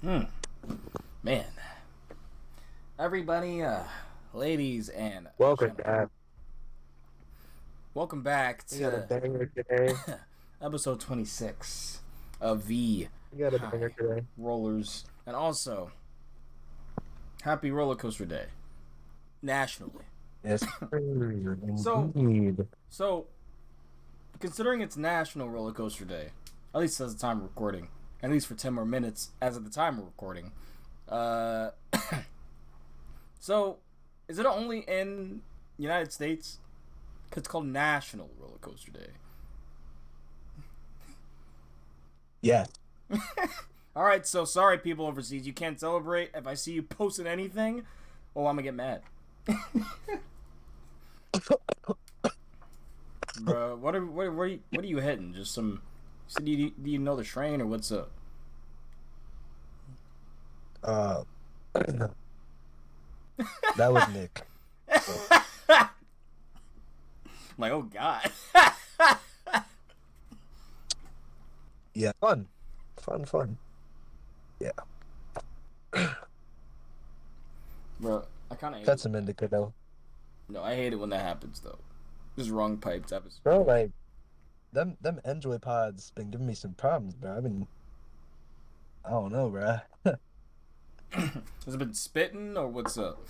Hmm. Man. Everybody, ladies and Welcome gentlemen, back. welcome back We got a to banger today. episode 26 of the We got a banger High today. Rollers. And also, happy roller coaster day, nationally. Yes, sir. So, Indeed. so, considering it's National Roller Coaster Day, at least as the time of recording, at least for 10 more minutes as of the time of recording, uh, so, is it only in United States? Because it's called National Roller Coaster Day. Yeah. All right, so sorry, people overseas, you can't celebrate. If I see you posting anything, oh, I'm gonna get mad. Bro, what are you hitting? Just some. So do you know the train or what's up? Uh, that was Nick. So, Like, oh god. yeah, fun. Yeah, Bro, I kind of hate cut it. some indica though, No, I hate it when that happens though. Just wrong pipes happens. bro. Like them Enjoy pods been giving me some problems, bro. I don't know, bro. Has it been spitting or what's up?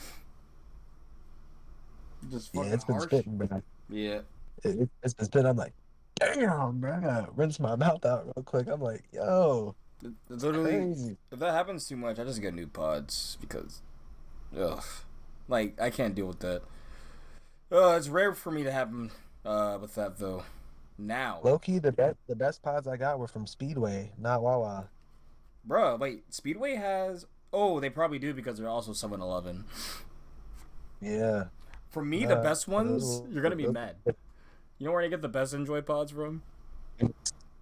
Just Yeah, fucking it's been harsh. spitting, bro. Yeah. It's been spitting. I'm like, damn, bro. I gotta rinse my mouth out real quick. I'm like, yo, It's it's literally, crazy. if that happens too much, I just get new pods because, ugh, like I can't deal with that. It's rare for me to have them. With that though, now, Low key, the best pods I got were from Speedway, not Wawa. bruh, wait, Speedway has. Oh, they probably do because they're also 7-Eleven. Yeah. For me, the Nah, best ones, you're gonna be those, mad. You know where I get the best Enjoy pods from?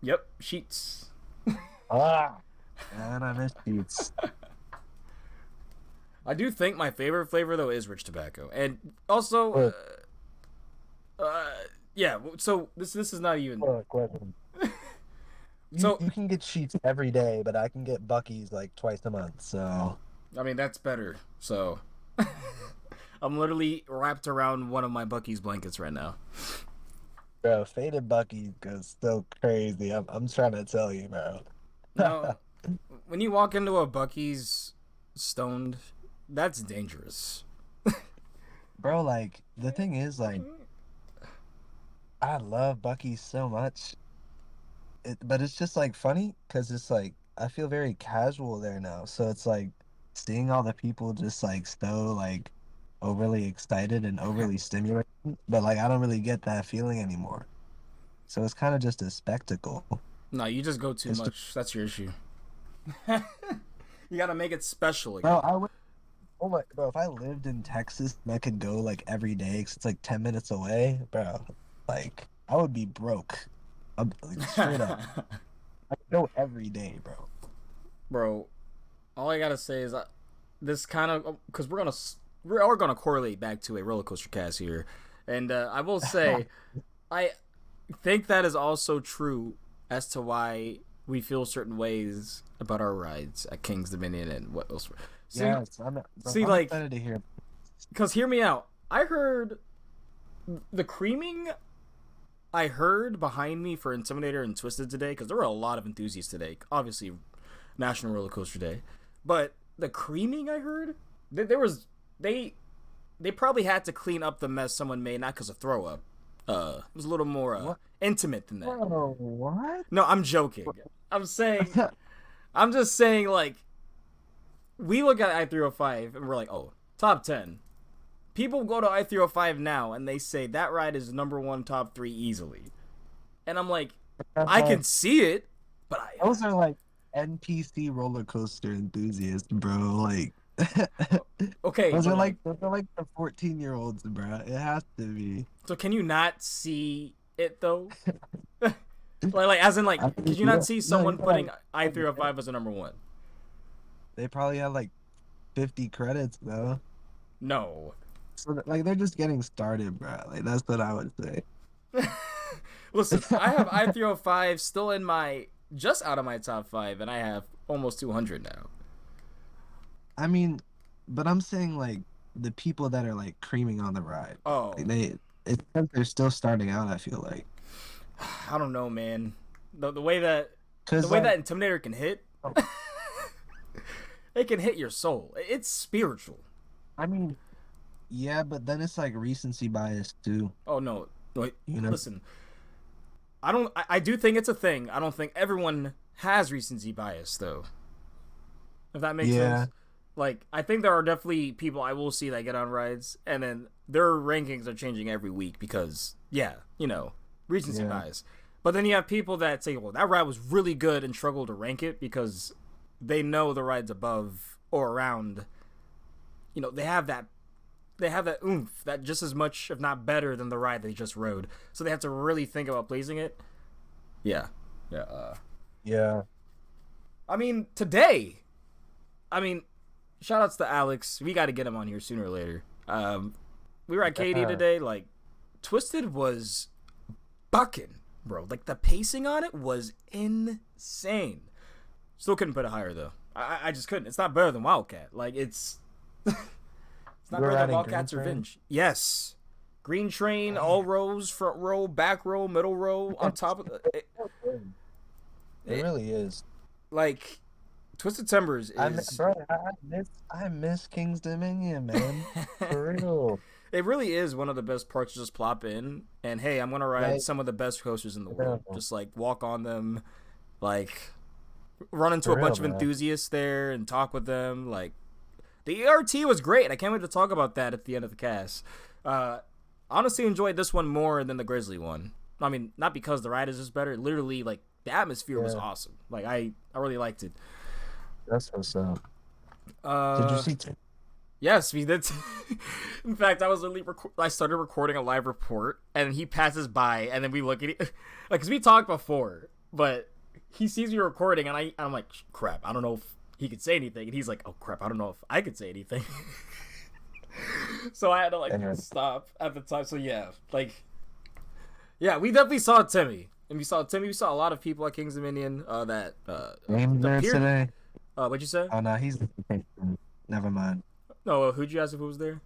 Yep, Sheets. ah, man, I miss Beats. I do think my favorite flavor though is rich tobacco, and also, Look, uh, yeah. So this is not even. question. You So you can get Sheets every day, but I can get Bucky's like twice a month. So, I mean that's better. So I'm literally wrapped around one of my Bucky's blankets right now. bro, faded Bucky goes so crazy. I'm trying to tell you, bro. Now, when you walk into a Bucky's stoned, that's dangerous. Bro, like the thing is, like I love Bucky's so much. But it's just like funny because it's like I feel very casual there now. So it's like seeing all the people just like so like overly excited and overly stimulated, but like I don't really get that feeling anymore. So it's kind of just a spectacle. No, you just go too It's just, much. That's your issue. You gotta make it special bro, again. oh my, bro, if I lived in Texas and I could go like every day 'cause it's like 10 minutes away, bro, like I would be broke. I'm like, straight up. I could go every day, bro. Bro, all I gotta say is this kind of because we're gonna correlate back to a roller coaster cast here, and I will say I think that is also true as to why we feel certain ways about our rides at King's Dominion and what else. See, Yes, bro, see, I'm like, excited to hear. because hear me out. I heard the creaming. I heard behind me for Intimidator and Twisted today because there were a lot of enthusiasts today. Obviously, National Roller Coaster Day, but the creaming I heard there was they probably had to clean up the mess someone made, not because of throw up. It was a little more What? intimate than that. Bro, what? No, I'm joking. I'm saying, I'm just saying, like, we look at I-305 and we're like, oh, top 10. People go to I-305 now and they say that ride is number one, top 3 easily. And I'm like, I can see it, but Those are like NPC roller coaster enthusiasts, bro. Like, okay, but like, those are like the 14-year-olds, bro. It has to be. so can you not see it though? Like, as in, like, I could mean, you not see you someone know, like, putting I-305 as a number one? they probably have like 50 credits though. No. So like they're just getting started, bro. Like that's what I would say. Listen, I have I-305 still in my just out of my top 5, and I have almost 200 now. I mean, but I'm saying like the people that are like creaming on the ride, bro. Oh, Like it's because they're still starting out. I feel like, I don't know, man. The way that the cause way like, that Intimidator can hit, oh, it can hit your soul. It's spiritual. I mean, yeah, but then it's like recency bias too. Oh no, wait, You know? listen. I don't. I do think it's a thing. I don't think everyone has recency bias though. If that makes Yeah, sense. Like, I think there are definitely people I will see that get on rides, and then their rankings are changing every week because, yeah, recency yeah, bias. But then you have people that say, well, that ride was really good and struggle to rank it because they know the rides above or around. They have that oomph that just as much, if not better, than the ride they just rode. So they have to really think about placing it. Yeah, yeah. yeah. I mean, today. I mean, shout outs to Alex. We got to get him on here sooner or later. We were at KD Yeah. today. Like, Twisted was bucking, bro. Like, the pacing on it was insane. Still couldn't put it higher though. I just couldn't. It's not better than Wildcat. Like, it's it's not You were better than riding Green Wildcat's Train? Revenge. Yes. Green Train, all rows, front row, back row, middle row, on top of it, It it really is. like Twisted Timbers is Bro, I miss King's Dominion, man. For real. it really is one of the best parks to just plop in and hey, I'm gonna ride Like, some of the best coasters in the world. bro, Just like walk on them, like run into for a bunch real, of man. enthusiasts there and talk with them. Like the ERT was great. I can't wait to talk about that at the end of the cast. Honestly enjoyed this one more than the Grizzly one. I mean, not because the ride is just better. Literally, like the atmosphere was Yeah, awesome. Like I really liked it. that's what's up. Did you Uh, see? yes, we did. In fact, I was literally I started recording a live report, and he passes by, and then we look at it, like, cause we talked before, but he sees me recording, and I'm like, crap, I don't know if he could say anything, and he's like, oh crap, I don't know if I could say anything. So I had to like And stop at the time. So yeah, like, yeah, we definitely saw Timmy, and we saw Timmy. We saw a lot of people at King's Dominion. That James there appeared. today? What'd you say? Oh no, he's on vacation. Never mind. No, who'd you ask if who was there?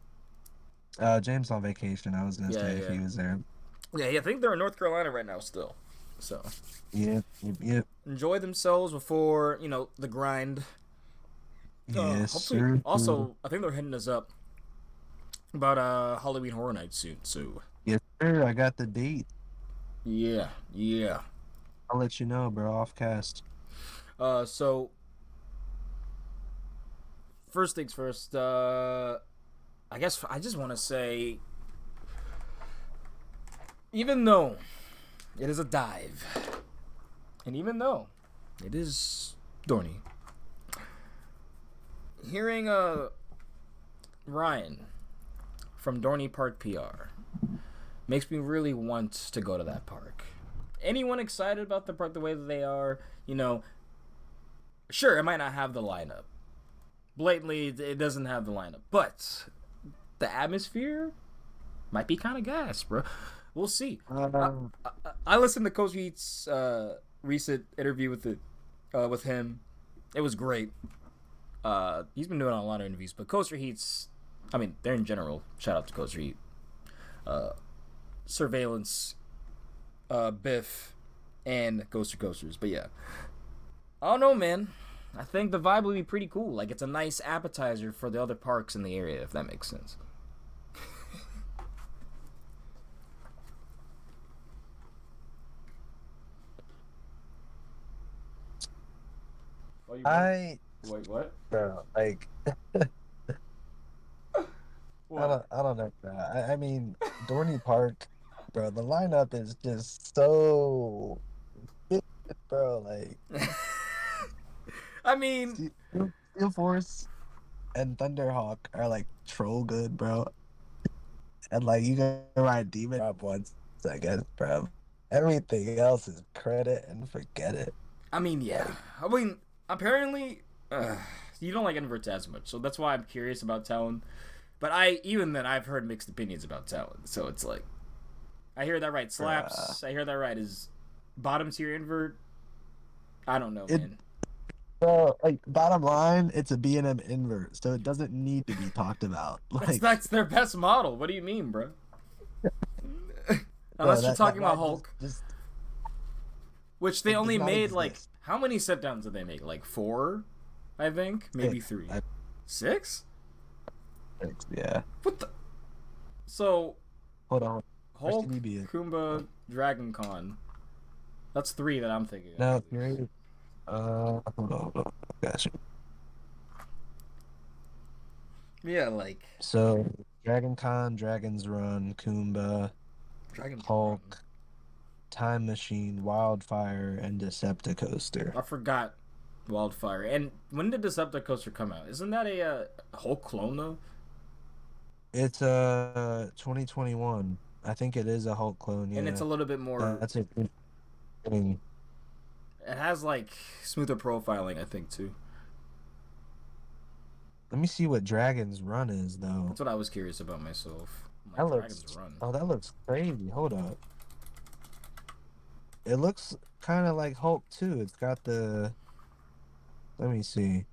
James on vacation. I was gonna Yeah, say if yeah. he was there. Yeah, I think they're in North Carolina right now still. So Yep, yep, yep. enjoy themselves before the grind. Yes, Hopefully, sir. also I think they're hitting us up about Halloween Horror Nights soon. So Yes, sir. I got the date. yeah, yeah. I'll let you know, bro. Off cast. So first things first. I guess I just want to say, even though it is a dive, and even though it is Dorney, hearing Ryan from Dorney Park PR makes me really want to go to that park. Anyone excited about the park the way that they are? Sure, it might not have the lineup. Blatantly, it doesn't have the lineup, but the atmosphere might be kind of gas, bro. We'll see. Um, I listened to Coach Heat's recent interview with him. It was great. He's been doing a lot of interviews, but Coaster Heat's, I mean, they're in general. Shout out to Coaster Heat. Surveillance, Biff, and Ghoster Coasters. But yeah, I don't know, man. I think the vibe will be pretty cool. Like, it's a nice appetizer for the other parks in the area, if that makes sense. Oh, you broke? I, Wait, what? bro, like, What? I don't know, bro. I mean, Dorney Park, bro. The lineup is just so good, bro. Like, I mean, Steel Force and Thunderhawk are like troll good, bro. And like, you can ride Demon up once, I guess, bro. Everything else is credit and forget it. yeah. I mean, apparently, you don't like inverts as much, so that's why I'm curious about Talon. But even then, I've heard mixed opinions about Talon. So it's like, I hear that ride slaps. I hear that ride is bottom tier invert. I don't know, It man. So, like, bottom line, it's a B&M invert, so it doesn't need to be talked about. That's Like, that's their best model. What do you mean, bro? bro, Unless you're talking about that Hulk, just which they it does only not made like exist. how many sit downs did they make? Like four, I think, maybe Six, three, I six. think, yeah. What the? So Hold on. Hulk, RCDB. Kumba, Dragon Con. That's three that I'm thinking of No, at least. three. Hold on. Gotcha. Yeah, like So, Dragon Con, Dragon's Run, Kumba, Dragon's Run. Hulk, Time Machine, Wildfire, and Decepticoaster. I forgot Wildfire. And when did Decepticoaster come out? Isn't that a Hulk clone though? It's 2021. I think it is a Hulk clone, And it's yeah. a little bit more. That's it. I mean, It has like smoother profiling, I think too. let me see what Dragon's Run is though. That's what I was curious about myself. I'm That like Dragon's looks Run. Oh, that looks crazy. Hold up. It looks kind of like Hulk too. It's got the Let me see.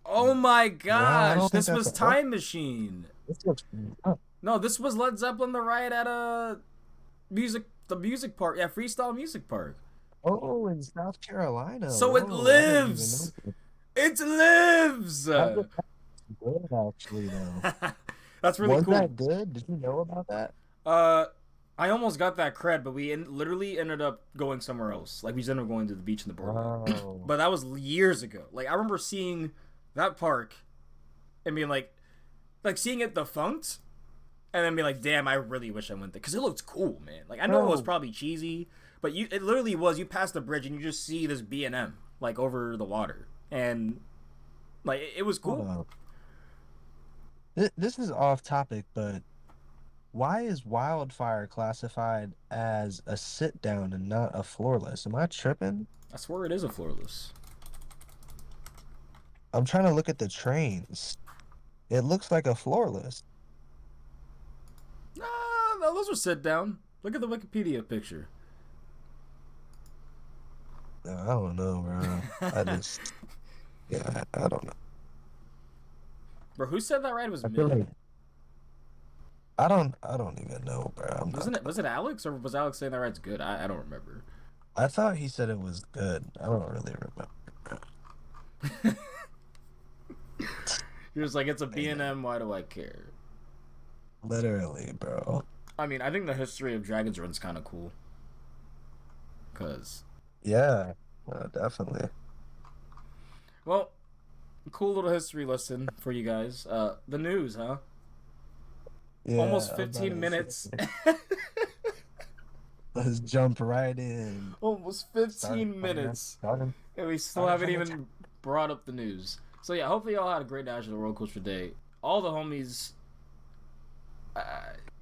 Oh my No, I gosh! don't think This that's was a Hulk. Time Machine. This looks oh, No, this was Led Zeppelin the riot at the music park. Yeah, freestyle music park. oh, in South Carolina. So it Whoa, I didn't even know lives. that. It lives. That looks good actually though. That's really Was cool. that good? Did you know about that? Uh, I almost got that cred, but literally ended up going somewhere else. Like we just ended up going to the beach in the boardwalk. Wow. But that was years ago. Like I remember seeing that park and being like seeing it defunct, and then be like, damn, I really wish I went there because it looked cool, man. Like I know it was Bro, probably cheesy, but it literally was. You pass the bridge and you just see this B&M like over the water, and like it was hold cool. on. This is off topic, but why is Wildfire classified as a sit down and not a floorless? Am I tripping? I swear it is a floorless. I'm trying to look at the trains. It looks like a floorless. Nah, no, those are sit down. Look at the Wikipedia picture. I don't know, bro. I just, yeah, I don't know. Bro, who said that ride was I feel mid? like I don't even know, bro. I'm not Wasn't it? gonna. Was it Alex or was Alex saying that ride's good? I don't remember. I thought he said it was good. I don't really remember, bro. You're just like it's a Man, B&M. Why do I care? literally, bro. I mean, I think the history of Dragon's Run's kind of cool. Cause, Yeah, definitely. well, cool little history lesson for you guys. The news, huh? Yeah, Almost I'm about 15 to minutes. say. Let's jump right in. Almost Start 15 from the minutes. starting, And we still starting haven't from the top. even brought up the news. So yeah, hopefully y'all had a great National Roller Coaster Day. All the homies, uh,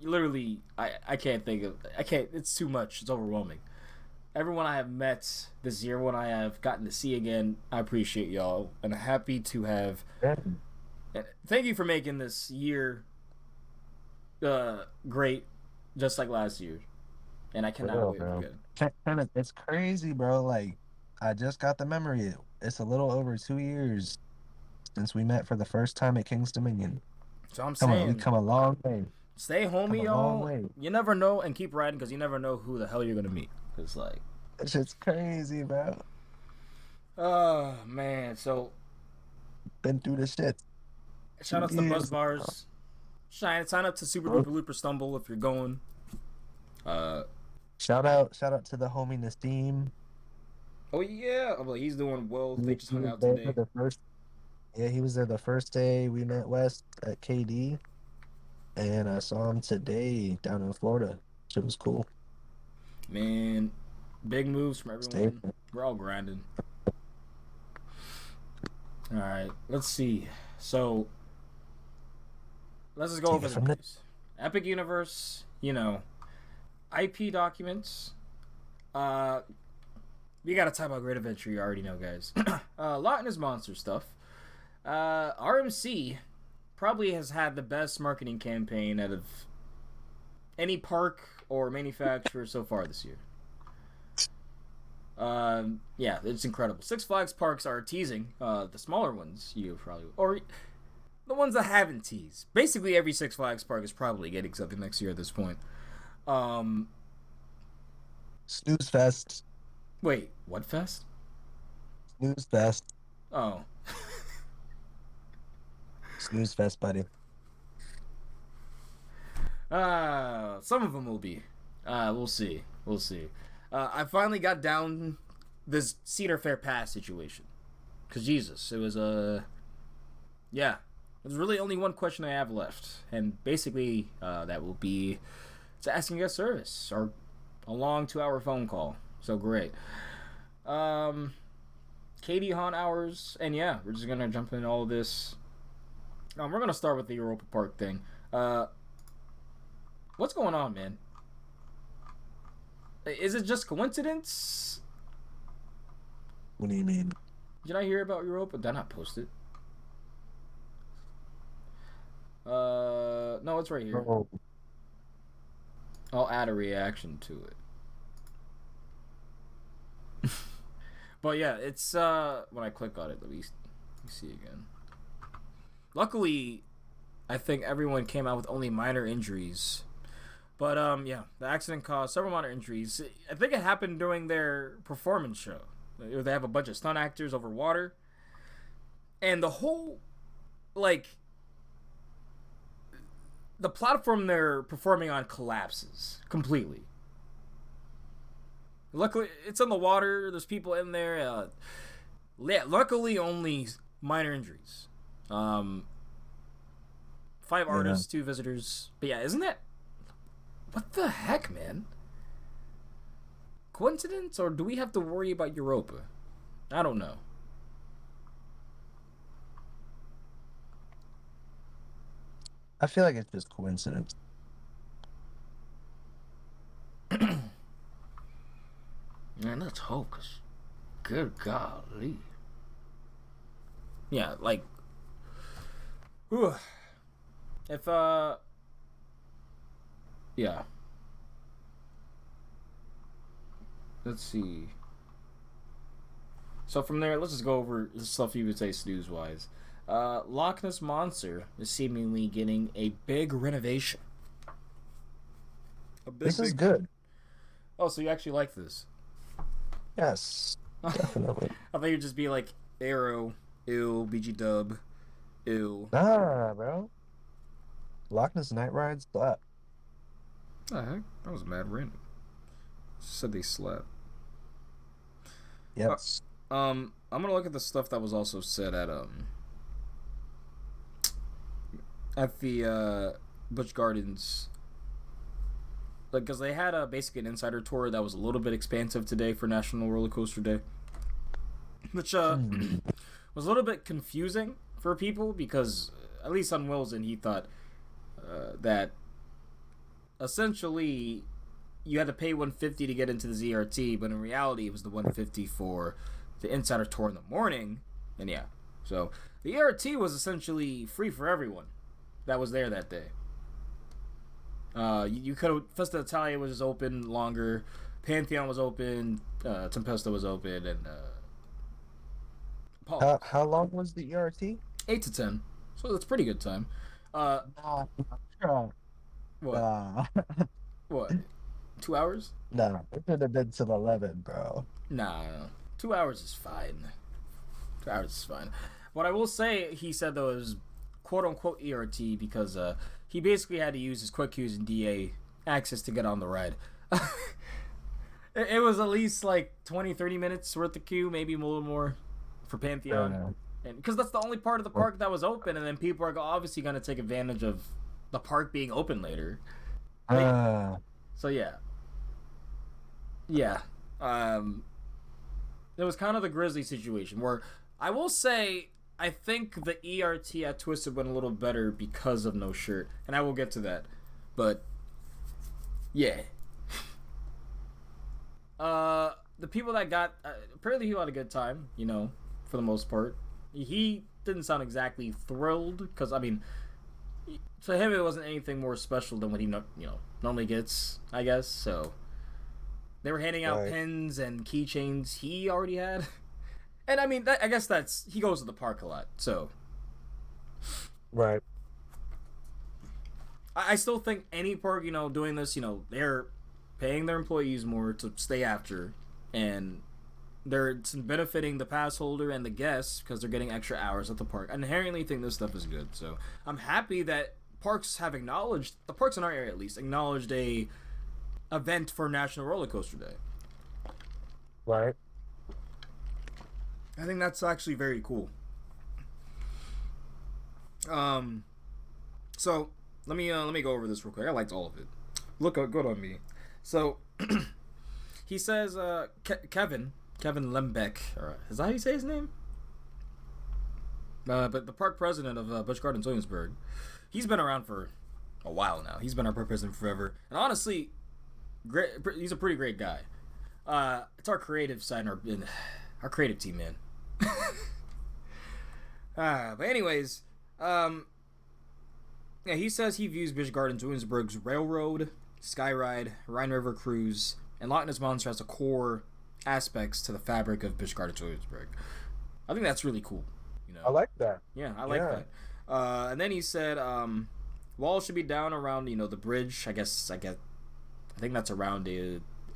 literally, I can't think of, I can't, it's too much. It's overwhelming. Everyone I have met this year, everyone I have gotten to see again, I appreciate y'all. And happy to have, Yeah, and thank you for making this year great, just like last year. And I for cannot real, wait bro. again. It's crazy, bro. Like, I just got the memory. It's a little over 2 years since we met for the first time at King's Dominion. So I'm Come on, we saying, come a long way. stay Come homie, a long y'all. way. You never know, and keep riding because you never know who the hell you're gonna meet. It's like, That shit's crazy, bro. oh man. So Been through this shit shout two out to the Buzz years. Bars. Sign up to Super Bro. Duper Looper Stumble if you're going. Uh Shout out to the homie Nassim. oh yeah. Oh, well, he's doing well. They just He hung was out there today. the first. Yeah, he was there the first day we met West at KD, and I saw him today down in Florida. Shit was cool. Man, big moves from Stay everyone. We're all grinding. All right, let's see. So let's just go take over it the from the. news. Epic Universe, IP documents. Uh, we gotta talk about Great Adventure. You already know, guys. Lot in his monster stuff. RMC probably has had the best marketing campaign out of any park or manufacturer so far this year. Yeah, it's incredible. Six Flags parks are teasing. The smaller ones, you probably, or the ones that haven't teased. Basically, every Six Flags park is probably getting something next year at this point. Um, Snooze fest. Wait, what fest? Snooze fest. Oh, Snooze fest, buddy. some of them will be. We'll see. We'll see. I finally got down this Cedar Fair pass situation. Cause Jesus, it was yeah. There's really only one question I have left, and basically that will be to asking guest service or a long 2-hour phone call. So great. Katie Hahn hours, and yeah, we're just gonna jump into all of this. We're gonna start with the Europa Park thing. What's going on, man? Is it just coincidence? What do you mean? Did I hear about Europa? Did I not post it? No, it's right here. Oh, I'll add a reaction to it. But yeah, it's when I click on it, let me see again. Luckily, I think everyone came out with only minor injuries. But yeah, the accident caused several minor injuries. I think it happened during their performance show. They have a bunch of stunt actors over water, and the whole the platform they're performing on collapses completely. Luckily, it's in the water. There's people in there. Yeah, luckily, only minor injuries. 5 artists, 2 visitors. But yeah, isn't that... What the heck, man? Coincidence, or do we have to worry about Europa? I don't know. I feel like it's just coincidence. Man, let's hope, cause good golly. Yeah, like, whew. If yeah. Let's see. So from there, let's just go over the stuff you would say snooze-wise. Loch Ness Monster is seemingly getting a big renovation. This is good. Oh, so you actually like this? Yes, definitely. I thought you'd just be like, Arrow, ew, BG Dub, ew. Nah, bro. Loch Ness Night Ride slap. The heck? That was mad random. Said they slept. Yes. I'm gonna look at the stuff that was also said at the Busch Gardens, like, because they had basically an insider tour that was a little bit expansive today for National Roller Coaster Day, which was a little bit confusing for people because at least on Wilson he thought that essentially you had to pay $150 to get into the ZRT, but in reality it was the $150 for the insider tour in the morning. And yeah, so the ERT was essentially free for everyone that was there that day. You could have... Festa Italia was open longer, Pantheon was open, Tempesta was open, and Paul. How long was the ERT? 8 to 10, so that's pretty good time. Nah, What? nah. What? 2 hours? Nah, it could have been till 11, bro. Nah, 2 hours is fine. 2 hours is fine. What I will say, he said though, is quote unquote ERT because he basically had to use his quick queues and DA access to get on the ride. It was at least like 20-30 minutes worth of queue, maybe a little more for Pantheon. And because that's the only part of the park that was open, and then people are obviously going to take advantage of the park being open later. So yeah. Yeah. It was kind of the Grizzly situation where I will say I think the ERT at Twisted went a little better because of no shirt, and I will get to that. But yeah. The people that got apparently he had a good time, you know, for the most part. He didn't sound exactly thrilled because I mean, to him it wasn't anything more special than what he normally gets, I guess. So They were handing out Right. pins and keychains he already had. And I mean, I guess he goes to the park a lot, so Right. I still think any park, doing this, they're paying their employees more to stay after, and they're benefiting the pass holder and the guests because they're getting extra hours at the park. I inherently think this stuff is good, so I'm happy that parks have acknowledged, the parks in our area at least, acknowledged a event for National Roller Coaster Day. Right. I think that's actually very cool. So let me go over this real quick. I liked all of it. Look good on me. So he says Kevin Lembeck, or is that how you say his name? But the park president of Busch Gardens Williamsburg, he's been around for a while now. He's been our park president forever, and honestly, great. He's a pretty great guy. It's our creative side, our creative team, man. But anyways, yeah, he says he views Busch Gardens Williamsburg's railroad, skyride, Rhine River cruise, and Loch Ness Monster as the core aspects to the fabric of Busch Gardens Williamsburg. I think that's really cool. I like that. Yeah, I like that. And then he said, walls should be down around, the bridge. I think that's around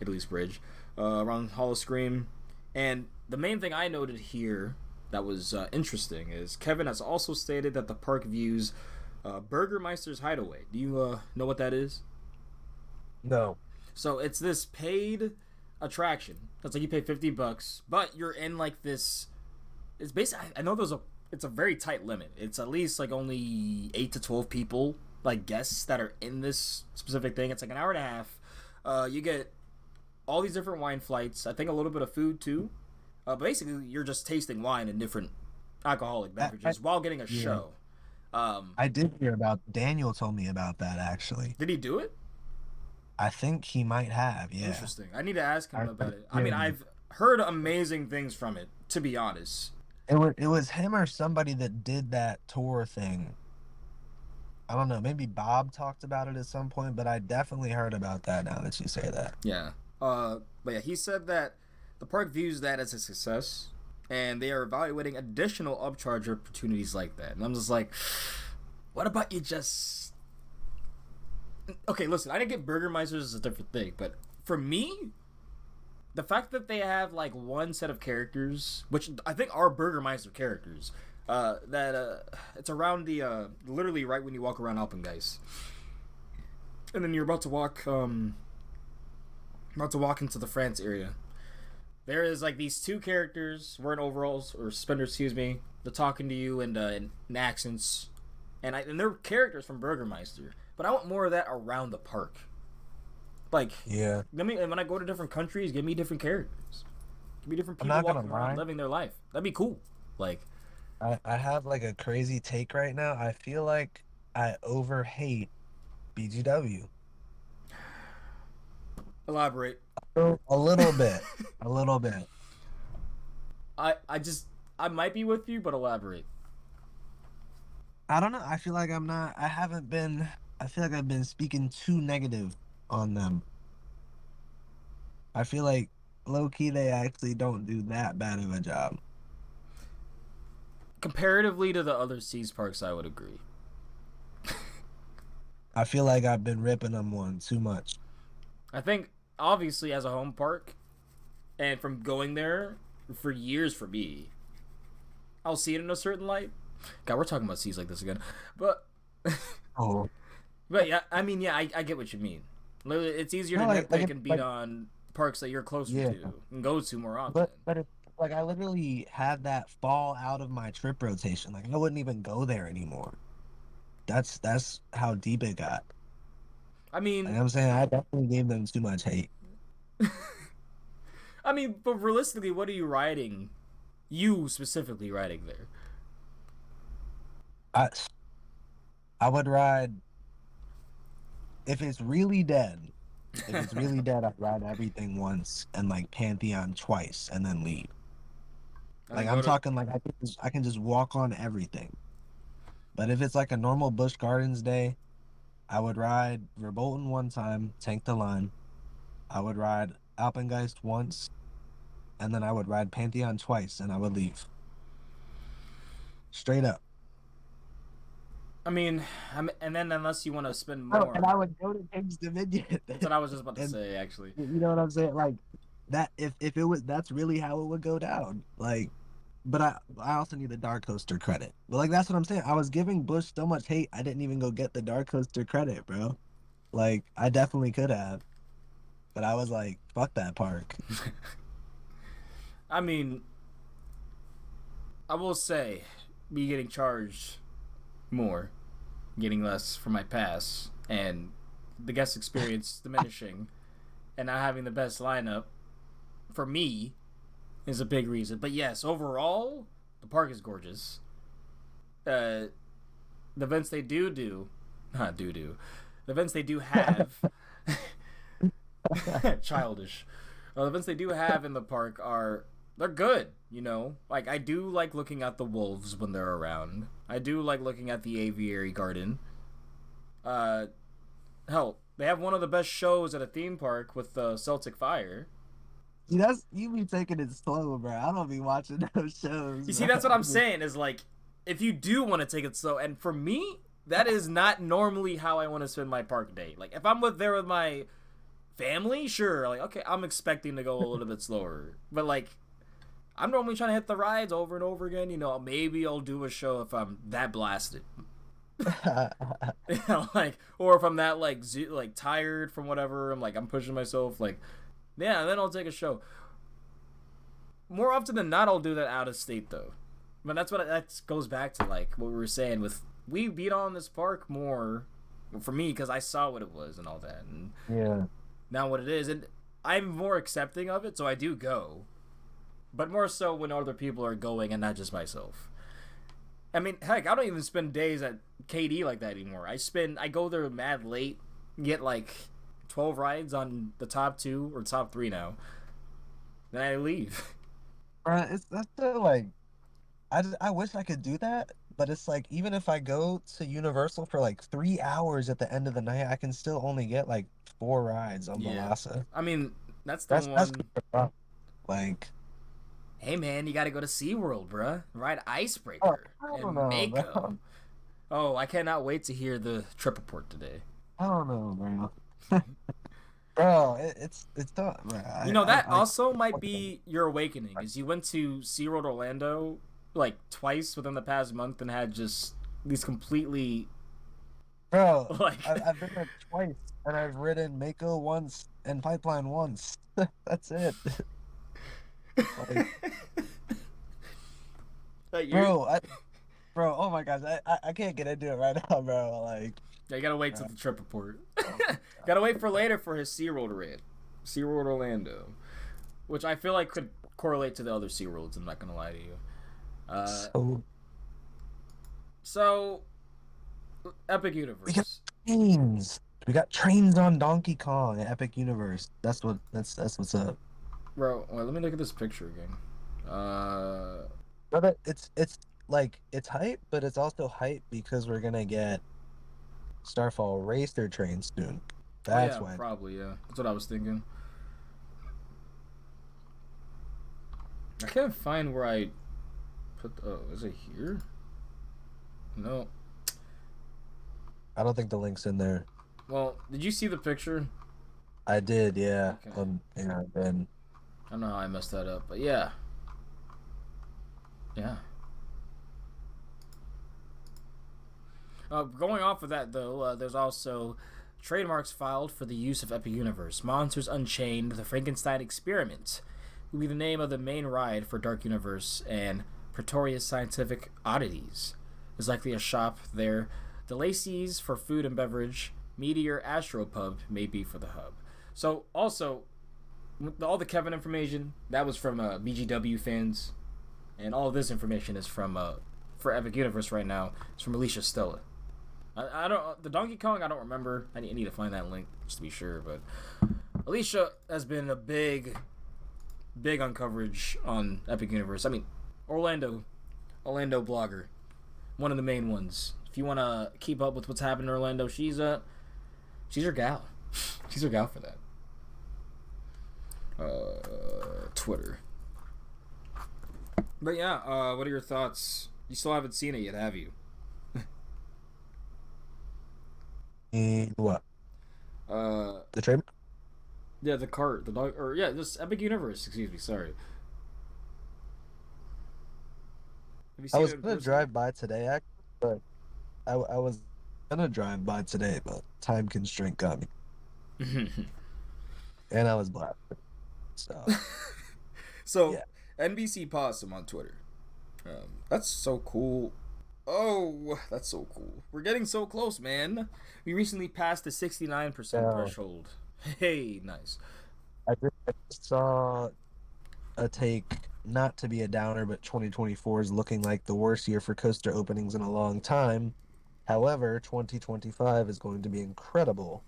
Italy's bridge, around Hall of Scream. And the main thing I noted here that was interesting is Kevin has also stated that the park views Burgermeister's Hideaway. Do you know what that is? No. So it's this paid attraction. That's like you pay $50, but you're in like this. It's basically, I know it's a very tight limit. It's at least like only 8 to 12 people, like guests that are in this specific thing. It's like an hour and a half. You get all these different wine flights. I think a little bit of food too. But basically, you're just tasting wine and different alcoholic beverages while getting a show. I did hear about. Daniel told me about that actually. Did he do it? I think he might have. Yeah. Interesting. I need to ask him about it. I mean, I've heard amazing things from it. To be honest, it was him or somebody that did that tour thing. I don't know. Maybe Bob talked about it at some point, but I definitely heard about that now that you say that. Yeah. But yeah, he said that the park views that as a success, and they are evaluating additional upcharge opportunities like that. And I'm just like, what about you just... Okay, listen, I didn't get Burgermeisters is a different thing, but for me, the fact that they have like one set of characters, which I think are Burgermeister characters, it's around the literally right when you walk around Alpengeist, and then you're about to walk into the France area. There is like these two characters wearing overalls or suspenders, excuse me. They're talking to you in accents, and they're characters from Burgermeister. But I want more of that around the park. Like, yeah. When I go to different countries, give me different characters. Give me different people walking around living their life. That'd be cool. Like, I have like a crazy take right now. I feel like I overhate BGW. Elaborate. A little bit. A little bit. I might be with you, but elaborate. I don't know. I feel like I feel like I've been speaking too negative on them. I feel like low key they actually don't do that bad of a job. Comparatively to the other Seas parks, I would agree. I feel like I've been ripping them one too much. I think, obviously, as a home park, and from going there for years for me, I'll see it in a certain light. God, we're talking about Seas like this again. But, Oh. But yeah, I mean, yeah, I get what you mean. It's easier to nitpick and beat on parks that you're closer to and go to more often. But it's like I literally had that fall out of my trip rotation. Like I wouldn't even go there anymore. That's how deep it got. I mean, like I'm saying I definitely gave them too much hate. I mean, but realistically, what are you riding? You specifically riding there? I would ride if it's really dead. If it's really dead, I'd ride everything once and like Pantheon twice and then leave. Like I'm talking like I can just walk on everything. But if it's like a normal Busch Gardens day, I would ride Verbolten one time, tank the line. I would ride Alpengeist once, and then I would ride Pantheon twice, and I would leave. Straight up. I mean, and then unless you want to spend Oh, and more. I would go to King's Dominion. That's what I was just about to And say, actually. you know what I'm saying? Like that if it was that's really how it would go down. Like but I also need the Dark Coaster credit. But like that's what I'm saying. I was giving Bush so much hate, I didn't even go get the Dark Coaster credit, bro. Like I definitely could have. But I was like, fuck that park. I mean, I will say, me getting charged more, getting less for my pass, and the guest experience diminishing, and not having the best lineup, for me, is a big reason. But yes, overall, the park is gorgeous. The events they do, not do, the events they do have, childish. The events they do have in the park they're good, you know? Like, I do like looking at the wolves when they're around. I do like looking at the aviary garden. Hell, they have one of the best shows at a theme park with Celtic Fire. See, that's you be taking it slow, bro. I don't be watching those shows, You see, bro. that's what I'm saying, is like, if you do want to take it slow, and for me, that is not normally how I want to spend my park day. Like, if I'm there with my family, sure, like, okay, I'm expecting to go a little bit slower. But, like, I'm normally trying to hit the rides over and over again. You know, maybe I'll do a show if I'm that blasted. You know, like, or if I'm that, like, tired from whatever, I'm pushing myself, like, yeah, then I'll take a show. More often than not, I'll do that out of state, though. But that goes back to, like, what we were saying with, we beat on this park more, for me, because I saw what it was and all that, and Yeah. now what it is, and I'm more accepting of it, so I do go. But more so when other people are going and not just myself. I mean, heck, I don't even spend days at KD like that anymore. I go there mad late, get like 12 rides on the top 2 or top 3 now. Then I leave. Bro, that's the like I wish I could do that, but it's like even if I go to Universal for like 3 hours at the end of the night, I can still only get like 4 rides on Yeah. Balasa. I mean, that's the That's one. rough. Like, Hey man, you gotta go to SeaWorld, bruh. Ride oh, Icebreaker I don't and know, Mako. bro. Oh, I cannot wait to hear the trip report today. I don't know, bro. Bro, it's not, bro. You know, that I also might be your awakening, is you went to SeaWorld Orlando like twice within the past month and had just these completely bro, like I've been there twice and I've ridden Mako once and Pipeline once. That's it. Like, like bro, bro, oh my gosh, I can't get into it right now, bro. Like, yeah, you gotta wait till the trip report. Gotta wait for later for his SeaWorld rant. SeaWorld Orlando. Which I feel like could correlate to the other SeaWorlds, I'm not gonna lie to you. so So Epic we got Universe. trains. We got trains on Donkey Kong at Epic Universe. That's what's up. Bro, well, let me look at this picture again. But it's like it's hype, but it's also hype because we're gonna get Starfall Racer train soon. Oh That's yeah, why. probably, yeah. That's what I was thinking. I can't find where I put. Oh, is it here? No. I don't think the link's in there. Well, did you see the picture? I did, yeah. Okay. Yeah, then I don't know how I messed that up, but yeah. Yeah. Going off of that, though, there's also trademarks filed for the use of Epic Universe. Monsters Unchained, The Frankenstein Experiment will be the name of the main ride for Dark Universe, and Pretoria's Scientific Oddities is likely a shop there. The Lacey's for food and beverage. Meteor Astropub may be for the hub. So, also, all the Kevin information, that was from BGW fans, and all of this information is from, for Epic Universe right now, it's from Alicia Stella. I don't, the Donkey Kong, I don't remember. I need to find that link just to be sure, but Alicia has been a big on coverage on Epic Universe. I mean, Orlando blogger, one of the main ones. If you want to keep up with what's happening in Orlando, she's your gal. She's her gal for that. Twitter. But yeah, what are your thoughts? You still haven't seen it yet, have you? And what? Uh, The trailer? yeah, the cart, the dog, or yeah, this Epic Universe. Excuse me, sorry. Have you I seen it was in gonna person? drive by today, actually, but I was gonna drive by today, but time constraint got me, and I was black. So So, yeah, NBC Possum on Twitter. That's so cool. Oh, that's so cool. We're getting so close, man. We recently passed the 69% now threshold. Hey, nice. I just saw a take, not to be a downer, but 2024 is looking like the worst year for coaster openings in a long time. However, 2025 is going to be incredible.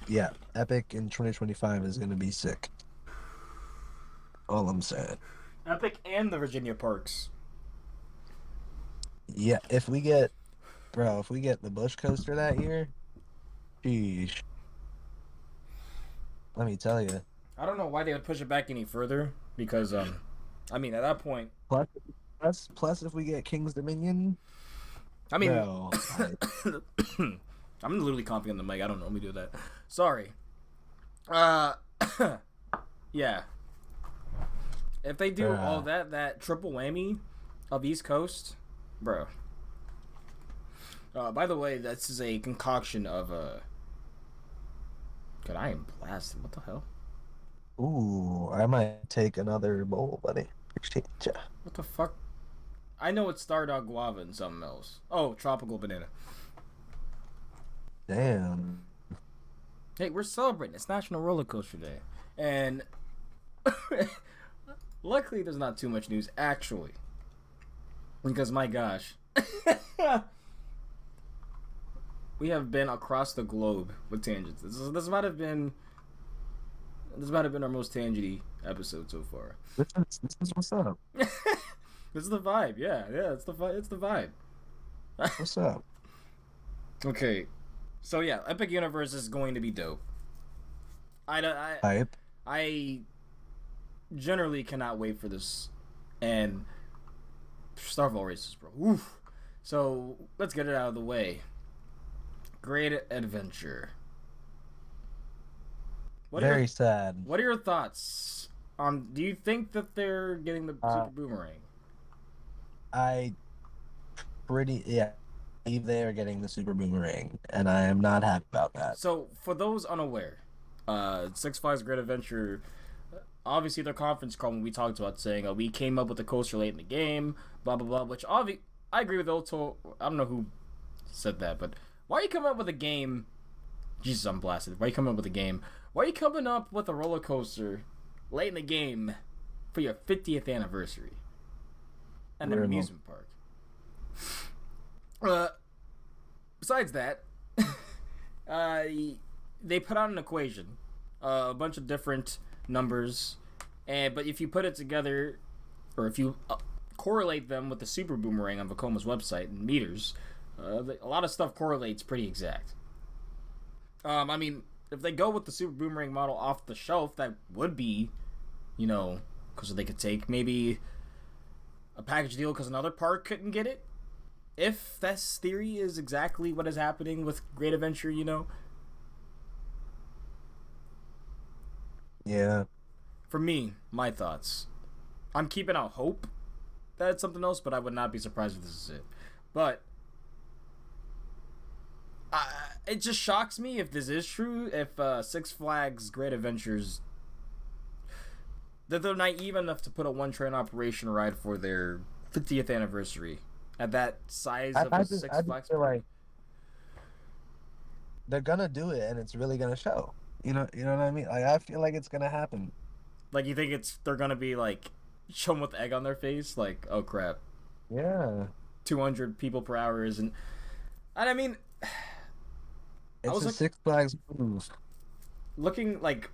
Yeah, Epic in 2025 is going to be sick. All I'm saying. Epic and the Virginia Parks. Yeah, if we get, bro, if we get the Bush coaster that year, sheesh, let me tell you. I don't know why they would push it back any further because I mean at that point, Plus, plus, if we get King's Dominion, I mean bro, I'm literally coughing on the mic. I don't normally do that. Sorry. Uh yeah. If they do all bruh, that triple whammy of East Coast, bro. By the way, this is a concoction of God, I am blasted. What the hell? ooh, I might take another bowl, buddy. Appreciate ya. What the fuck? I know it's Stardog Guava and something else. Oh, Tropical Banana. Damn. Hey, we're celebrating. It's National Roller Coaster Day. And luckily there's not too much news, actually. Because, my gosh. We have been across the globe with tangents. This might have been our most tangenty episode so far. This is what's up. This is the vibe. Yeah, it's the vibe. It's the vibe. What's up? Okay, so yeah, Epic Universe is going to be dope. I Hype. I generally cannot wait for this, and Starfall races, bro. Oof. So let's get it out of the way. Great Adventure. Very sad. What are your thoughts on? Do you think that they're getting the Super Boomerang? I yeah, I believe they are getting the Super Boomerang, and I am not happy about that. So for those unaware, Six Flags Great Adventure, obviously their conference call when we talked about saying we came up with the coaster late in the game, blah blah blah. Which I agree with Otto. I don't know who said that, but why are you coming up with a game? Jesus, I'm blasted. Why are you coming up with a game? Why are you coming up with a roller coaster late in the game for your 50th anniversary and an amusement park? Besides that, they put out an equation, a bunch of different numbers, but if you put it together, or if you correlate them with the Super Boomerang on Vacoma's website in meters, a lot of stuff correlates pretty exact. I mean, if they go with the Super Boomerang model off the shelf, that would be, because they could take maybe a package deal because another park couldn't get it. If this theory is exactly what is happening with Great Adventure, Yeah. For me, my thoughts. I'm keeping out hope that it's something else, but I would not be surprised if this is it. But it just shocks me if this is true. If Six Flags Great Adventures, that they're naive enough to put a one-train operation ride for their 50th anniversary at that size of a Six I Flags feel park. like they're gonna do it, and it's really gonna show. You know what I mean? Like I feel like it's gonna happen. Like, you think they're gonna be like chum with egg on their face? Like, oh crap, Yeah. 200 people per hour isn't. And I mean, I It's was a like, Six Flags move. looking like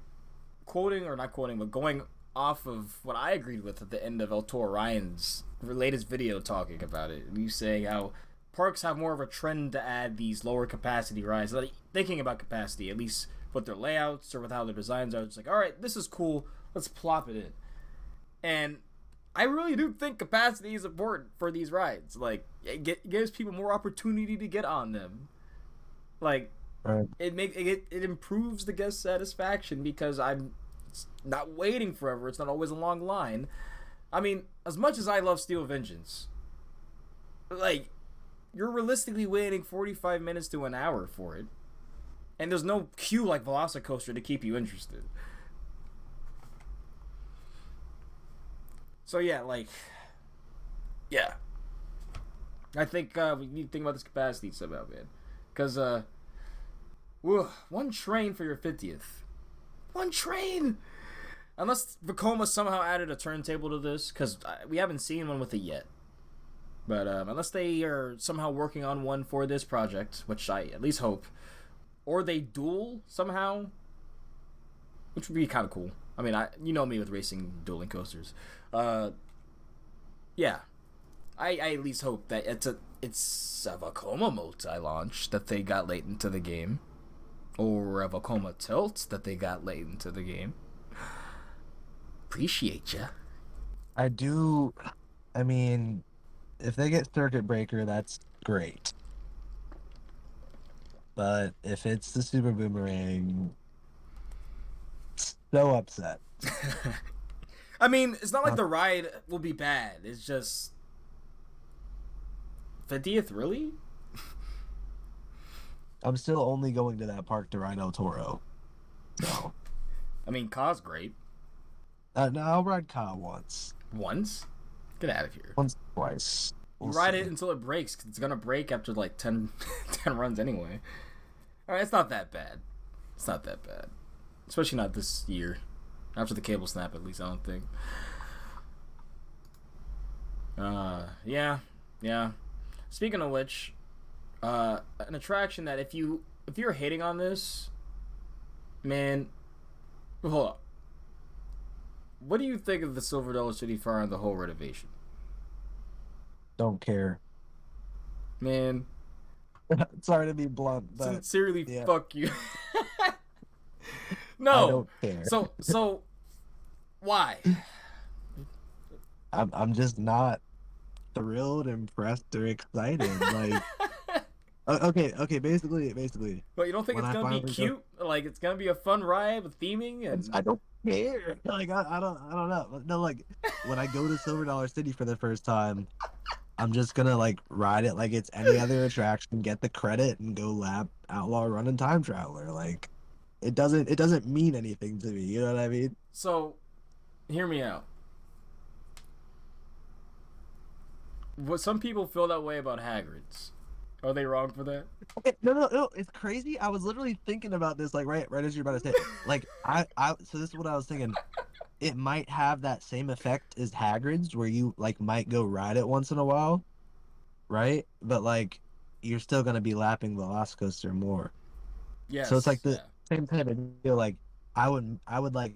quoting or not quoting, but going off of what I agreed with at the end of El Toro Ryan's latest video talking about it. And you saying how parks have more of a trend to add these lower capacity rides. Like, thinking about capacity, at least with their layouts or with how their designs are, it's like, all right, this is cool. Let's plop it in. And I really do think capacity is important for these rides. Like, it gives people more opportunity to get on them. Like, Right. it improves the guest satisfaction because I'm not waiting forever. It's not always a long line. I mean, as much as I love Steel Vengeance, like, you're realistically waiting 45 minutes to an hour for it. And there's no queue like Velocicoaster to keep you interested. So yeah, like, yeah. I think we need to think about this capacity somehow, man. Because, one train for your 50th. One train! Unless Vekoma somehow added a turntable to this, because we haven't seen one with it yet. But unless they are somehow working on one for this project, which I at least hope, or they duel somehow, which would be kind of cool. I mean, you know me with racing dueling coasters. Yeah, I at least hope that it's a Vekoma multi-launch that they got late into the game, or a Vekoma tilt that they got late into the game. Appreciate ya. I do. I mean, if they get Circuit Breaker, that's great. But if it's the Super Boomerang, so upset. I mean, it's not like the ride will be bad. It's just 50th, really? I'm still only going to that park to ride El Toro. So, I mean, Ka's great. no, I'll ride Ka once. Once? Get out of here. Once, twice. You ride it until it breaks, because it's going to break after like 10 runs anyway. Alright, it's not that bad. It's not that bad. Especially not this year. After the cable snap, at least, I don't think. Yeah. Speaking of which, an attraction that if you're hating on this, man, hold up. What do you think of the Silver Dollar City Fair and the whole renovation? Don't care. Man. Sorry to be blunt, but sincerely, yeah. Fuck you. No. I don't care. So why? I'm just not thrilled, impressed, or excited. Like, okay, basically. But you don't think it's gonna be cute? Like, it's gonna be a fun ride with theming, and I don't care. Like, I don't know. No, like, when I go to Silver Dollar City for the first time, I'm just gonna like ride it like it's any other attraction, get the credit, and go lap Outlaw Run and Time Traveler. Like, it doesn't mean anything to me. You know what I mean? So, hear me out. What some people feel that way about Hagrid's. Are they wrong for that? Okay, no. It's crazy. I was literally thinking about this, like right as you're about to say it. Like so this is what I was thinking. It might have that same effect as Hagrid's, where you like might go ride it once in a while, right? But like you're still gonna be lapping Velocicoaster more. Yes. So it's like the same type of deal. Like I would like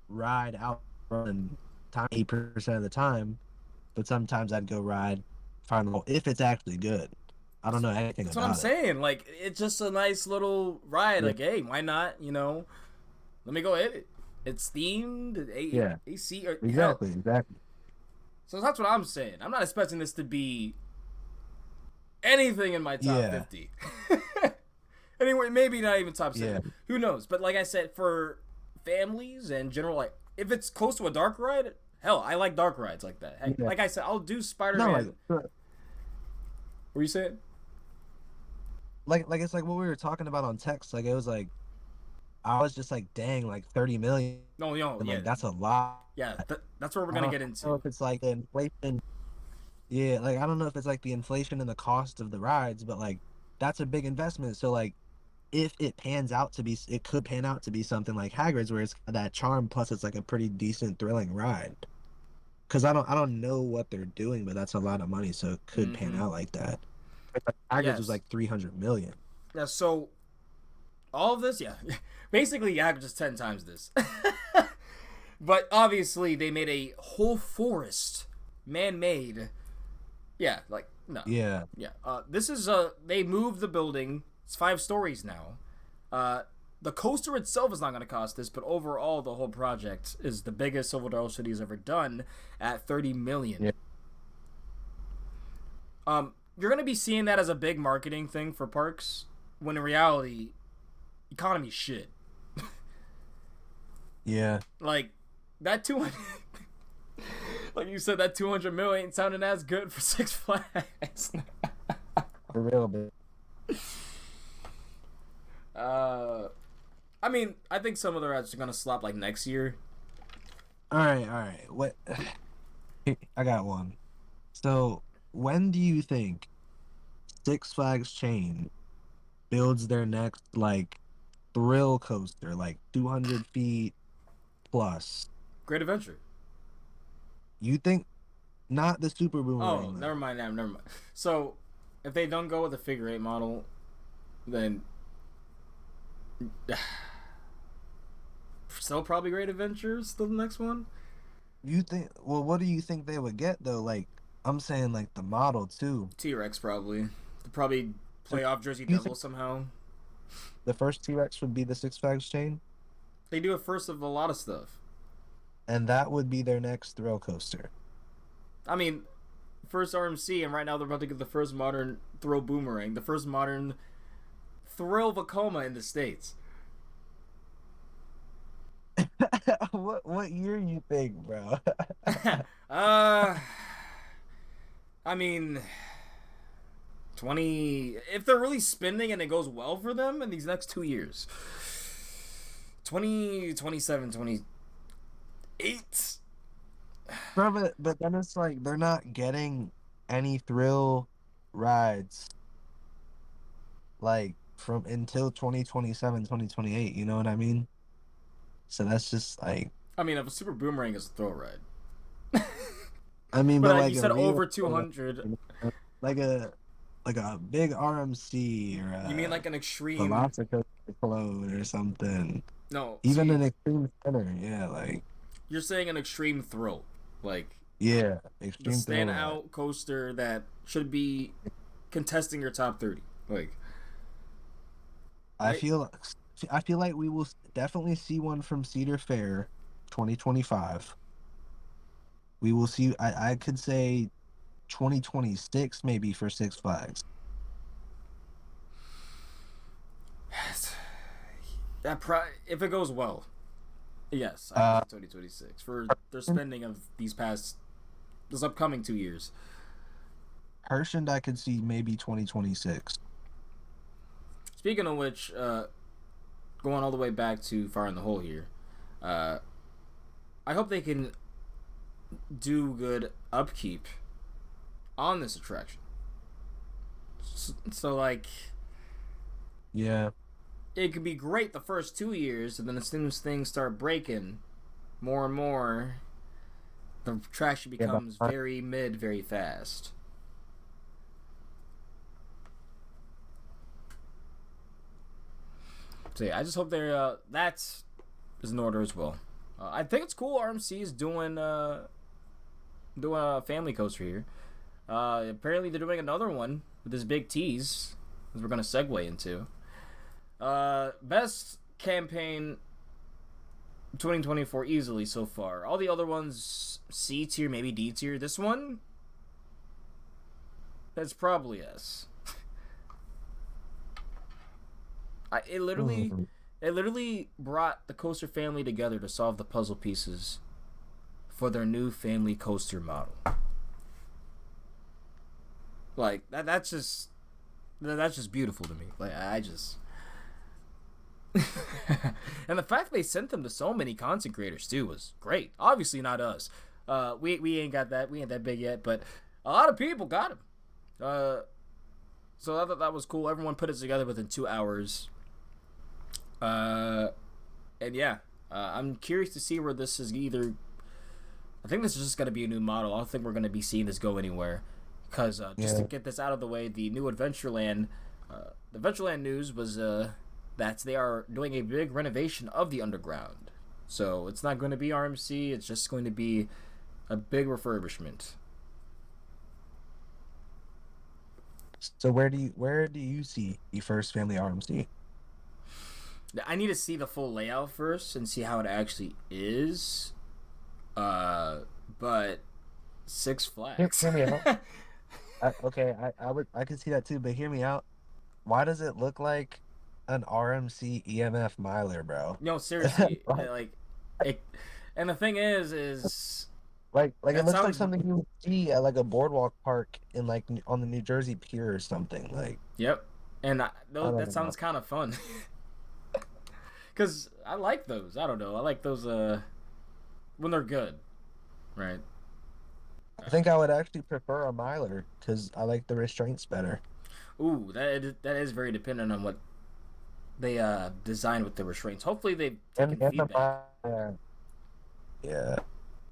ride out run time 8% of the time, but sometimes I'd go ride Final if it's actually good. I don't know anything That's about it. That's what I'm saying. Like, it's just a nice little ride. Yeah. Like, hey, why not? You know, let me go hit it. It's themed. AC. Or, exactly. So that's what I'm saying. I'm not expecting this to be anything in my top 50. Anyway, maybe not even top 7. Yeah. Who knows? But like I said, for families and general, like, if it's close to a dark ride, hell, I like dark rides like that. Yeah. Like I said, I'll do Spider-Man. No, What were you saying? Like it's like what we were talking about on text. Like it was like, I was just like, dang, like 30 million. No, And, yeah, like, that's a lot. yeah. That's what we're gonna get into. I don't know if it's like the inflation. Yeah, like I don't know if it's like the inflation and the cost of the rides, but like that's a big investment. So like, if it pans out to be, it could pan out to be something like Hagrid's, where it's got that charm plus it's like a pretty decent, thrilling ride. Because I don't know what they're doing, but that's a lot of money, so it could pan out like that. Hagrid's was like 300 million. Yeah, so all of this, basically Hagrid's is 10 times this. But obviously they made a whole forest, man-made. Yeah, like No. Yeah. Yeah. This is they moved the building. It's 5 stories now. The coaster itself is not going to cost this, but overall, the whole project is the biggest Silver Dollar City has ever done at 30 million. Yeah. You're going to be seeing that as a big marketing thing for parks, when in reality, economy's shit. Yeah. Like that 200, like you said, that 200 million ain't sounding as good for Six Flags. For real, but I mean, I think some of the rides are gonna slap like next year. all right. What? I got one. So, when do you think Six Flags chain builds their next like thrill coaster, like 200 feet plus? Great Adventure. You think not the Super Oh, Boomerang never though? mind. Never mind. So, if they don't go with the figure eight model, then still probably Great Adventure. Still the next one. You think? Well, what do you think they would get though? Like, I'm saying like the model too. T-Rex probably. They'll probably So play off Jersey you Devil think somehow. the first T-Rex would be the Six Flags chain, They do it first of a lot of stuff. and that would be their next thrill coaster? I mean, first RMC, and right now they're about to get the first modern throw Boomerang, the first modern thrill Vacoma in the States. What year you think, bro? uh, I mean, 20. If they're really spending and it goes well for them in these next 2 years, 20, 27, 28. Bro, but then it's like they're not getting any thrill rides like from until 2027, 2028. You know what I mean? So that's just like, I mean, if a Super Boomerang is a throw ride. I mean, But but you like a said real over 200. like a big RMC or You mean a like an extreme? Velocicoaster float or something. No, Even see, an extreme center, yeah, like you're saying an extreme thrill. Like yeah, the extreme thrill ride. standout coaster that should be contesting your top 30. Like, I I, feel I feel like we will definitely see one from Cedar Fair 2025. We will see I could say 2026 maybe for Six Flags. if it goes well, yes, I can Uh see 2026 for their spending of this upcoming 2 years. Hershend I could see maybe 2026. Speaking of which, going all the way back to Fire in the Hole here, uh, I hope they can do good upkeep on this attraction. So like, Yeah. it could be great the first 2 years, and then as soon as things start breaking more and more, the attraction Yeah, becomes very mid very fast. So yeah, I just hope they're that's is in order as well. I think it's cool. RMC is doing a family coaster here. Apparently they're doing another one with this big tease, as we're gonna segue into. Best campaign 2024 easily so far. All the other ones C tier, maybe D tier. This one, that's probably S. It literally, Mhm. it literally brought the coaster family together to solve the puzzle pieces for their new family coaster model. Like that's just beautiful to me. Like I just. And the fact they sent them to so many content creators too was great. Obviously not us. We ain't got that. We ain't that big yet, but a lot of people got them. So I thought that was cool. Everyone put it together within 2 hours. And yeah, I'm curious to see where this is either. I think this is just gonna be a new model. I don't think we're gonna be seeing this go anywhere. Because just to get this out of the way, the new Adventureland, the Adventureland news was that they are doing a big renovation of the underground. So it's not going to be RMC. It's just going to be a big refurbishment. So where do you see the first family RMC? I need to see the full layout first and see how it actually is. But Six Flags. Hear me out. Okay, I could see that too, but hear me out. Why does it look like an RMC EMF miler, bro? No, seriously, Like, like it. And the thing is like it that looks like sounds. something you would see at like a boardwalk park in like on the New Jersey Pier or something. Like, Yep, and I that don't know. sounds kind of fun. Cause I like those. I don't know. I like those when they're good, right? I think I would actually prefer a miler because I like the restraints better. Ooh, that is very dependent on what they design with the restraints. Hopefully they've taken And the feedback. yeah,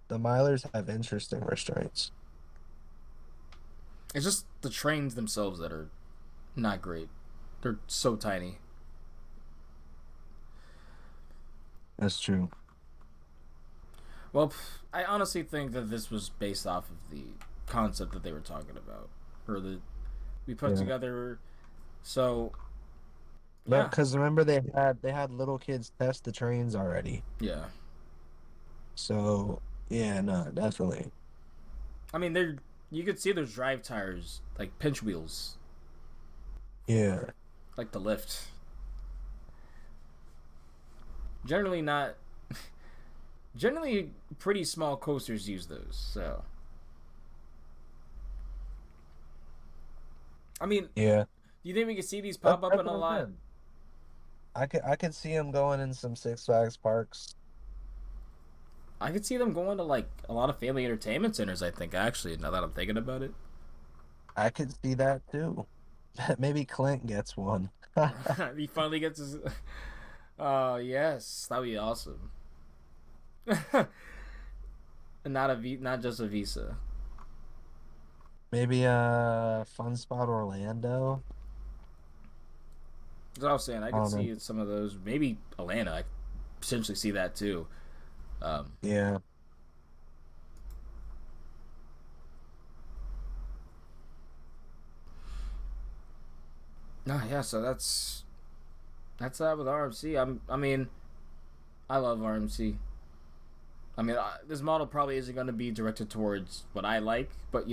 the milers have interesting restraints. It's just the trains themselves that are not great. They're so tiny. That's true. Well, I honestly think that this was based off of the concept that they were talking about, or that we put Yeah. together. So But yeah, because remember they had little kids test the trains already. yeah. So yeah, no, definitely. I mean, they're you could see those drive tires like pinch wheels, Yeah. like the lift. Generally not. Generally, pretty small coasters use those. So I mean, Yeah. do you think we could see these That, pop up that's in a what I'm lot? saying. I could see him going in some Six Flags parks. I could see them going to like a lot of family entertainment centers. I think actually, now that I'm thinking about it, I could see that too. Maybe Clint gets one. he finally gets his. Oh yes, that'd be awesome. And not just a visa. Maybe Fun Spot Orlando. As I was saying, I I could don't know. see some of those. Maybe Atlanta. I could potentially see that too. Um, Yeah. no, yeah. So that's that with RMC. I mean, I love RMC. I mean, this model probably isn't going to be directed towards what I like, but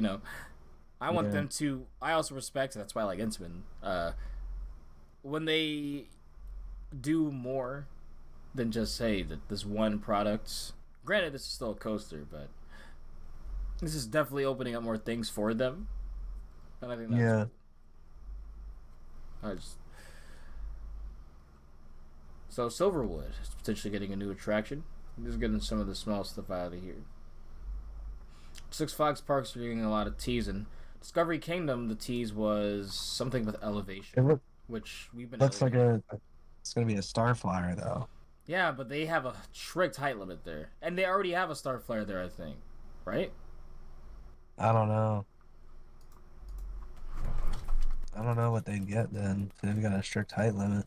I want Yeah. them to. I also respect. That's why I like Intamin. When they do more than just say that this one product. Granted, this is still a coaster, but this is definitely opening up more things for them, and I think that's Yeah. cool. I just so Silverwood is potentially getting a new attraction. Just getting some of the small stuff out of here. Six Flags parks are getting a lot of teasing. Discovery Kingdom, the tease was something with It elevation, which we've been looks like waiting. it's gonna be a Star Flyer though. Yeah, but they have a strict height limit there, and they already have a Star Flyer there, I think, right? I don't know. I don't know what they'd get then. They've got a strict height limit.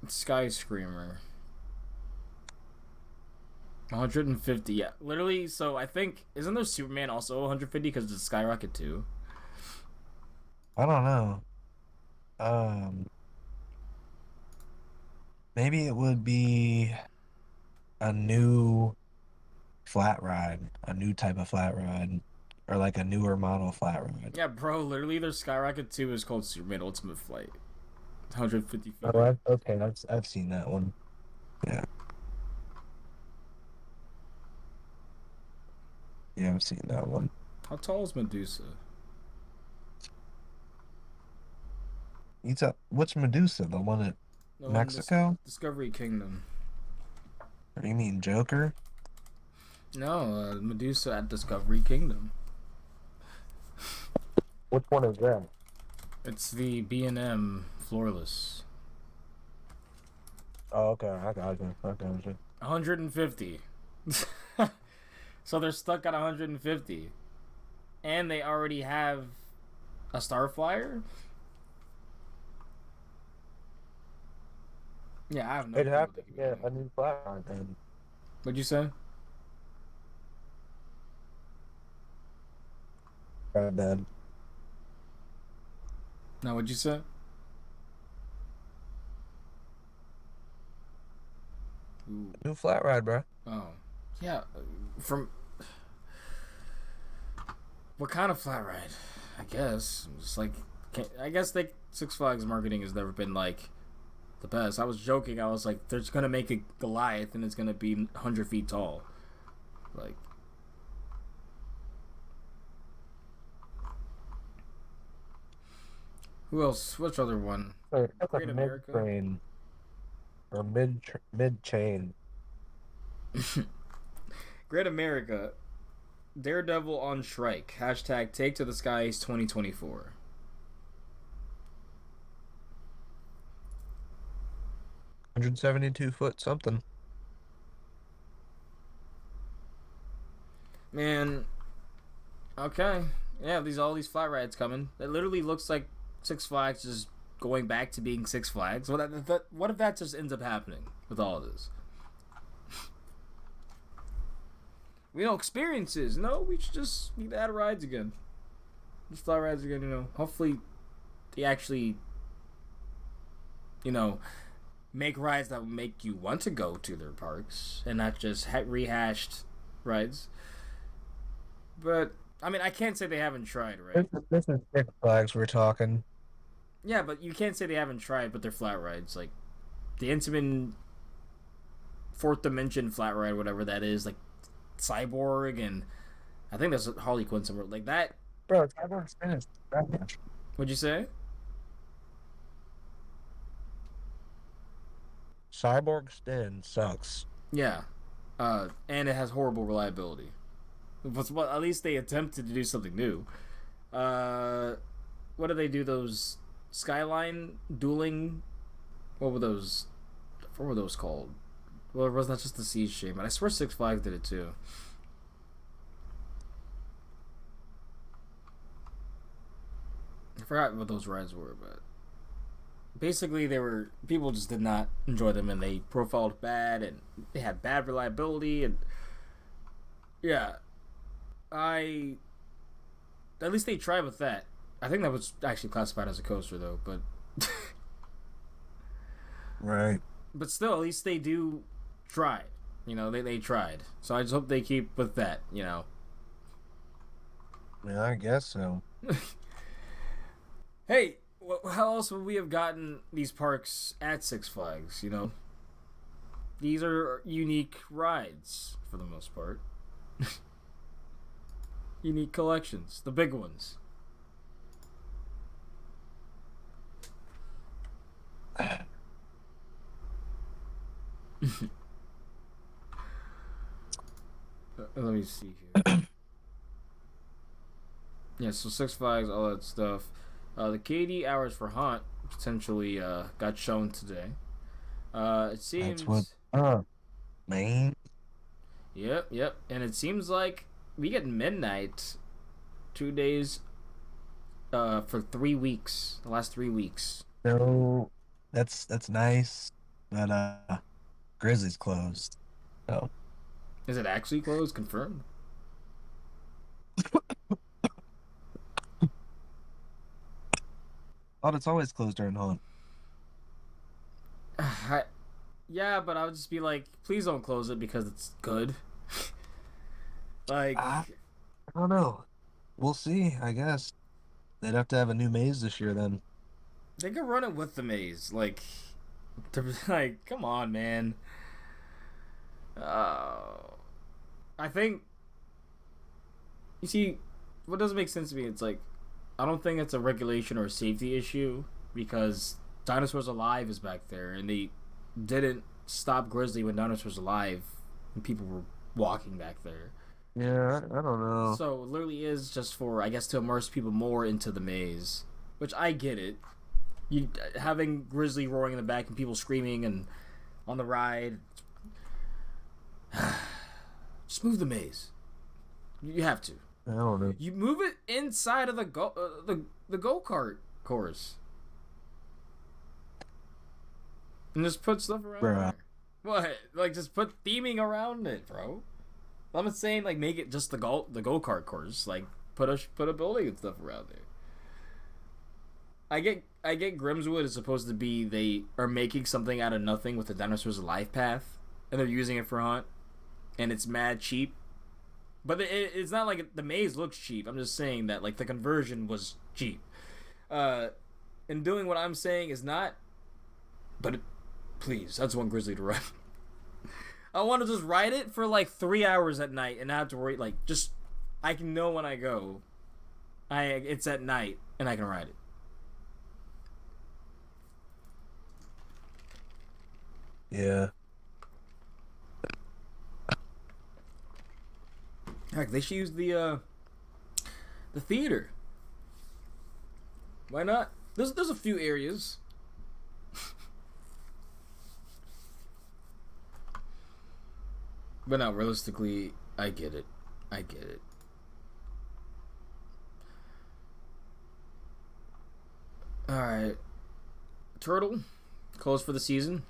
Sky Screamer, 150. Yeah, literally. So I think isn't there Superman also 150 because it's Skyrocket too? I don't know. Um, Maybe it would be a new flat ride, a new type of flat ride, or like a newer model flat ride. Yeah, bro. Literally, their Skyrocket 2 is called Superman Ultimate Flight. 150 feet. Oh, okay, I've seen that one. Yeah, yeah, I've seen that one. How tall is Medusa? It's a which Medusa? The one at The one this Mexico? Discovery Kingdom. Or you mean Joker? No, Medusa at Discovery Kingdom. Which one is that? It's the B&M floorless. Oh, okay, I got you. I got you. 150. So they're stuck at 150, and they already have a Starflyer. Yeah, I have no They'd clue have what to they could be get doing. a new flat ride then. What'd you say? Then No, what'd you say? Ooh. new flat ride, bro. Oh, yeah. From what kind of flat ride? I guess just like I guess they Six Flags marketing has never been like the best. I was joking. I was like, they're just gonna make a Goliath and it's gonna be 100 feet tall. Like, who else? Which other one? So that's a Great mid America. train or mid chain. Great America. Daredevil on strike. Hashtag Take to the Skies 2024. 172 foot something. Man, okay. Yeah, all these flat rides coming. It literally looks like Six Flags is going back to being Six Flags. What if that just ends up happening with all of this? We know experiences. No, we should just need to add rides again. Just flat rides again, Hopefully they actually, you know, make rides that will make you want to go to their parks and not just rehashed rides. But I mean, I can't say they haven't tried, right? This is Six Flags we're talking. Yeah, but you can't say they haven't tried, but they're flat rides. Like the Intamin Fourth Dimension flat ride, whatever that is, like Cyborg, and I think there's Harley Quinn somewhere like that. Bro, Cyborg's finished. What'd you say? Cyborg Spin sucks. Yeah, and it has horrible reliability. But at least they attempted to do something new. What do they do? Those Skyline dueling. What were those? What were those called? Well, it was not just the Siege Chain, but I swear Six Flags did it too. I forgot what those rides were, but basically people just did not enjoy them, and they profiled bad, and they had bad reliability, and yeah, I at least they tried with that. I think that was actually classified as a coaster though, but Right. but still, at least they do try. They tried. So I just hope they keep with that. Yeah, I guess so. Hey, how else would we have gotten these parks at Six Flags? These are unique rides for the most part. Unique collections, the big ones. Let me see here. Yeah, so Six Flags, all that stuff. The KD hours for Haunt potentially got shown today. It That's what. seems. Man. Yep. And it seems like we get midnight 2 days for 3 weeks. The last 3 weeks. So that's nice, but Grizzly's closed. So Is it actually closed? Confirmed? oh, it's always closed during Haunt. Yeah, but I would just be like, please don't close it because it's good. Like, I don't know. We'll see. I guess they'd have to have a new maze this year then. they could run it with the maze. Like, like, come on, man. I think. You see, what doesn't make sense to me, it's like, I don't think it's a regulation or a safety issue because Dinosaurs Alive is back there, and they didn't stop Grizzly when Dinosaurs Alive and people were walking back there. Yeah, I don't know. So it literally is just for, I guess, to immerse people more into the maze, which I get it. You having Grizzly roaring in the back and people screaming and on the ride. Just move the maze. You have to. I don't know. You move it inside of the go kart course. and just put stuff around Bruh. there. What? Like just put theming around it, bro. I'm not saying like make it just the go kart course. Like put a building and stuff around there. I get Grimswood is supposed to be they are making something out of nothing with the dinosaurs life path, and they're using it for hunt, and it's mad cheap. But it's not like the maze looks cheap. I'm just saying that like the conversion was cheap. And doing what I'm saying is not. But please, I just want Grizzly to run. I want to just ride it for like 3 hours at night and not have to worry. Like just I can know when I go. It's at night and I can ride it. Yeah. Heck, they should use the theater. Why not? There's a few areas. But no, realistically, I get it. I get it. Alright. Turtle, closed for the season.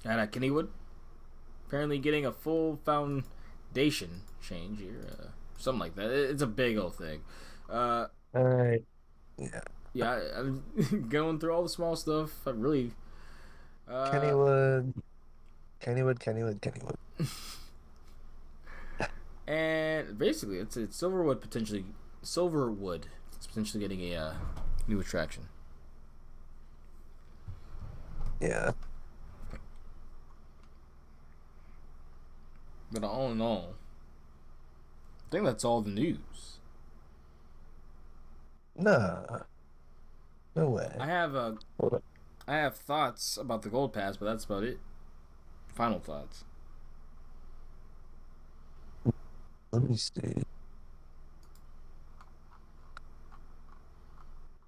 At Kennywood. Apparently getting a full foundation change here. Something like that. It's a big old thing. Alright. Yeah. Yeah, I'm going through all the small stuff. I really. Kennywood. And basically, it's Silverwood potentially. Silverwood is potentially getting a new attraction. Yeah. But all in all, I think that's all the news. Nah. No way. I have thoughts about the Gold Pass, but that's about it. Final thoughts. Let me see.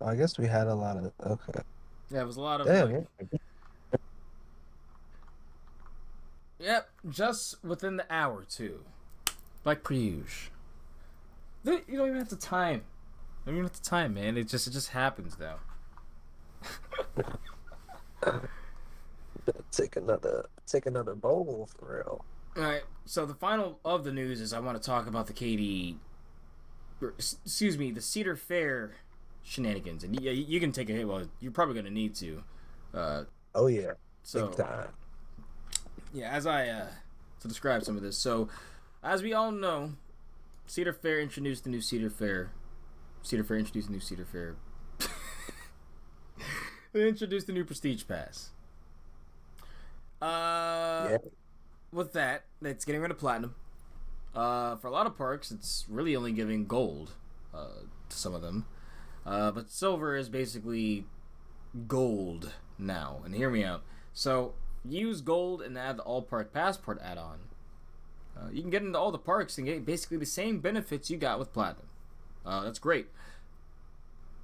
I guess we had a lot of. Okay. Yeah, it was a lot of. Damn. Like, yep, just within the hour too, like per usual. You don't even have to time. You don't even have to time, man. It just happens now. Take another bowl for real. All right. So the final of the news is I want to talk about the the Cedar Fair shenanigans, and yeah, you can take a hit. Well, you're probably gonna need to. Oh yeah. So Big time. yeah, as I to describe some of this. So, as we all know, Cedar Fair introduced the new Cedar Fair. Cedar Fair introduced the new Cedar Fair. They introduced the new Prestige Pass. Yeah. With that, it's getting rid of Platinum. For a lot of parks, it's really only giving Gold to some of them. But Silver is basically Gold now. And hear me out. So, use Gold and add the All Park Passport add-on. You can get into all the parks and get basically the same benefits you got with Platinum. That's great.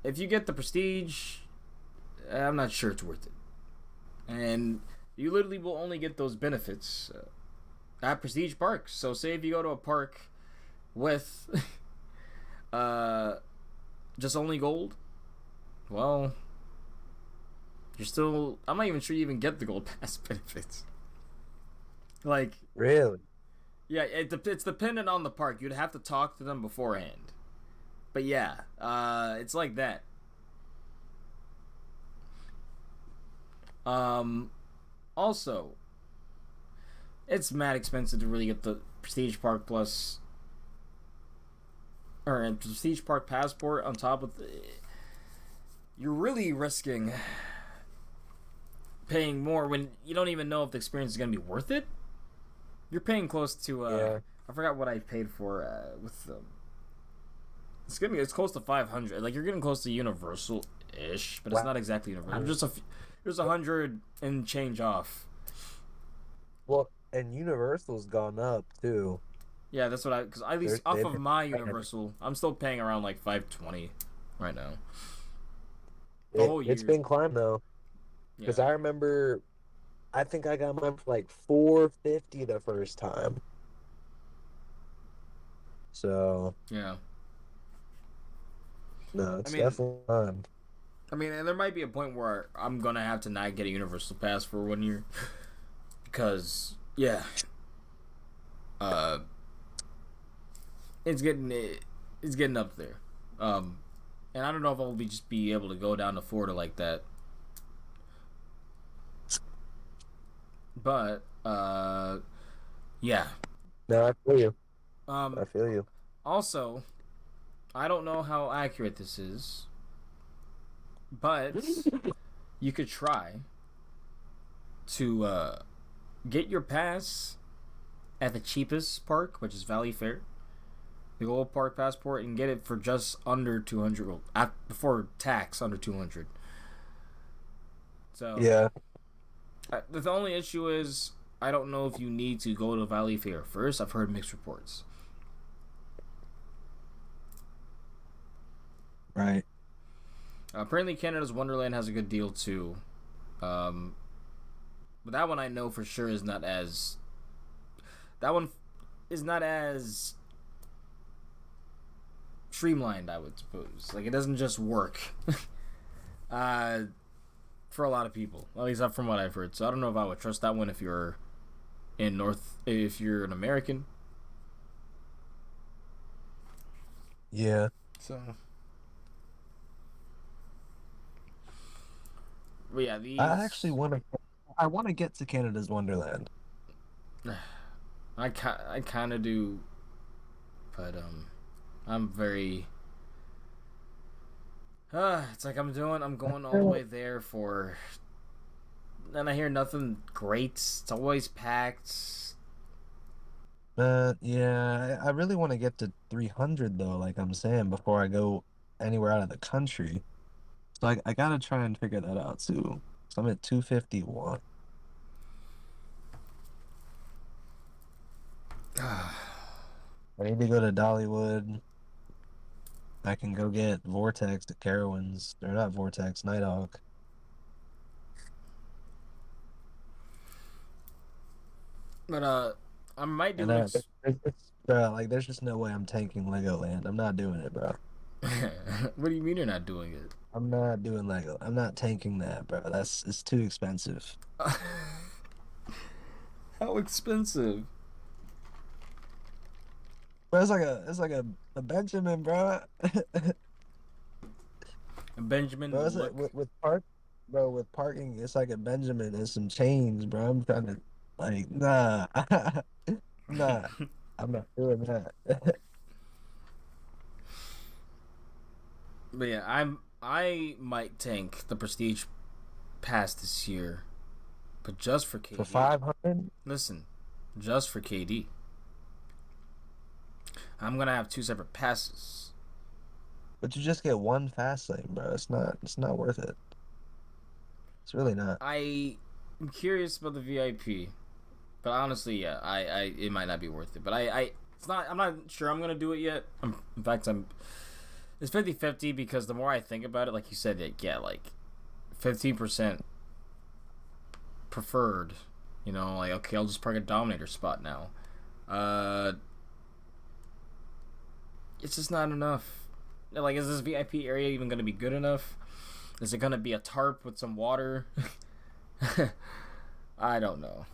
If you get the Prestige, I'm not sure it's worth it. And you literally will only get those benefits at Prestige parks. So say if you go to a park with just only Gold, well, you're still. I'm not even sure you even get the Gold Pass benefits. Like, Really? yeah, it's dependent on the park. You'd have to talk to them beforehand. But yeah, it's like that. Also, it's mad expensive to really get the Prestige Park Plus or Prestige Park Passport on top of you're really risking paying more when you don't even know if the experience is going to be worth it. You're paying close to Yeah. I forgot what I paid for with it's close to 500. Like you're getting close to Universal ish, but it's not exactly Universal. There's 100 and change off. Well, and Universal's gone up too. Yeah, that's what because at least off of my Universal, I'm still paying around like 520 right now. It's been climbed though, because I remember, I think I got mine for like $450 the first time. So yeah, no, it's I mean, definitely climbed. I mean, and there might be a point where I'm gonna have to not get a universal pass for 1 year because yeah, uh, it's getting it's getting up there. Um, and I don't know if I'll be able to go down to Florida like that. But yeah. No, I feel you. Um, I feel you. also, I don't know how accurate this is, but you could try to get your pass at the cheapest park, which is Valley Fair, the Gold Park passport, and get it for just under 200. Well, before tax, under 200. So Yeah. the only issue is I don't know if you need to go to Valley Fair first. I've heard mixed reports. Right. Apparently, Canada's Wonderland has a good deal too. Um, but that one I know for sure is not as. That one is not as streamlined, I would suppose. Like, it doesn't just work. uh, for a lot of people, at least from what I've heard. So I don't know if I would trust that one if you're if you're an American. Yeah. So, but yeah, I actually these want to. I want to get to Canada's Wonderland. I kind of do, but I'm very. It's like I'm going all the way there for, and I hear nothing great. It's always packed. Yeah, I really want to get to 300 though, like I'm saying, before I go anywhere out of the country. So I gotta try and figure that out too. So I'm at 251. I need to go to Dollywood. I can go get Vortex at Carowinds. Or not Vortex, Nighthawk. But I might do And an there's just no way I'm tanking Legoland. I'm not doing it, bro. what do you mean you're not doing it? I'm not doing Lego. I'm not tanking that, bro. It's too expensive. How expensive? Bro, it's like a Benjamin, bro. Benjamin Bro, would look. with parking, it's like a Benjamin and some chains, bro. I'm trying to like nah. Nah. I'm not doing that. But yeah, I might tank the Prestige pass this year, but just for For KD. 500? Listen, just for KD. I'm gonna have two separate passes. But you just get one fast lane, bro. It's not worth it. It's really not. I am curious about the VIP, but honestly, yeah, I it might not be worth it. But I it's not. I'm not sure I'm gonna do it yet. In fact, it's 50-50 because the more I think about it, like you said, yeah, like 15% preferred. You know, like okay, I'll just park a Dominator spot now. Uh, it's just not enough. Like, is this VIP area even gonna be good enough? Is it gonna be a tarp with some water? I don't know.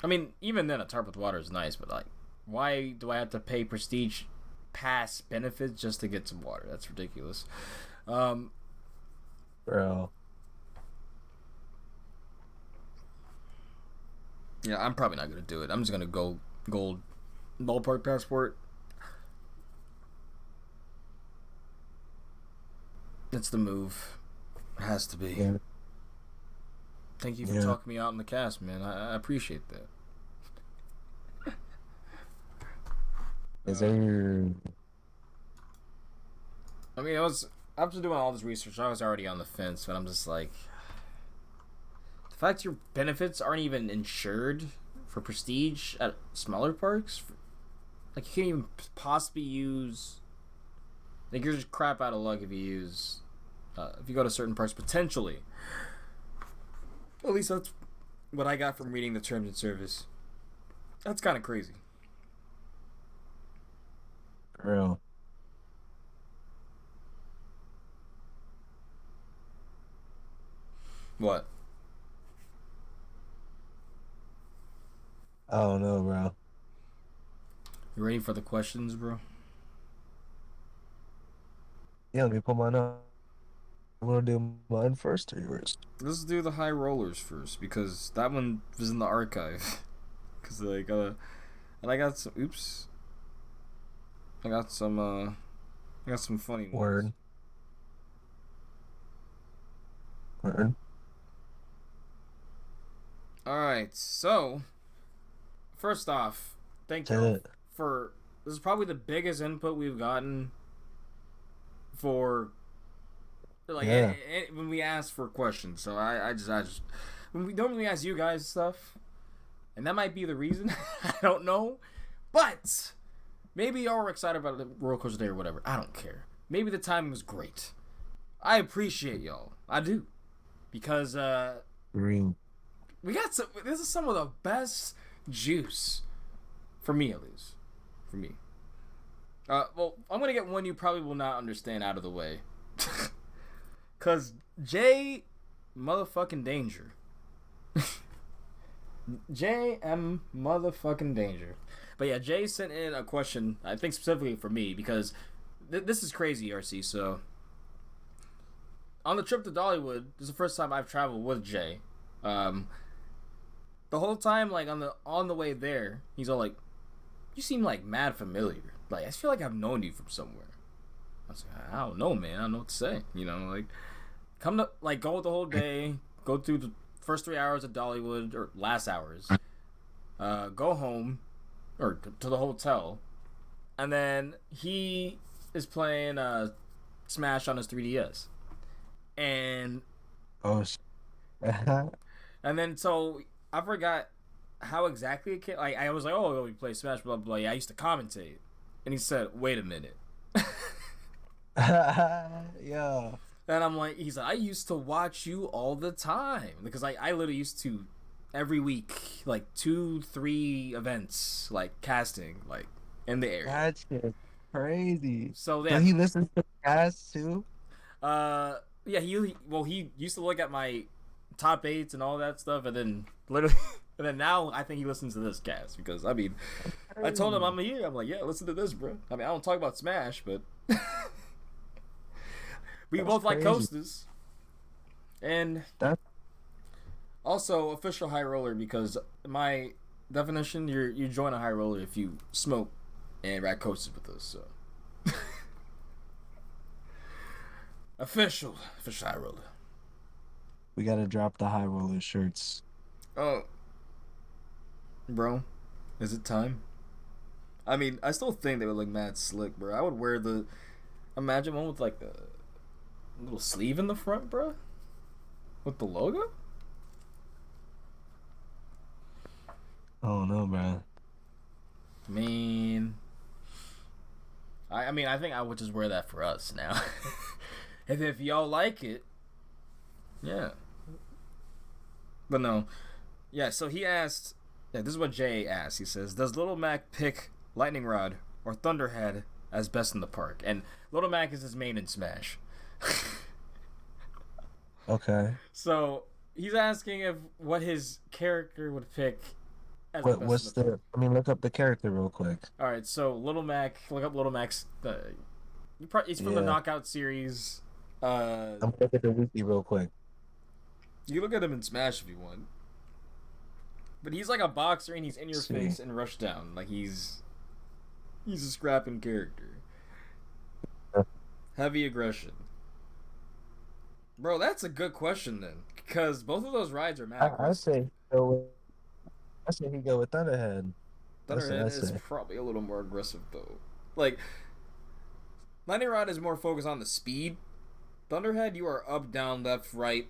I mean, even then, a tarp with water is nice, but like, why do I have to pay prestige pass benefits just to get some water? That's ridiculous. Um, Bro. yeah, I'm probably not gonna do it. I'm just gonna go gold ballpark passport. It's the move. It has to be. Yeah. Thank you for Yeah. talking me out in the cast, man. I appreciate that. Is Uh, there I mean, I was after doing all this research, I was already on the fence, but I'm just like, the fact your benefits aren't even insured for prestige at smaller parks, like you can't even possibly use. Like you're just crap out of luck if you go to certain parks potentially. At least that's what I got from reading the terms and service. That's kind of crazy. real? What? I don't know, bro. You ready for the questions, bro? Yeah, let me pull mine up. I'm gonna do mine first or yours? Let's do the high rollers first because that one was in the archive. Cause like and I got some. Oops. I got some. I got some funny ones. Word. Word. All right. So first off, thank Say y'all that. for. This is probably the biggest input we've gotten for like Yeah. when we ask for questions. So I just when we normally ask you guys stuff, and that might be the reason. I don't know, but maybe y'all were excited about the roller coaster day or whatever. I don't care. Maybe the timing was great. I appreciate y'all. I do because Green. we got some. This is some of the best juice for me, at least. For me. Well, I'm gonna get one you probably will not understand out of the way. Cause J motherfucking danger. JM motherfucking danger. But yeah, Jay sent in a question, I think specifically for me, because this is crazy, RC. So, on the trip to Dollywood, this is the first time I've traveled with Jay. The whole time, like on the way there, he's all like, "You seem like mad familiar. Like I feel like I've known you from somewhere." I was like, "I don't know, man. I don't know what to say. You know, like come to like go the whole day, go through the first 3 hours of Dollywood or last hours, go home or to the hotel, and then he is playing Smash on his 3DS, and Oh, and then so I forgot how exactly it came. Like I was like, oh, we play Smash, blah blah. Blah. Yeah, I used to commentate, and he said, wait a minute. yeah. And I'm like, he's like, I used to watch you all the time because I literally used to every week like 2-3 events like casting like in the area. That shit crazy. So So then, he listens to cast too? yeah, he used to look at my top eights and all that stuff, and then literally, and then now I think he listens to this cast because I mean, I told him I'm here. I'm like, yeah, listen to this, bro. I mean, I don't talk about Smash, but. We That's both like crazy. coasters. And That also official high roller because my definition, you join a high roller if you smoke and ride coasters with us. So official high roller. we gotta drop the high roller shirts. Oh, bro, is it time? I mean, I still think they would look mad slick, bro. I would wear the. Imagine one with like a little sleeve in the front, bro, with the logo. Oh no, bro. I mean, I mean, I think I would just wear that for us now. if y'all like it, yeah. But no, yeah. So he asked. Yeah, this is what Jay asked. He says, "Does Little Mac pick Lightning Rod or Thunderhead as best in the park?" And Little Mac is his main in Smash. Okay. So he's asking if what his character would pick as the best in What's the park. the? I mean, look up the character real quick. All right, so Little Mac, look up Little Mac's. He's from the Yeah, Knockout series. Uh, I'm gonna look at the wiki real quick. you can look at him in Smash if you want. But he's like a boxer and he's in your Let's see. face and Rushdown. Like he's a scrapping character. Heavy aggression. Bro, that's a good question then, because both of those rides are mad I aggressive. say go with. I say he go with Thunderhead. That's what I Thunderhead is say. probably a little more aggressive though. Like Lightning Rod is more focused on the speed. Thunderhead, you are up, down, left, right,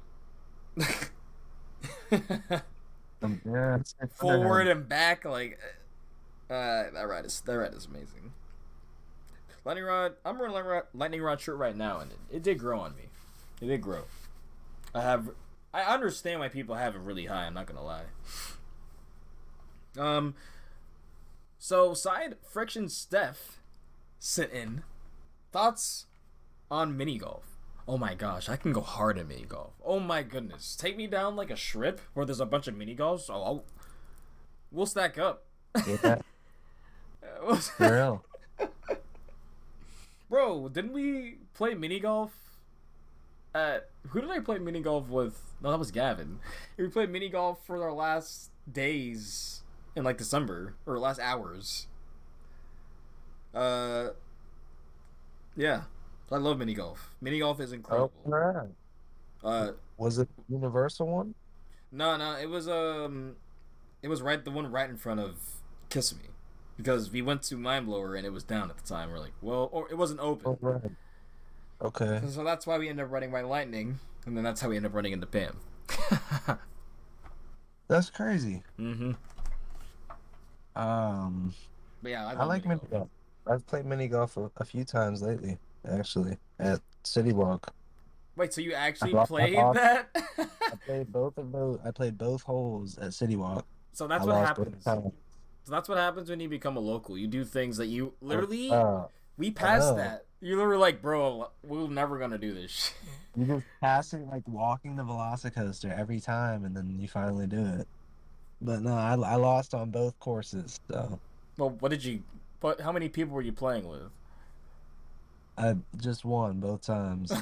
Yeah, I'd say forward Thunderhead. and back. Like that ride is amazing. Lightning Rod, I'm wearing a Lightning Rod shirt right now, and it did grow on me. It did grow. I understand why people have it really high. I'm not gonna lie. So side friction Steph sent in thoughts on mini golf. Oh my gosh, I can go hard at mini golf. Oh my goodness, take me down like a strip where there's a bunch of mini golfs. We'll stack up. Yeah, for real. Bro, didn't we play mini golf at who did I play mini golf with? No, that was Gavin. We played mini golf for our last days in like December or last hours. Uh, yeah, I love mini golf. Mini golf is Oh, incredible. right. Uh, Was it Universal one? no, it was right the one right in front of Kissimmee because we went to Mind Blower and it was down at the time. We're like, well, or it wasn't open, Oh, right. Okay. so that's why we ended up running by Lightning, and then that's how we ended up running into Pam. That's crazy. Mm-hmm. Um, But yeah, I I love like mini mini golf. golf. I've played mini golf a few times lately, actually, at City Walk. Wait, so you I actually lost, I played lost, that? I played both of those. I played both holes at City Walk. So I that's what lost both happens. times. So that's what happens when you become a local. You do things that you Oh, literally we I passed know. that. You're literally like, bro, we're never gonna do this. You just pass it like walking the Velocicoaster every time, and then you finally do it. But no, I lost on both courses, so Well, what did you? But how many people were you playing with? I just won both times.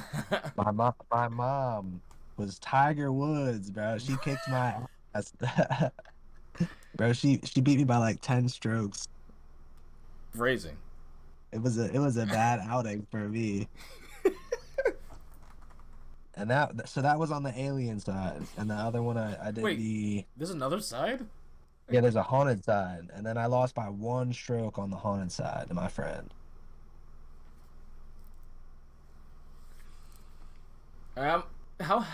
My mom was Tiger Woods, bro. She kicked my ass. Bro, she beat me by like 10 strokes. Phrasing. It was a bad outing for me. And that was on the alien side. And the other one I did Wait, the there's another side. yeah, there's a haunted side. And then I lost by 1 stroke on the haunted side to my friend. Um, how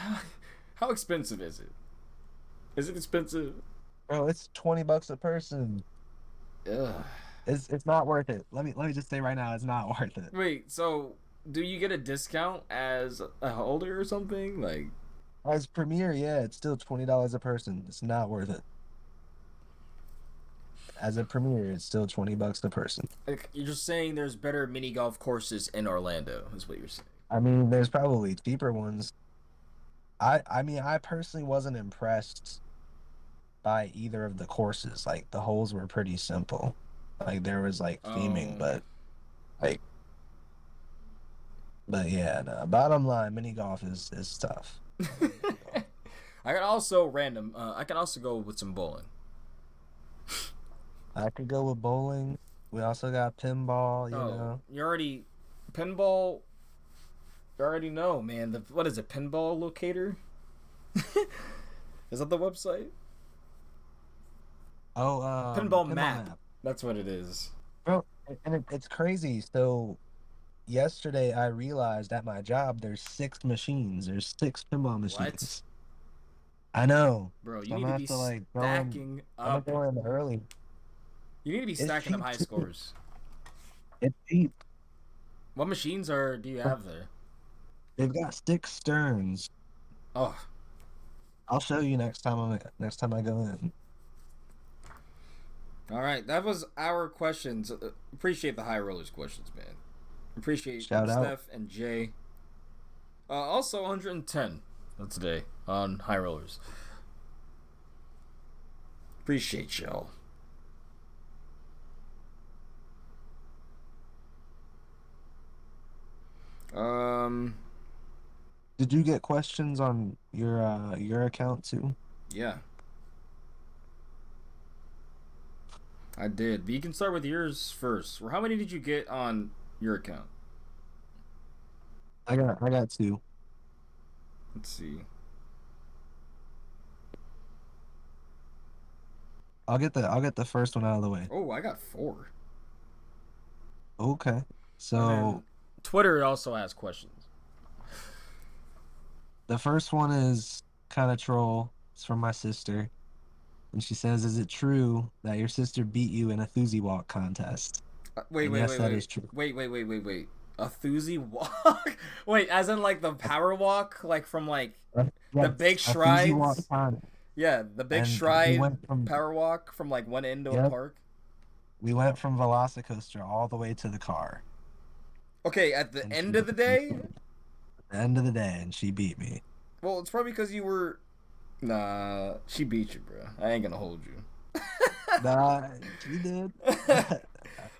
how expensive is it? Is it expensive? Bro, it's $20 a person. Ugh. It's not worth it. Let me just say right now, it's not worth it. Wait, so do you get a discount as a holder or something? Like, As Premiere, yeah, it's still $20 a person. It's not worth it. As a Premiere, it's still $20 a person. you're just saying there's better mini golf courses in Orlando, is what you're saying. I mean, there's probably cheaper ones. I mean, I personally wasn't impressed by either of the courses. Like the holes were pretty simple. Like there was like theming, Oh. like but yeah, no, bottom line, mini golf is tough. I can also random. I can also go with some bowling. I could go with bowling. We also got pinball, you Oh, know. you already pinball. You already know, man. What is it? Pinball locator. Is that the website? Oh, Pinball pinball map. map. That's what it is. Bro, and it's crazy. So yesterday I realized at my job there's 6 machines. There's 6 pinball What, machines. I know. bro? You So I'm need gonna to have be to like go in. stacking I'm gonna up. go in early. You need to be It's stacking up cheap high too. scores. It's cheap. What machines do you have there? They've got 6 Sterns. Oh, I'll show you next time I go in. all right. That was our questions. Appreciate the high rollers questions, man. Appreciate Shout out. Steph and Jay. Also 110 today on high rollers. Appreciate y'all. Um, Did you get questions on your account too? yeah, I did. But you can start with yours first. Or how many did you get on your account? I got 2. Let's see. I'll get the first one out of the way. Oh, I got 4. Okay. And then So Twitter also has questions. the first one is kind of troll. It's from my sister. And she says, "Is it true that your sister beat you in a Thuzy Walk contest?" Wait, And wait, yes, wait, that wait, is true. wait. A Thuzy walk? Wait, as in like the power walk, like from like the Yes, big a Thuzy Walk strides? contest. Yeah, the big And we stride went from power walk from like one end of a yep, park. we went from Velocicoaster all the way to the car. Okay, at the And end of the day, End of the day, and she beat me. Well, it's probably because you were. Nah, she beat you, bro. I ain't gonna hold you. Nah, she did.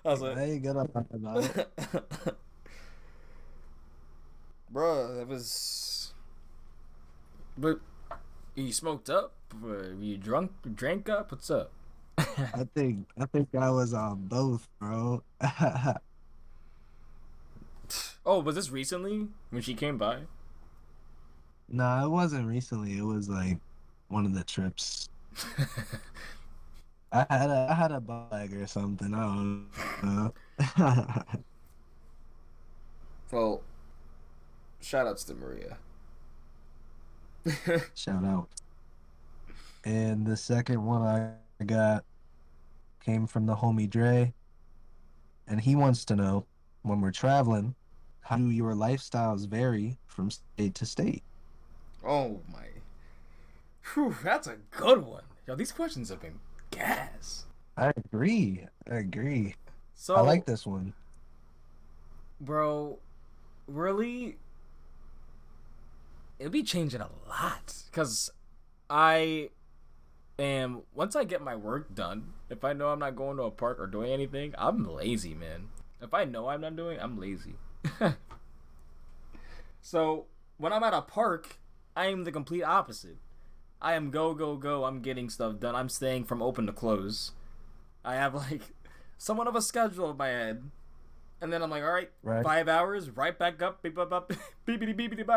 I was I like, ain't gonna lie about it. bro, that was. But you smoked up? Were you drunk? Drank up? What's up? I think I was on both, bro. Oh, was this recently when she came by? No, it wasn't recently. It was like one of the trips. I had a bag or something. I don't know. Well, shout outs to Maria. Shout out. And the second one I got came from the homie Dre, and he wants to know when we're traveling, how do your lifestyles vary from state to state? Oh my. Whew, that's a good one. Yo, these questions have been gas. I agree. I agree. I like So, this one. bro, really, it'll be changing a lot. Because I am, once I get my work done, if I know I'm not going to a park or doing anything, I'm lazy, man. If I know I'm not doing, I'm lazy. So, when I'm at a park, I am the complete opposite. I am go, go, go. I'm getting stuff done. I'm staying from open to close. I have like somewhat of a schedule in my head. And then I'm like, all right, Right. 5 hours, right back up, beep, beep, beep, beep, beep, beep,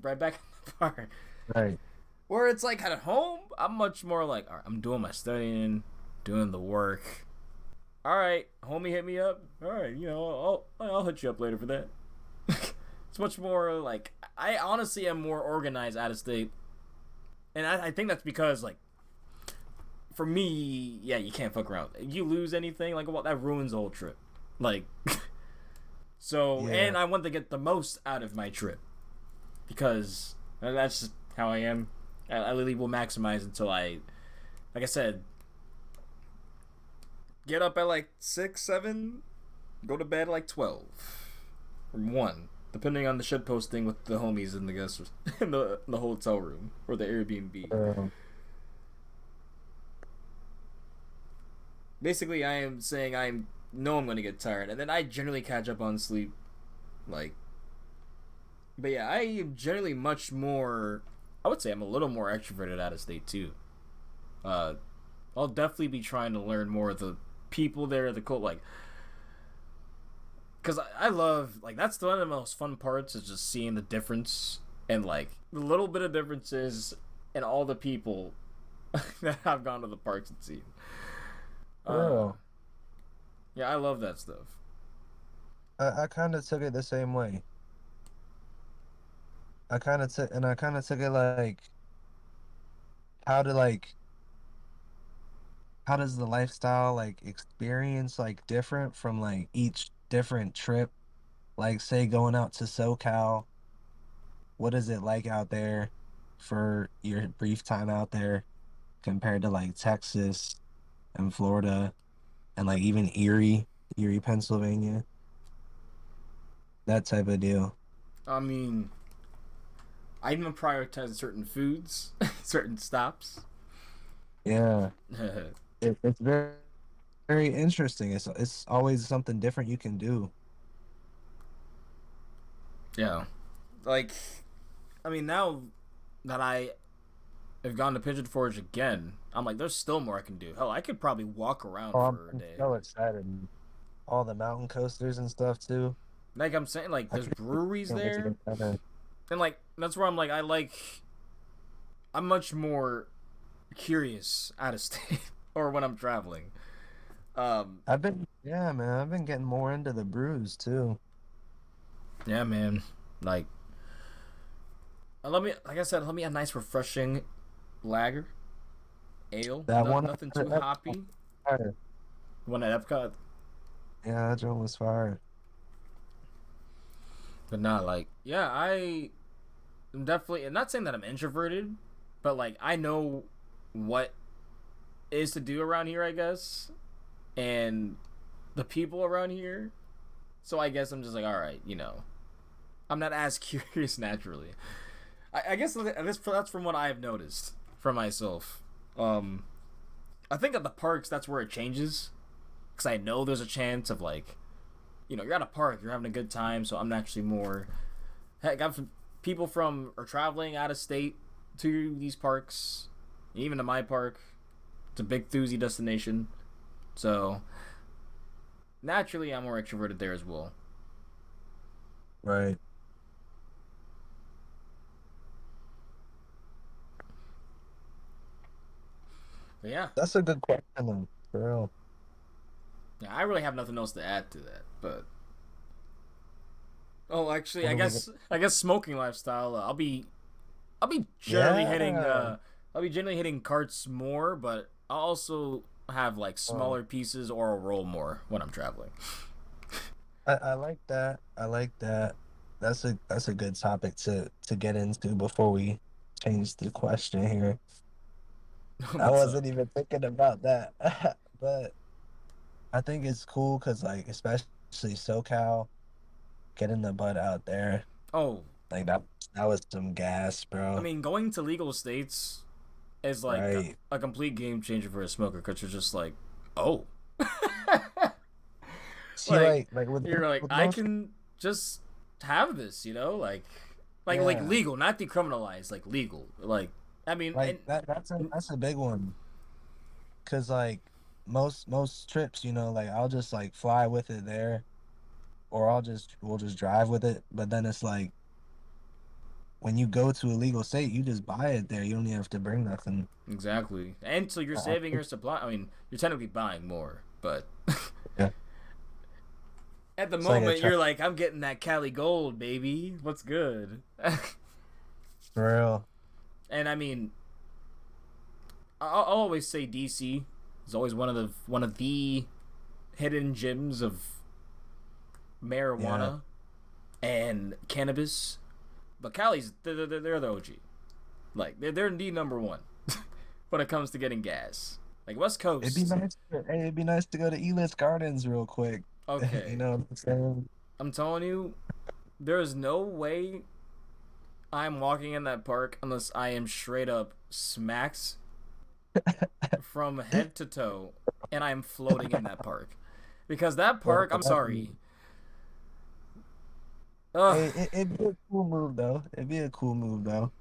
right back in the park. Right. Where it's like at home, I'm much more like, all right, I'm doing my studying, doing the work. All right, homie, hit me up. All right, I'll hit you up later for that. It's much more like I honestly am more organized out of state, and I think that's because like for me, yeah, you can't fuck around. You lose anything, like well, that ruins the whole trip. Like, so Yeah. and I want to get the most out of my trip because that's just how I am. I literally will maximize until like I said, get up at like 6, 7, go to bed at like 12 or 1, depending on the shit posting with the homies in the guest in the hotel room or the Airbnb. Um, Basically, I am saying I know I'm gonna get tired, and then I generally catch up on sleep. Like, but yeah, I am generally much more. I would say I'm a little more extroverted out of state too. Uh, I'll definitely be trying to learn more of the people there, the cult, like, because I love like that's one of the most fun parts is just seeing the difference and like the little bit of differences in all the people that I've gone to the parks and seen. Uh, oh, yeah, I love that stuff. I kind of took it the same way. I kind of took it like how to like how does the lifestyle like experience like different from like each different trip? Like say going out to SoCal, what is it like out there for your brief time out there compared to like Texas and Florida and like even Erie, Pennsylvania, that type of deal. I mean, I even prioritize certain foods, certain stops. Yeah, it's very interesting. It's always something different you can do. Yeah, like I mean now that I have gone to Pigeon Forge again, I'm like, there's still more I can do. Hell, I could probably walk Oh, around I'm, for a I'm day. so excited. All the mountain coasters and stuff too. Like I'm saying, like I there's breweries can't wait to there, get down there. and like that's where I'm like, I'm much more curious out of state or when I'm traveling. Yeah, man, I've been getting more into the brews too. Yeah, man, like like I said, let me a nice refreshing lager, ale, That one, nothing too that hoppy. fire. One at Epcot, Yeah, that joint was fire. but not like yeah, I'm definitely. I'm not saying that I'm introverted, but like I know what is to do around here, I guess, and the people around here. So I guess I'm just like, all right, I'm not as curious naturally. I guess that's from what I've noticed for myself. I think at the parks that's where it changes, because I know there's a chance of like, you're at a park, you're having a good time, so I'm naturally more. Heck, I've people from are traveling out of state to these parks, even to my park. It's a big Thursday destination, so naturally I'm more extroverted there as well. Right. But yeah, That's a good question, though, for real. yeah, I really have nothing else to add to that. But oh, actually, What I do we got? guess I guess smoking lifestyle. I'll be generally hitting Yeah. carts more, but I'll also have like Oh, smaller pieces or I'll roll more when I'm traveling. I like that. I like that. That's a good topic to get into before we change the question here. I What's up? wasn't even thinking about that. But I think it's cool because like especially SoCal, getting the butt out there. Oh, Like that was some gas, I bro. mean, going to legal states is like Right. a complete game changer for a smoker because you're just like, oh, See, like like you're like with I most, can just have this, like yeah, legal, not decriminalized, like legal, like I mean, like and that's a big one. Cause like most trips, like I'll just like fly with it there, or we'll just drive with it. But then it's like when you go to a legal state, you just buy it there. You don't even have to bring nothing. exactly, and so you're I saving think, your supply. I mean, you're technically buying more, but yeah, at the it's like a moment try you're like, I'm getting that Cali Gold, baby. What's good? for real. And I mean, I'll always say DC is always one of the hidden gems of Yeah, marijuana and cannabis. But Cali's they're the OG. Like they're indeed number one when it comes to getting gas. Like West it'd be Coast, nice. Hey, it'd be nice to go to Elis Gardens real quick. You okay. know what I'm saying? I'm telling you, there is no way I'm walking in that park unless I am straight up smacks from head to toe, and I am floating in that park. Because that Well, park, I'm that'd be, sorry, ugh, hey, it'd be a cool move though. It'd be a cool move though.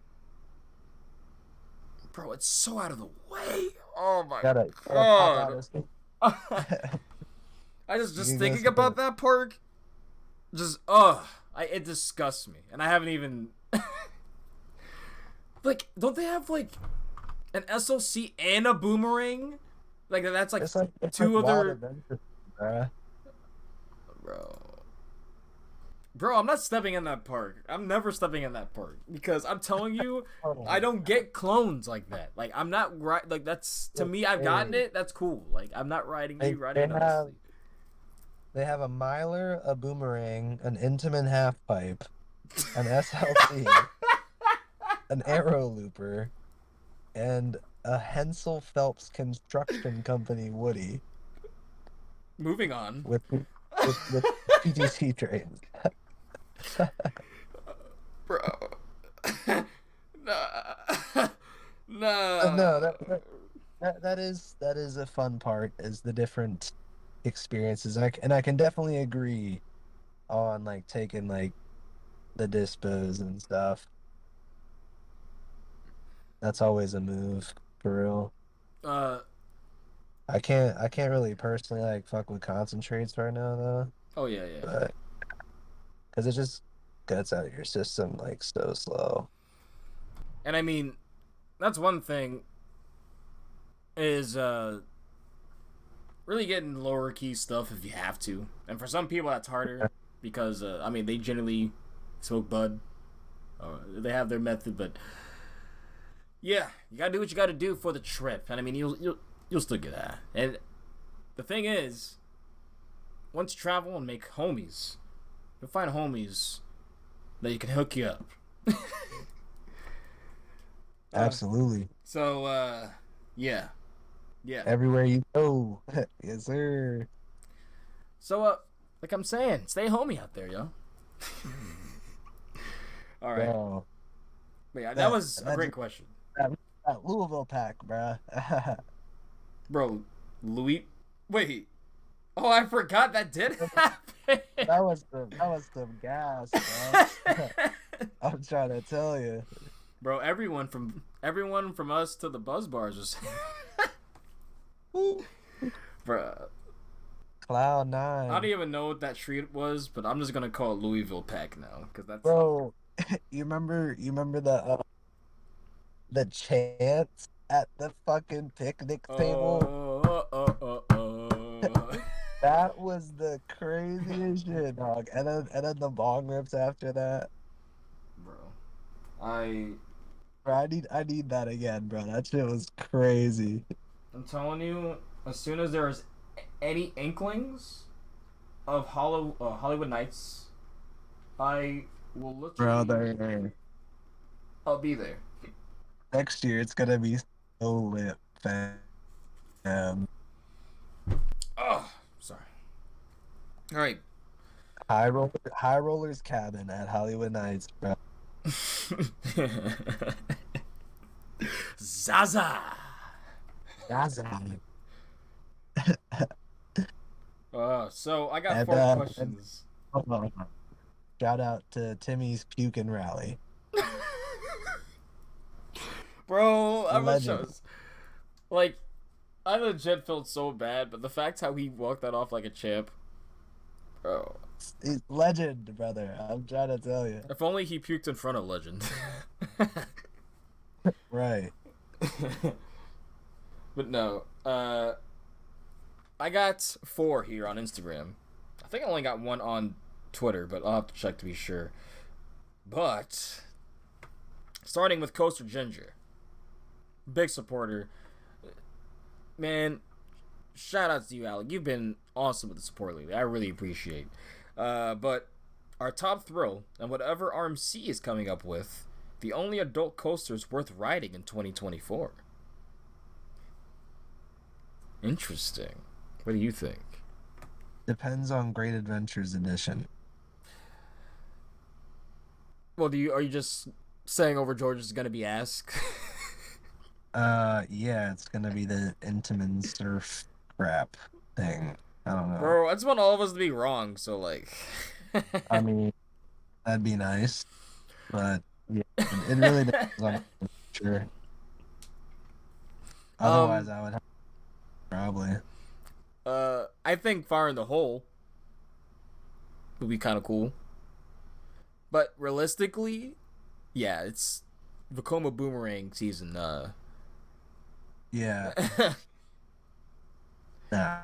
bro, it's so out of the way. Oh my Gotta pop god. out of state. I You just can go thinking somewhere. about that park, just it disgusts me, and I haven't even like. Don't they have like an SOC and a boomerang? Like that's like It's like two wild other, adventure, bruh. bro. Bro, I'm not stepping in that park. I'm never stepping in that park because I'm telling you, I Oh, don't get clones like that. Like I'm not right. Like that's to look, me, I've gotten hey, it. That's cool. Like I'm not riding they you riding they it on the have sleeve. they have a miler, a boomerang, an Intamin half pipe, an SLC, an arrow looper, and a Hensel Phelps Construction Company Woody Moving on, with with PTC trains. bro. Nah, No, nah, that is a fun part is the different experiences. And I can definitely agree on like taking like the dispos and stuff. That's always a move for real. uh, I can't really personally like fuck with concentrates right now though, oh yeah, yeah. but because it just gets out of your system like so slow. And I mean, that's one thing is really getting lower key stuff if you have to. And for some people, that's harder because I mean they generally smoke bud. They have their method, but yeah, you gotta do what you gotta do for the trip. And I mean, you'll still get that. And the thing is, once you travel and make homies, you'll find homies that you can hook you up. uh, Absolutely. so yeah, yeah. Everywhere you go. Yes, sir. So like I'm saying, stay homie out there, yo. All right. Bro, But yeah, that that was a that great question. that, that Louisville pack, bruh. Bro, Louis. Wait. Oh, I forgot that did happen. That was some gas, bro. I'm trying to tell you. Bro, everyone from us to the buzz bars was. Bro, Cloud I don't nine, even know what that street was, but I'm just gonna call it Louisville Pack now, because that's. bro. You remember the chants at the fucking picnic table? Oh. That was the craziest shit, dog. And then the bong rips after that. Bro, I Bro, I need that again, bro. That shit was crazy. I'm telling you, as soon as there's any inklings of Hollywood Nights, I will Bro, literally. there. I'll be there. Next year it's gonna be so lit, fam. Oh, sorry. All right. High rollers cabin at Hollywood Nights, bro. Zaza. That's So I got and four and questions. oh, shout out to Timmy's puking rally. Bro, I'm gonna show Legend. us. Like, I legit felt so bad, but the fact how he walked that off like a champ, bro. He's legend, brother. I'm trying to tell you. If only he puked in front of Legend. Right. But no, I got 4 here on Instagram. I think I only got 1 on Twitter, but I'll have to check to be sure. But starting with Coaster Ginger, big supporter. Man, shout out to you, Alec. You've been awesome with the support lately. I really appreciate. But our top thrill and whatever RMC is coming up with, the only adult coasters worth riding in 2024. Interesting. What do you think? Depends on Great Adventures Edition. Well, are you just saying Over George is gonna be asked? Yeah, it's gonna be the Intamin surf crap thing. I don't know. Bro, I just want all of us to be wrong, so like. I mean, that'd be nice, but yeah, it really depends on sure. Otherwise, um, I would have probably. I think Fire in the Hole would be kind of cool, but realistically, yeah, it's Vekoma Boomerang season. Yeah, nah.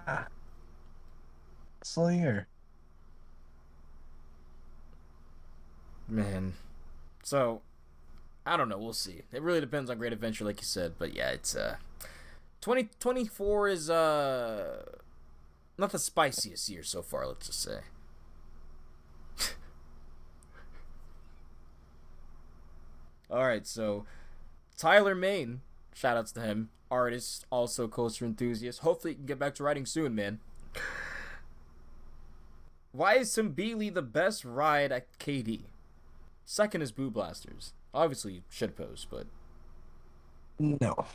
Slayer. Man, so I don't know. We'll see. It really depends on Great Adventure, like you said, but yeah, it's 2024 is not the spiciest year so far. Let's just say. All right, so Tyler Main, shout outs to him, artist, also coaster enthusiast. Hopefully, you can get back to writing soon, man. Why is Simbili the best ride at KD? Second is Boo Blasters. Obviously, shitpost, but No,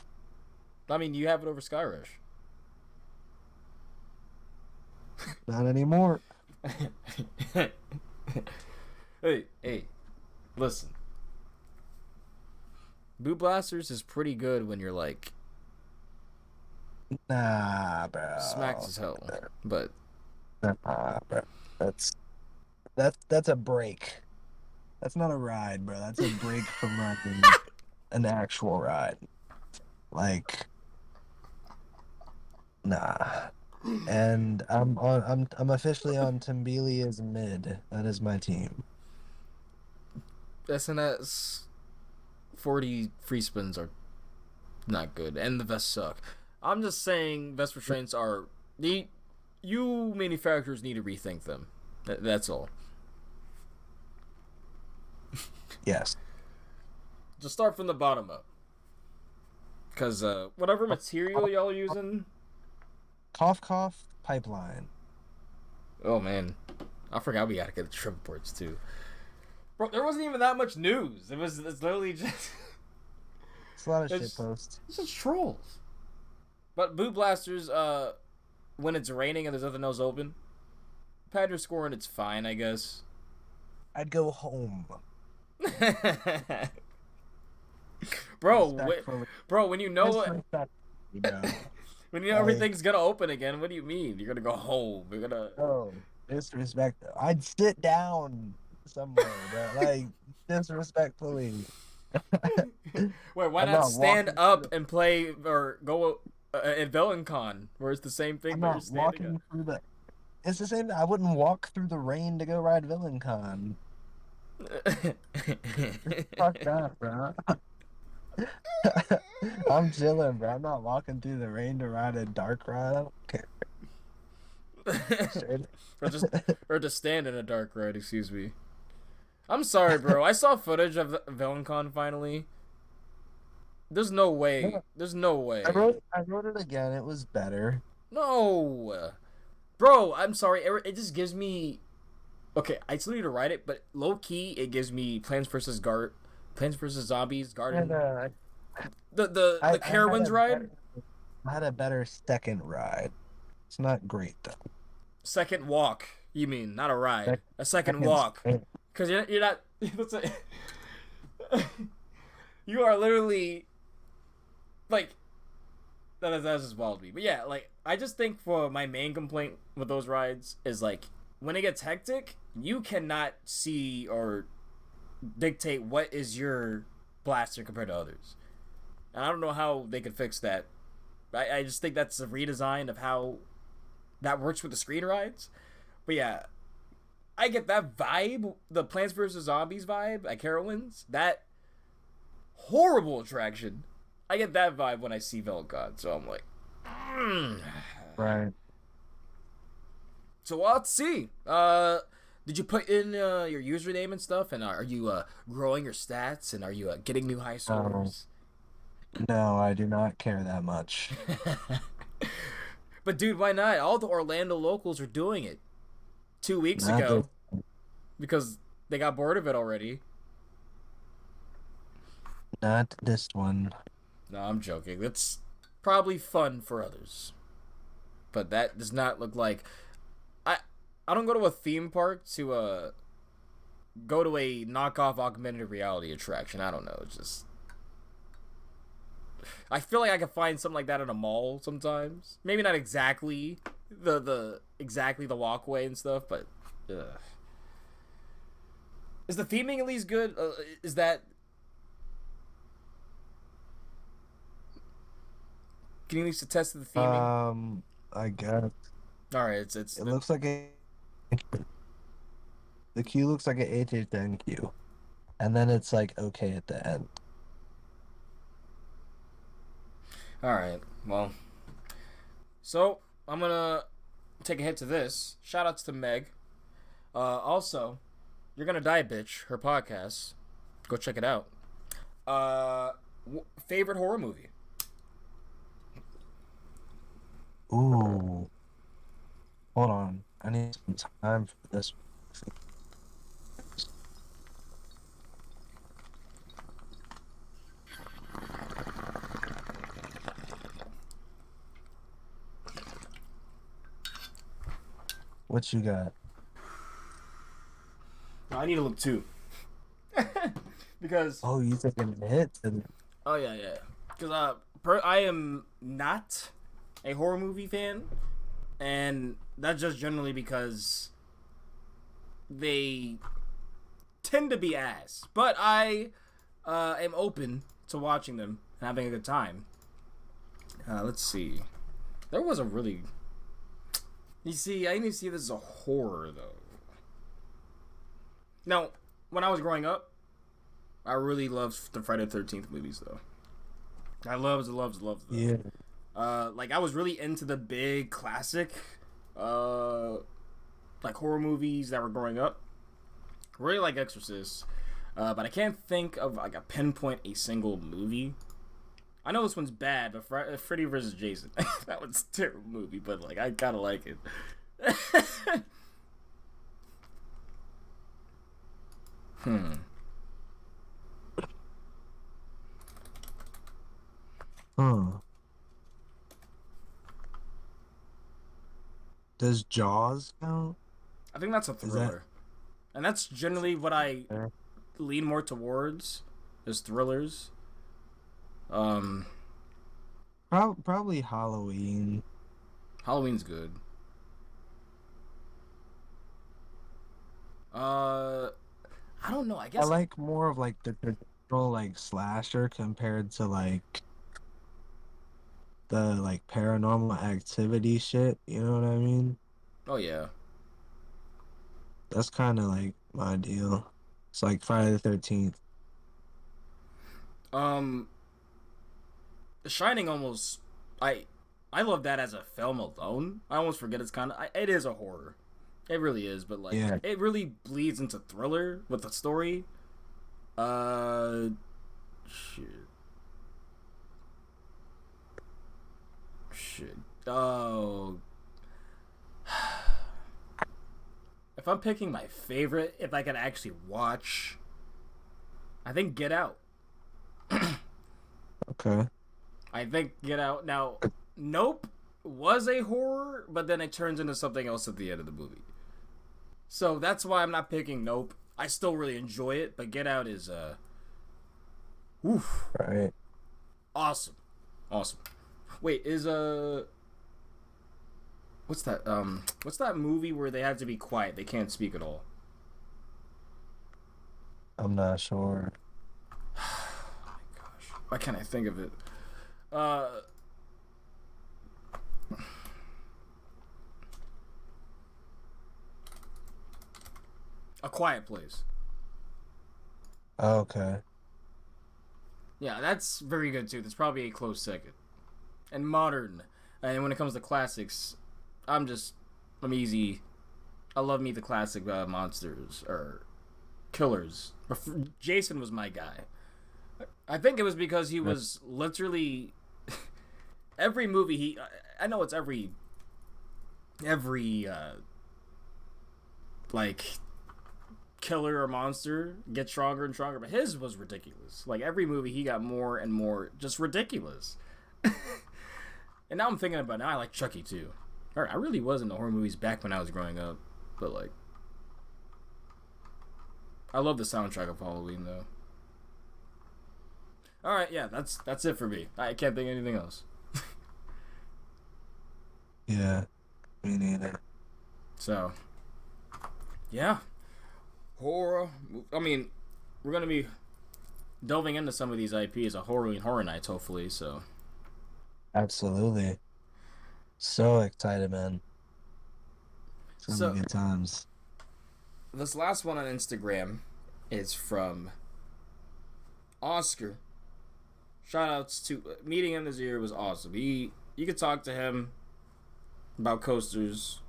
I mean, you have it over Skyrush. not anymore. Hey, listen. Boo Blasters is pretty good when you're like Nah, bro. smacked as hell, but Nah, bro. That's a break. That's not a ride, bro. That's a break from riding an actual ride. Like, nah. And I'm officially on Timbili as mid. That is my team. SNS 40 free spins are not good, and the vests suck. I'm just saying vest restraints are you manufacturers need to rethink them. That's all. Yes. Just start from the bottom up. Cause whatever material y'all are using. Cough cough pipeline. Oh man, I forgot we gotta get the triple boards too. Bro, there wasn't even that much news. It's literally just It's a lot of shit it's posts. it's just trolls. But Boot Blasters, when it's raining and there's nothing else open, pad your score and it's fine, I guess. I'd go home. bro, Respectfully. bro, when you know Disrespectfully, bro. when you know everything's gonna open again, what do you mean? You're gonna go home? You're gonna Oh, disrespect. I'd sit down somewhere, bro. Like, disrespectfully. wait? Why I'm not not stand walking. up and play or go at VelenCon, where it's the same thing, I'm but you're not standing walking through the. It's the same. I wouldn't walk through the rain to go ride VillainCon. up. Fuck that, bro. I'm chilling, bro. I'm not walking through the rain to ride a dark ride. I don't care. Straight- or just stand in a dark ride. Excuse me. I'm sorry, bro. I saw footage of VelenCon finally. There's no way. No, There's no way. I wrote it again. It was better. No, bro. I'm sorry. It just gives me. Okay, I still need to write it, but low key, it gives me Plants vs Zombies Garden. And The Carowinds ride. I had a better second ride. It's not great though. Second walk. You mean not a ride? Sec- A second second walk. sprint. Because you're not. You are literally like that's just wild to me. But yeah, like I just think for my main complaint with those rides is like when it gets hectic, you cannot see or dictate what is your blaster compared to others. And I don't know how they could fix that. I just think that's a redesign of how that works with the screen rides. But yeah, I get that vibe, the Plants vs. Zombies vibe at Carowinds. That horrible attraction. I get that vibe when I see VelenCon, so I'm like, Right. So we'll have to see. Did you put in your username and stuff? And are you growing your stats? And are you getting new high scores? No, I do not care that much. But dude, why not? All the Orlando locals are doing it 2 weeks Not ago this, because they got bored of it already. not this one. No, I'm joking. That's probably fun for others, but that does not look like. I I don't go to a theme park to go to a knockoff augmented reality attraction. I don't know. It's just I feel like I could find something like that at a mall sometimes. Maybe not exactly the walkway and stuff, but is the theming at least good? Is that can you at least attest to the theming? I guess All right, it's it looks like the queue looks like an HHN queue, and then it's like okay at the end. all right. Well, so I'm gonna take a hit to this. Shout outs to Meg. Also, You're Gonna Die, Bitch, her podcast. Go check it out. Favorite horror movie? Ooh, hold on. I need some time for this. What you got? I need to look too. Because Oh, you taking hits? oh yeah. Because I am not a horror movie fan, and that's just generally because they tend to be ass. But I am open to watching them and having a good time. Let's see. There was a really. You see, I need to see this as a horror though. Now, when I was growing up, I really loved the Friday the 13th movies though. I loved them. Yeah. Like I was really into the big classic, like horror movies that were growing up. Really like Exorcist, but I can't think of like a pinpoint a single movie. I know this one's bad, but Freddy vs. Jason, that one's a terrible movie, but like I kind of like it. Hmm. Huh. Does Jaws count? I think that's a Is that thriller, and that's generally what I fair? lean more towards is thrillers. Um, Probably Halloween. Halloween's good. Uh, I don't know. I I guess like more of like the traditional like slasher compared to like the like paranormal activity shit. You know what I mean? Oh yeah. That's kind of like my deal. It's like Friday the 13th. Um, The Shining almost. I I love that as a film alone. I almost forget it's kind of. It is a horror. It really is, but like Yeah. it really bleeds into thriller with the story. Uh, shit, shit. Oh, if I'm picking my favorite, if I can actually watch, I think Get Out. Okay. I think Get Out. Now, Nope was a horror, but then it turns into something else at the end of the movie. So that's why I'm not picking Nope. I still really enjoy it, but Get Out is oof, Right. awesome, awesome. Wait, is what's that movie where they have to be quiet, they can't speak at all? I'm not sure. Gosh, why can't I think of it? Uh, A Quiet Place. Okay. Yeah, that's very good too. That's probably a close second. And modern, and when it comes to classics, I'm just I'm easy. I love me the classic monsters or killers. Jason was my guy. I think it was because he was literally every movie he. I know it's every like killer or monster gets stronger and stronger, but his was ridiculous. Like every movie he got more and more just ridiculous. And now I'm thinking about it, now I like Chucky too. Or I really was into horror movies back when I was growing up, but like I love the soundtrack of Halloween though. All right, yeah, that's it for me. I can't think of anything else. Yeah. Me neither. So yeah, horror. I mean, we're gonna be delving into some of these IPs, a horror nights, hopefully. So Absolutely. So excited, man. It's gonna so be good times. this last one on Instagram is from Oscar. Shout outs to meeting him this year was awesome. You could talk to him about coasters,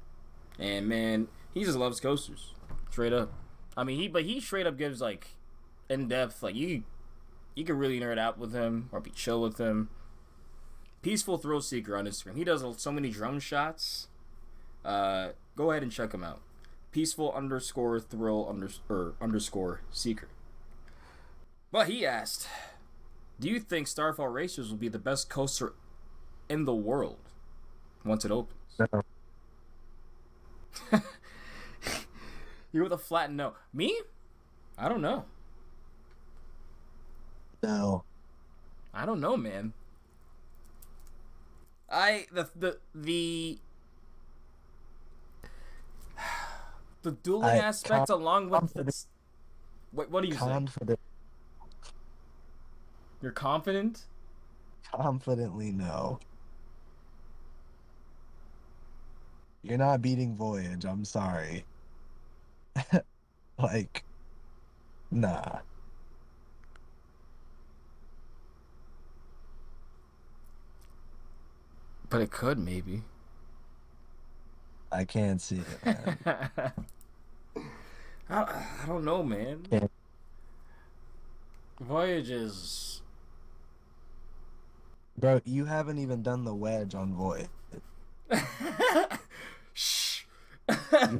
and man, he just loves coasters, straight up. I mean, he straight up gives like in depth, like you can really nerd out with him or be chill with him. Peaceful Thrill Seeker on Instagram. He does so many drum shots. Go ahead and check him out. Peaceful underscore thrill underscore seeker. But he asked, do you think Starfall Racers will be the best coaster in the world once it opens? No. You're with a flat no. Me? I don't know. No. I don't know, man. The dueling aspect along with its, what do you say? Confident. You're confident? Confidently no. You're not beating Voyage. I'm sorry. Like, nah. But it could maybe. I can't see it, man. I don't know, man. Can't- Voyage is. Bro, you haven't even done the wedge on Voyage. Shh. You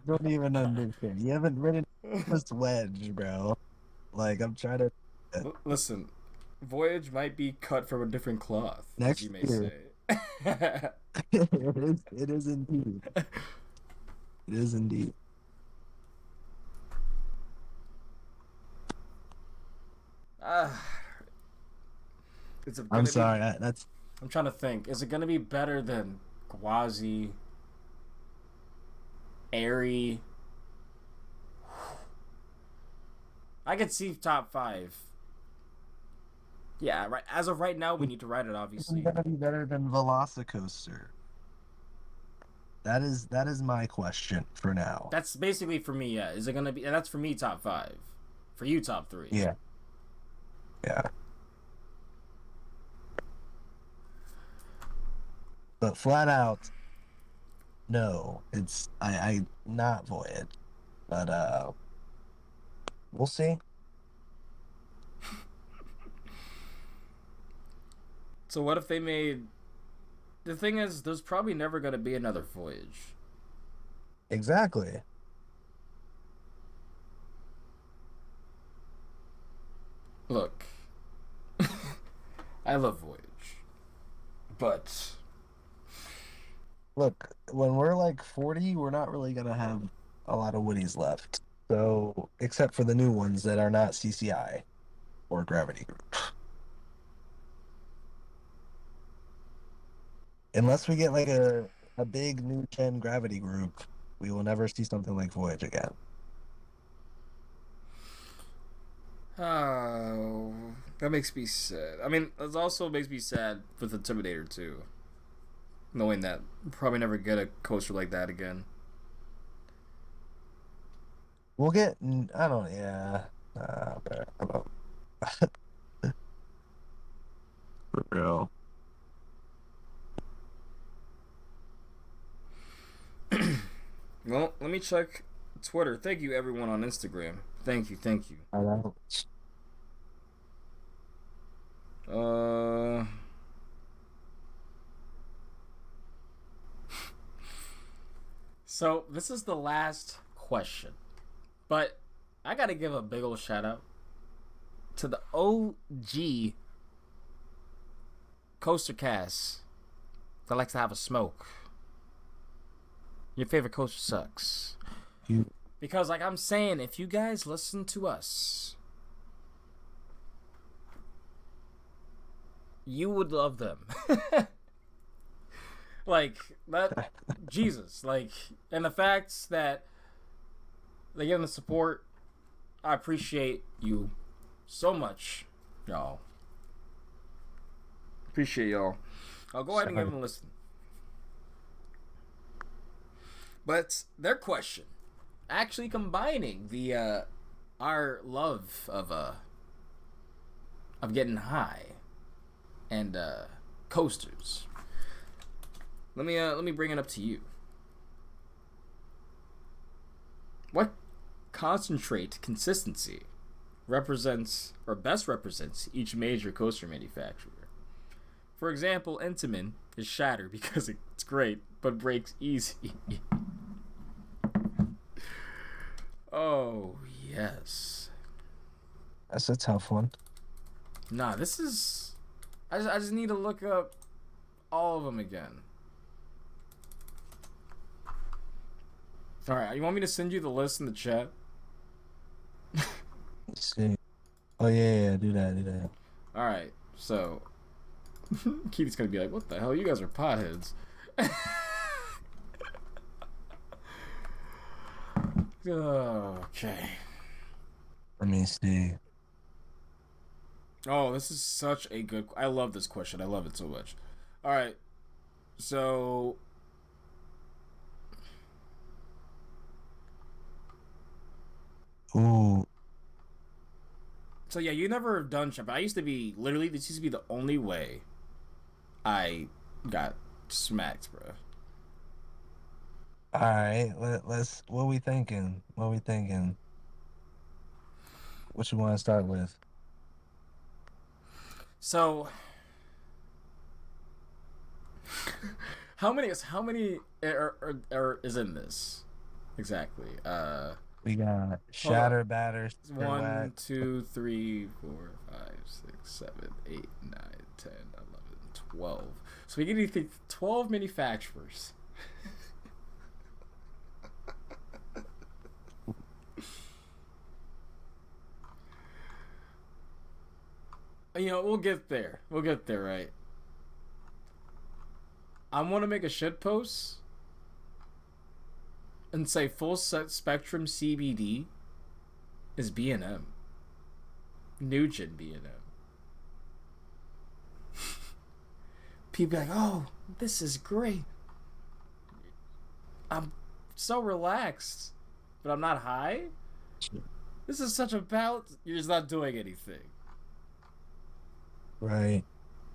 don't even understand. You haven't ridden Just wedge, bro. Like I'm trying to Listen, Voyage might be cut from a different cloth, as you next may year. say. It is indeed. It is indeed. uh, I'm gonna be. sorry. That's I'm trying to think. Is it gonna be better than Gwazi, Airy? I could see top five. Yeah, right. As of right now, we need to write it. even Obviously, gonna be better than Velocicoaster. That is my question for now. that's basically for me. Yeah, is it gonna be? And that's for me top five. For you, top three. Yeah, yeah. But flat out, no. It's I not Voyage. But we'll see. So what if they made? The thing is, there's probably never gonna be another Voyage. Exactly. Look, I love Voyage, but Look, when we're like 40, we're not really gonna have a lot of Woodies left. So, except for the new ones that are not CCI or Gravity Group. Unless we get like a big new gen Gravity Group, we will never see something like Voyage again. oh, that makes me sad. I mean, it also makes me sad with Intimidator too, knowing that we'll probably never get a coaster like that again. We'll get, I don't, yeah. But how about for real? Well, let me check Twitter. Thank you, everyone on Instagram. Thank you, thank you. I know. Uh, so this is the last question, but I gotta give a big old shout out to the OG coaster cast that likes to have a smoke. Your favorite coaster sucks. You, Because, like I'm saying, if you guys listen to us, you would love them. Like, that, Jesus. Like, and the fact that they give them the support, I appreciate you so much, y'all. Appreciate y'all. I'll go ahead and give them a listen. But their question, actually combining the our love of getting high and coasters. Let me bring it up to you. What concentrate consistency represents or best represents each major coaster manufacturer? For example, Intamin is shatter because it's great but breaks easy. Oh, yes. that's a tough one. Nah, this is. I just need to look up all of them again. Alright, you want me to send you the list in the chat? Let's see. Oh yeah, do that. Alright, so. Keith's gonna be like, what the hell? You guys are potheads. Okay. Let me see. Oh, this is such a good. I love this question. I love it so much. All right, so Ooh, yeah, you never have done shit, but I used to be literally. This used to be the only way I got smacked, bro. all right. Let's. What we thinking? What we thinking? What you want to start with? So, how many is in this exactly? We got Hold up. shatter, batter, super One, wax. 2, 3, 4, 5, 6, 7, 8, 9, 10, 11, 12. So we need 12 manufacturers. We'll get there. We'll get there, right? I want to make a shit post and say full set spectrum CBD is B&M. Nugent B&M. People be like, oh, this is great. I'm so relaxed, but I'm not high. This is such a balance. You're just not doing anything. Right.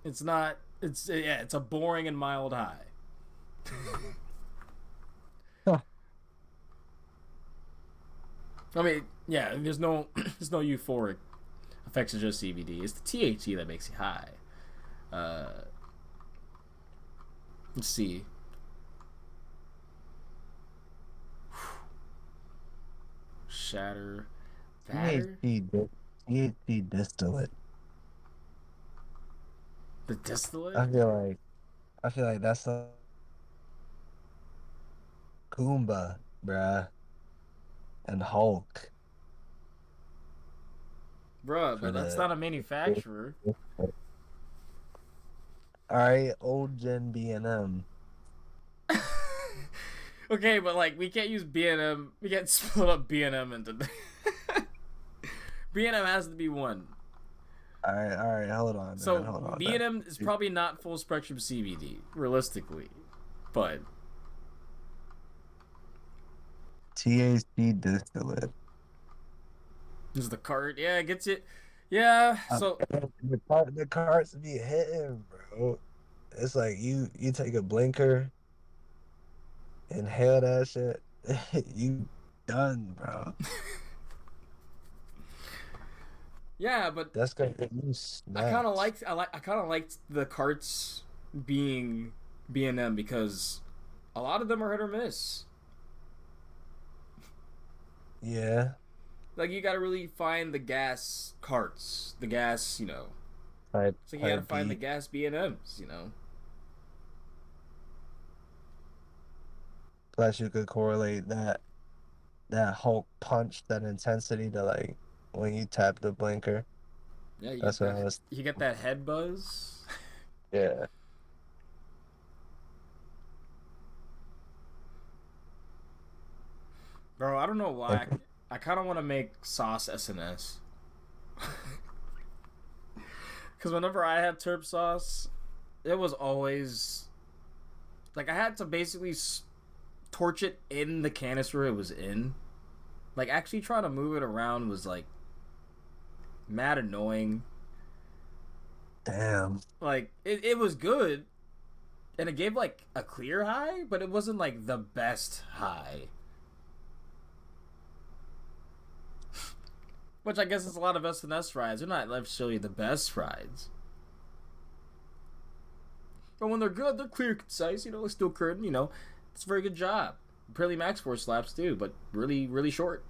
It's not. It's a boring and mild high. Huh. I mean, yeah. There's no euphoric effects of just CBD. It's the THC that makes you high. Uh, let's see. Shatter, batter, THC distillate. the distillate. I feel like that's a Goomba, bruh, and Hulk Bruh, for but that's the. not a manufacturer. All right, old gen B&M. Okay, but like we can't use B&M. We can't split up B&M into. B&M has to be one. All right, hold on, man, So hold on, man. B&M is probably not full spectrum CBD, realistically, but THC distillate. this is the cart. Yeah, it gets it. Yeah. So The carts be hitting, bro. It's like you take a blinker, inhale that shit, you done, bro. yeah, but That's gonna get you I kind of snatched. liked I kind of liked the carts being B&M because a lot of them are hit or miss. Yeah, Like you got to really find the gas carts, the gas. type So you got to type find the beat. gas B&Ms. Plus, you could correlate that Hulk punch, that intensity to like when you tap the blinker. Yeah, you get That's what that. I was. You get that head buzz. Yeah. Bro, I don't know why. And I kind of want to make sauce SNS. Because whenever I had terp sauce, it was always like I had to basically torch it in the canister it was in. Like actually trying to move it around was like mad annoying. damn. Like it was good and it gave like a clear high, but it wasn't like the best high. Which I guess is a lot of SNS rides. They're not necessarily the best rides. But when they're good, they're clear, concise, still curtain. It's a very good job. Apparently Max Force slaps too, but really, really short.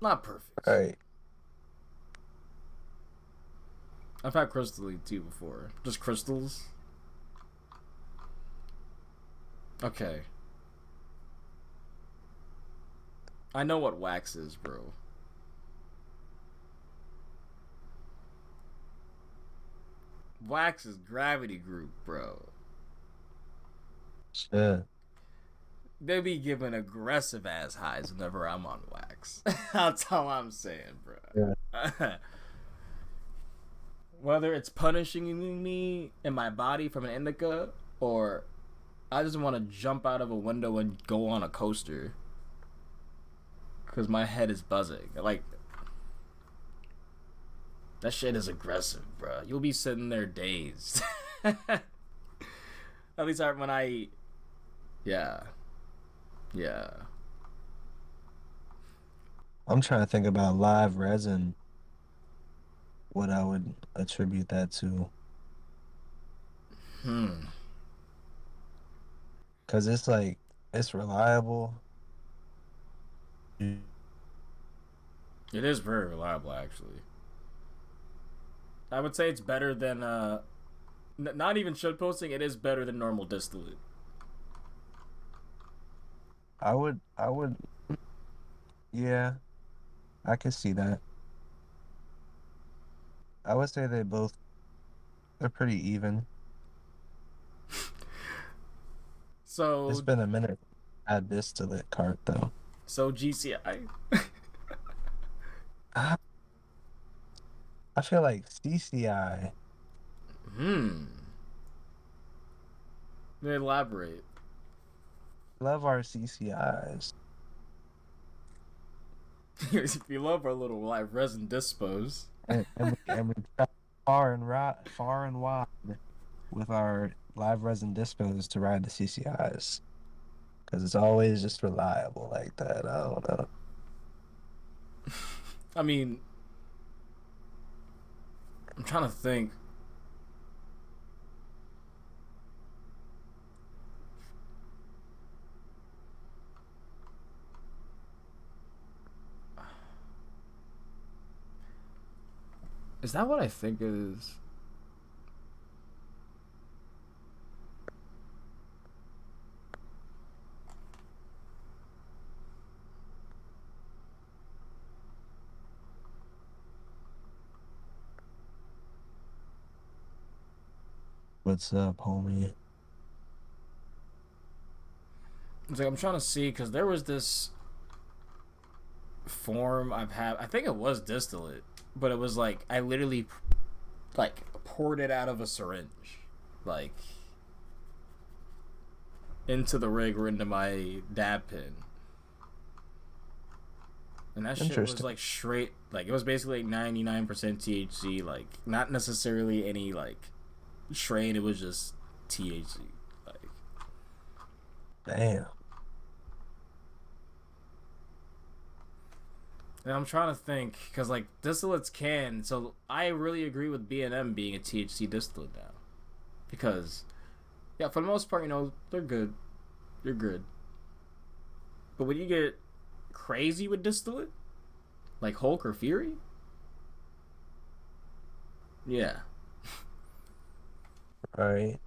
Not perfect. Right. I've had Crystal League too before. Just crystals. Okay. I know what wax is, bro. Wax is gravity group, bro. Shit. They be giving aggressive ass highs whenever I'm on wax. That's all I'm saying, Yeah. bro. Whether it's punishing me in my body from an indica or I just want to jump out of a window and go on a coaster because my head is buzzing. Like, that shit is aggressive, bro. You'll be sitting there dazed. At least when I eat. Yeah. Yeah. I'm trying to think about live resin, what I would attribute that to. Hmm. Because it's like, it's reliable. It is very reliable, actually. I would say it's better than not even shit posting. It is better than normal distillate. I would, yeah, I could see that. I would say they're pretty even. It's So been a minute. Add this to the cart though. so GCI. I, I feel like CCI. Hmm. Elaborate. Love our CCIs. If you love our little live resin dispos. And we travel far and wide with our live resin dispos to ride the CCIs because it's always just reliable like that. I don't know. I mean, I'm trying to think. Is that what I think it is? What's up, homie? It's like I'm trying to see because there was this form I've had. I think it was distillate, but it was like I literally like poured it out of a syringe, like into the rig or into my dab pen, and that shit was Interesting. like straight. Like it was basically like 99% THC, like not necessarily any like strain. It was just THC. Like, Damn. and I'm trying to think because like distillates can. So I really agree with B&M being a THC distillate now, because yeah, for the most part, they're good. You're good. But when you get crazy with distillate, like Hulk or Fury, yeah. Right.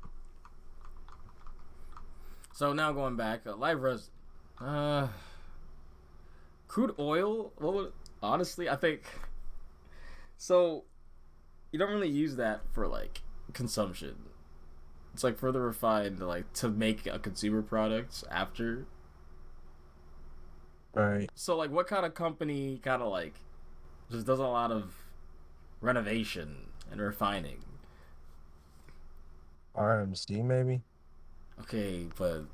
So now going back, live resin, uh, crude oil. What would honestly? I think so. You don't really use that for like consumption. It's like further refined, like to make a consumer product after. Right. So like, what kind of company kind of like just does a lot of renovation and refining? RMC maybe? Okay, but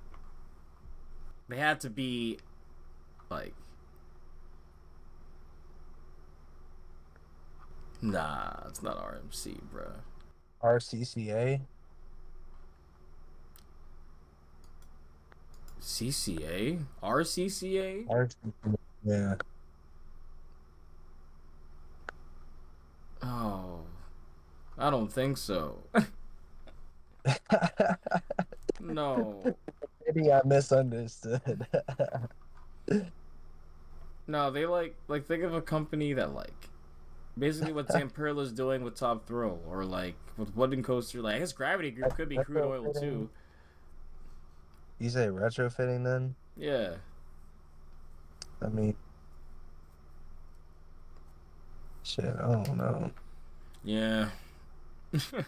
they had to be like, nah, it's not RMC, bro. RCCA? CCA, RCCA. RCCA. Yeah. Oh, I don't think so. No, Maybe I misunderstood. no, they like think of a company that like basically what Zamperila's doing with Top Throw, or like with Wooden Coaster. Like I guess Gravity Group could be crude oil Retrofitting? too. You say retrofitting then? Yeah, I mean, shit, I don't know. yeah.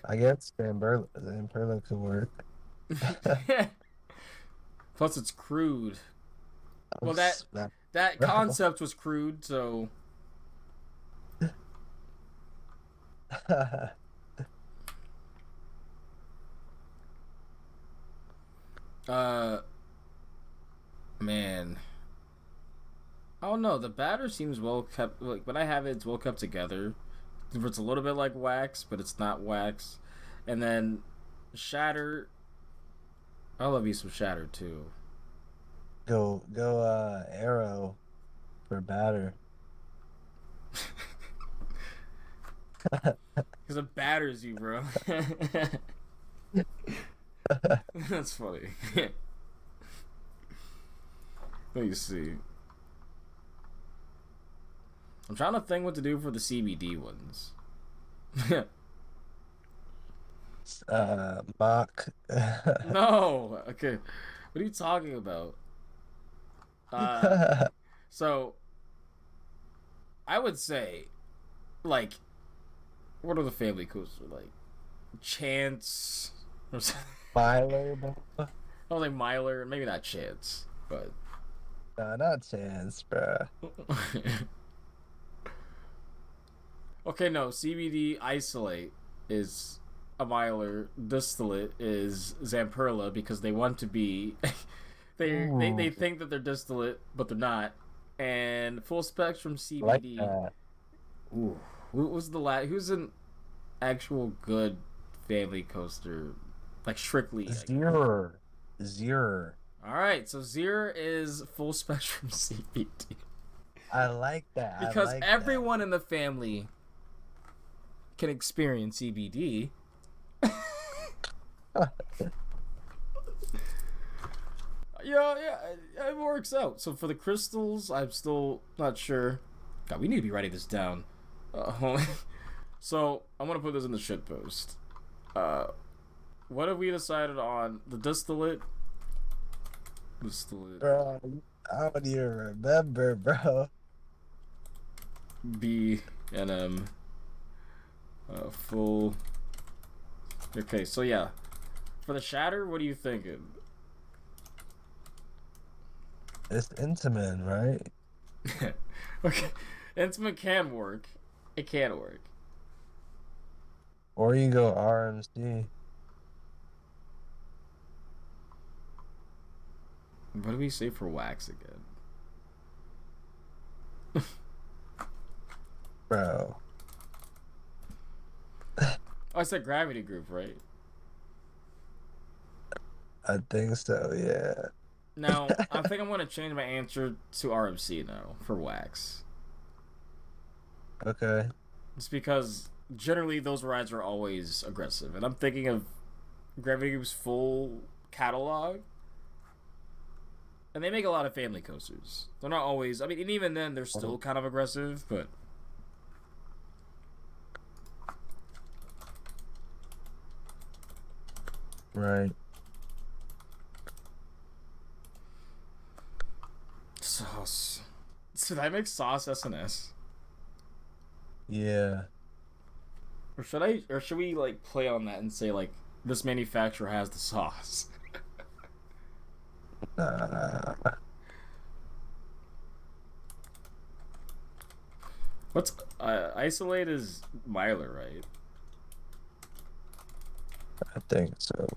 I guess Zamperla could work. Plus, it's crude. I'm Well, that snap- that concept was crude, so uh, man, I don't know. The batter seems well kept. Like when I have it, it's well kept together. It's a little bit like wax, but it's not wax. And then shatter. I love you some shatter too, go Arrow for batter. because it batters you, bro. That's funny. Let me see. I'm trying to think what to do for the CBD ones. Mock. No. Okay. What are you talking about? Uh, so I would say, like, what are the family coasters like? Chance. I was Myler, bro. like Myler, maybe not Chance, but Nah, not chance, bro. okay, no. CBD isolate is a Myler. Distillate is Zamperla because they want to be. They Ooh, think that they're distillate, but they're not. And full spectrum like CBD. that. Ooh, who was the last? Who's an actual good family coaster? Like strictly. Like, Zero. Zero. all right, so Zero is full spectrum CBD I like that. I because like that. everyone in the family can experience CBD. Yeah, it works out. So for the crystals, I'm still not sure. God, we need to be writing this down. So I'm gonna put this in the shit post. Uh, what have we decided on? The distillate. Distillate Bro, I don't even remember, bro. B and M. Full. Okay, so yeah, for the shatter, what are you thinking? It's intimate, right? Okay, intimate can work. It can work. Or you go RMC. What do we say for wax again? Bro. Oh, I said gravity group, right? I think so, yeah. Now, I think I'm going to change my answer to RMC now for wax. Okay. It's because generally those rides are always aggressive. And I'm thinking of Gravity Group's full catalog. And they make a lot of family coasters. They're not always, I mean, and even then, they're still kind of aggressive, but. Right. Sauce. Should I make sauce SNS? Yeah. Or should we, like, play on that and say, like, this manufacturer has the sauce? Uh, What's, Isolate is Myler, right? I think so.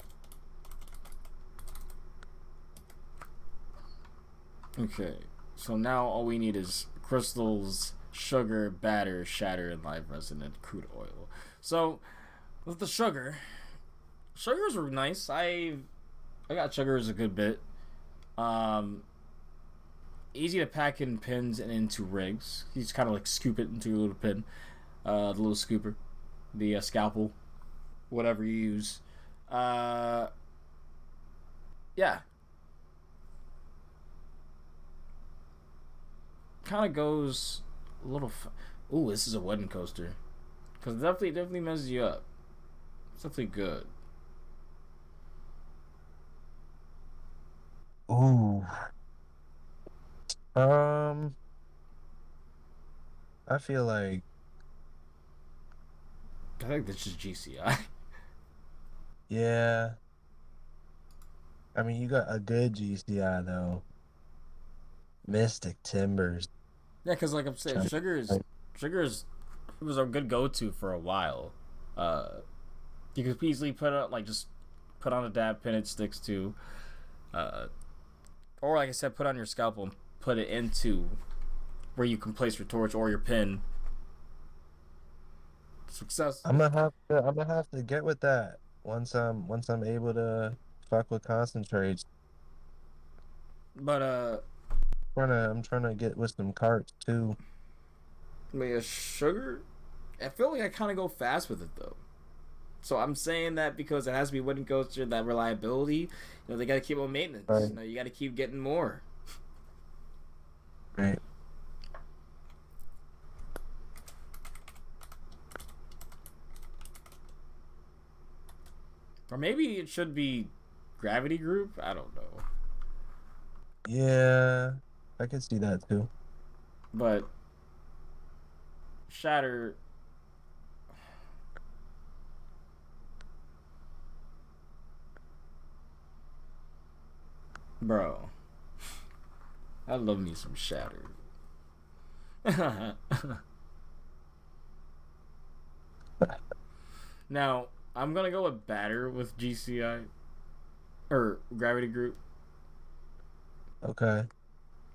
Okay, so now all we need is crystals, sugar, batter, shatter, and live resin and crude oil. So with the sugars were nice. I got sugars a good bit. Um, Easy to pack in pins and into rigs. You just kind of like scoop it into a little pin, the little scooper, the scalpel, whatever you use. Uh, yeah, kind of goes a little. Ooh, this is a wooden coaster, because definitely messes you up. It's definitely good. Ooh. Um, I feel like, I think this is GCI. yeah. I mean, you got a good GCI though. Mystic Timbers. Yeah, because like I'm saying, Trying sugars was a good go to for a while. Uh, you could easily put out like just put on a dab pin it sticks to, uh, or like I said, put on your scalpel and put it into where you can place your torch or your pin. Success. I'm gonna have to get with that once I'm able to fuck with concentrates. But I'm trying to get with some carts too. I mean, a sugar. I feel like I kind of go fast with it though. So I'm saying that because it has to be wooden coaster, that reliability. You know, they got to keep on maintenance. Right. You know, you got to keep getting more. Right. Or maybe it should be Gravity Group. I don't know. Yeah, I can see that too. But Shatter, bro. I love me some Shatter. Now, I'm gonna go with Batter with GCI or Gravity Group Okay.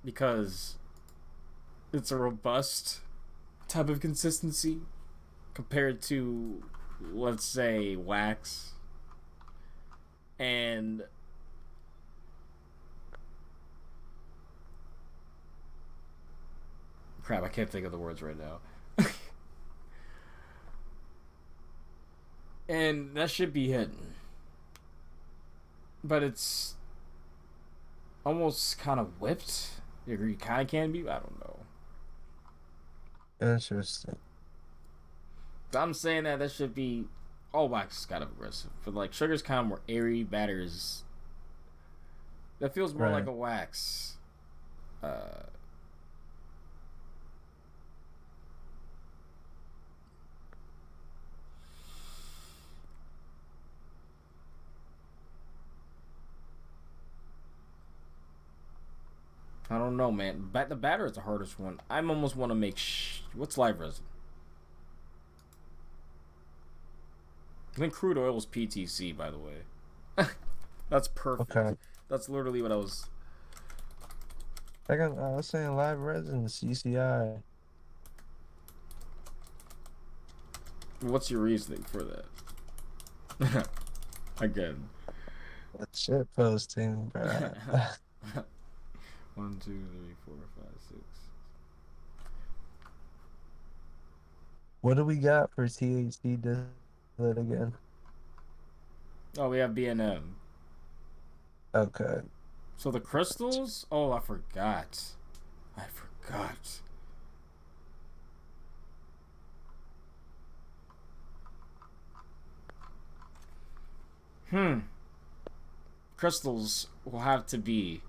because it's a robust type of consistency compared to, let's say, Wax. And crap, I can't think of the words right now. And that should be hidden. But it's almost kind of whipped. You kind of can be. I don't know. Interesting. But I'm saying that should be. All Wax is kind of aggressive. But like Sugar's kind of more airy. Batter is. That feels more like Right. a Wax. Uh, I don't know, man. The Batter is the hardest one. I almost want to make. What's live resin? I think crude oil is PTC, by the way. That's perfect. Okay. That's literally what I was. I was saying live resin CCI. What's your reasoning for that? Again. That shit posting, bruh. 1, 2, 3, 4, 5, 6. What do we got for THC distillate again? Oh, we have B&M. Okay. So the crystals? Oh, I forgot. I forgot. Hmm. Crystals will have to be.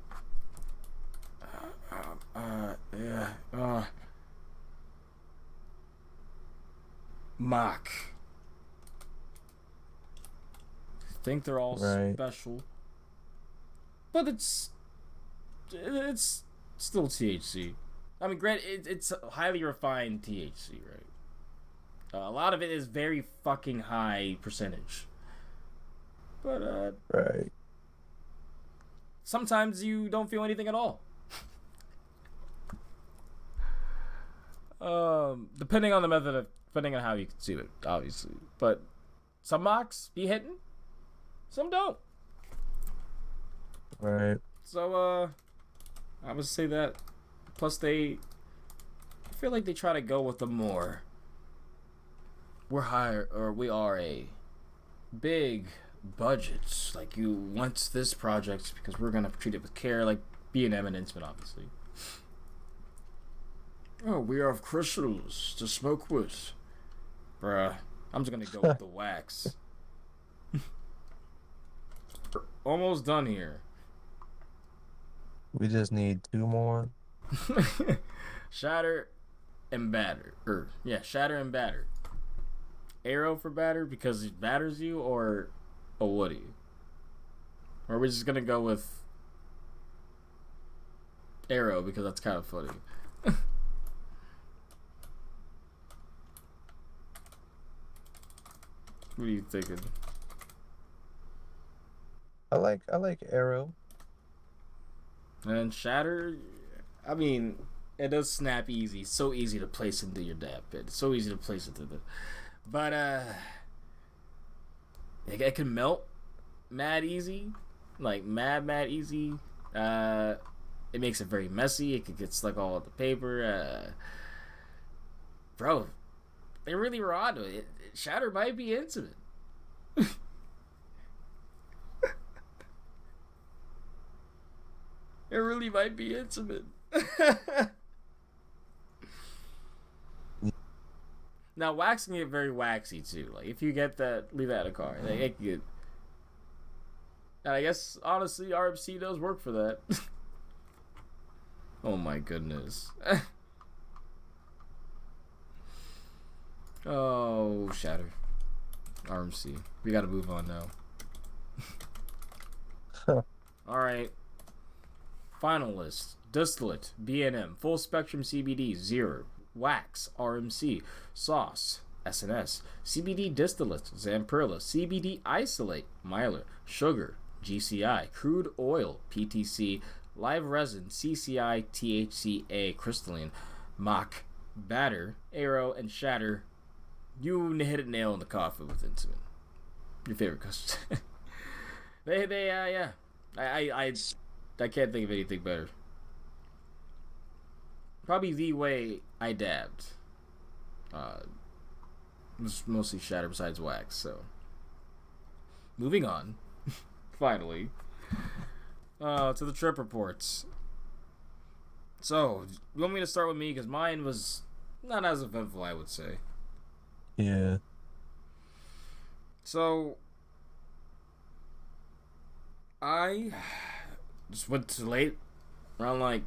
Yeah. Mock. I think they're all Right. special, but it's still THC. I mean, granted, it's highly refined THC, right? A lot of it is very fucking high percentage, but Right. sometimes you don't feel anything at all. Depending on the method of, depending on how you consume it, obviously. But some mocks be hitting, some don't. Right. So I would say that. Plus, I feel like they try to go with the more. We're higher, or we are a big budget. Like you want this project because we're gonna treat it with care, like B&M and Intimate, obviously. Oh, we have crystals to smoke with. Bruh, I'm just gonna go with the wax. Almost done here. We just need two more. Shatter and Batter. Shatter and Batter. Arrow for Batter because it batters you, or a Woody? Or are we just gonna go with Arrow because that's kind of funny? What are you thinking? I like Arrow. And Shatter, I mean, it does snap easy. So easy to place into your dab pit. So easy to place into the. But it can melt mad easy, like mad easy. It makes it very messy. It could get stuck all on the paper. Bro, they really were onto it. Shatter might be intimate. It really might be intimate. Now, wax can get very waxy too. Like if you get that, leave that in a car. Like, it can get And I guess, honestly, RMC does work for that. Oh my goodness. Oh, Shatter. RMC. We gotta move on now. Alright. Final list. Distillate, B&M, Full Spectrum CBD, Zero, Wax, RMC, Sauce, SNS, CBD Distillate, Zamperla, CBD Isolate, Myler, Sugar, GCI, Crude Oil, PTC, Live Resin, CCI, THCA, Crystalline, Mach, Batter, Arrow, and Shatter. You hit a nail in the coffin with Intimate. Your favorite customers. Yeah. I can't think of anything better. Probably the way I dabbed. Was mostly Shatter besides Wax, so. Moving on. Finally. To the trip reports. So, you want me to start with me? Because mine was not as eventful, I would say. Yeah. So, I just went to late. Around like,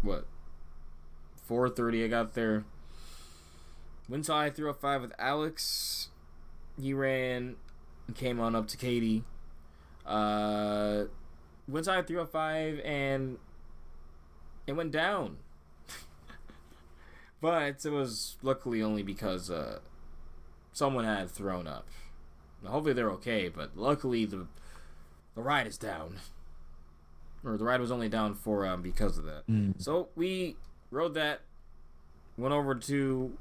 what? 4:30 I got there. Went to I-305 with Alex. He ran and came on up to Katie. Went to I-305 and it went down. But it was luckily only because someone had thrown up. Now, hopefully they're okay, but luckily the ride is down. Or the ride was only down for because of that. So we rode that, went over to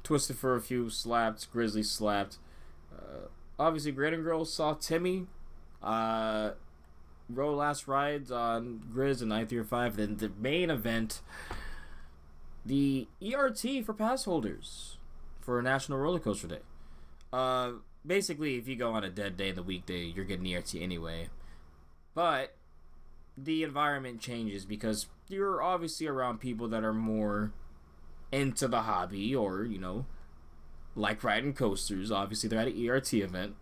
Twisted for a few, slapped, Grizzly slapped. Obviously, Great Girl saw Timmy. Rode last rides on Grizz and I-305. Then the main event, the ERT for pass holders for National Roller Coaster Day. Basically, if you go on a dead day in the weekday, you're getting ERT anyway. But the environment changes because you're obviously around people that are more into the hobby or, like riding coasters. Obviously, they're at an ERT event.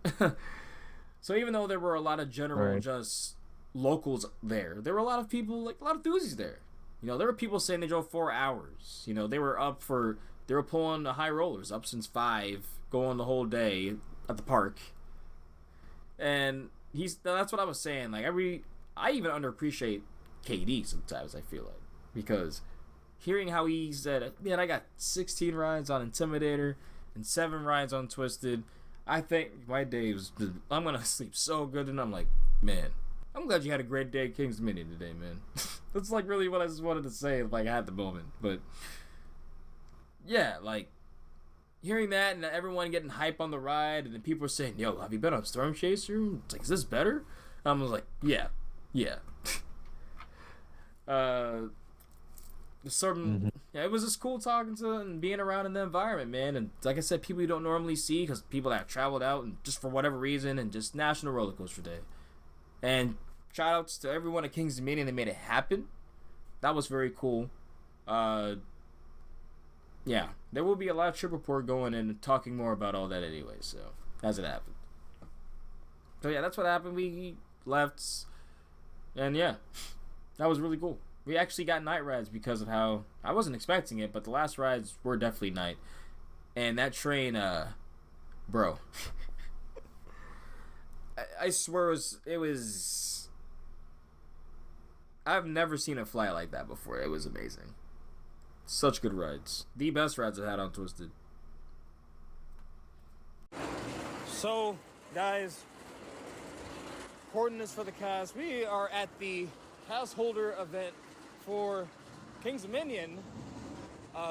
So even though there were a lot of general just locals there were a lot of people, like a lot of enthusiasts there. There were people saying they drove 4 hours. They were pulling the high rollers up since 5, going the whole day at the park. And that's what I was saying. Like I even underappreciate KD sometimes, I feel like, because hearing how he said, man, I got 16 rides on Intimidator and 7 rides on Twisted. I think my day I'm gonna sleep so good, and I'm like, man, I'm glad you had a great day at King's Dominion today, man. That's like really what I just wanted to say, like at the moment. But yeah, like hearing that and everyone getting hype on the ride, and then people are saying, yo, have you been on Storm Chaser? It's like, is this better? I was like, yeah. Yeah, it was just cool talking to and being around in the environment, man. And like I said, people you don't normally see because people that have traveled out and just for whatever reason, and just National Roller Coaster Day. And shout outs to everyone at King's Dominion that made it happen. That was very cool. Yeah, there will be a live trip report going and talking more about all that anyway. So as it happened. So yeah, that's what happened. We left. And yeah, that was really cool. We actually got night rides because of how I wasn't expecting it, but the last rides were definitely night. And that train, bro, I swear it was. I've never seen a flight like that before. It was amazing. Such good rides. The best rides I had on Twisted. So, guys, recording this for the cast. We are at the pass holder event for King's Dominion.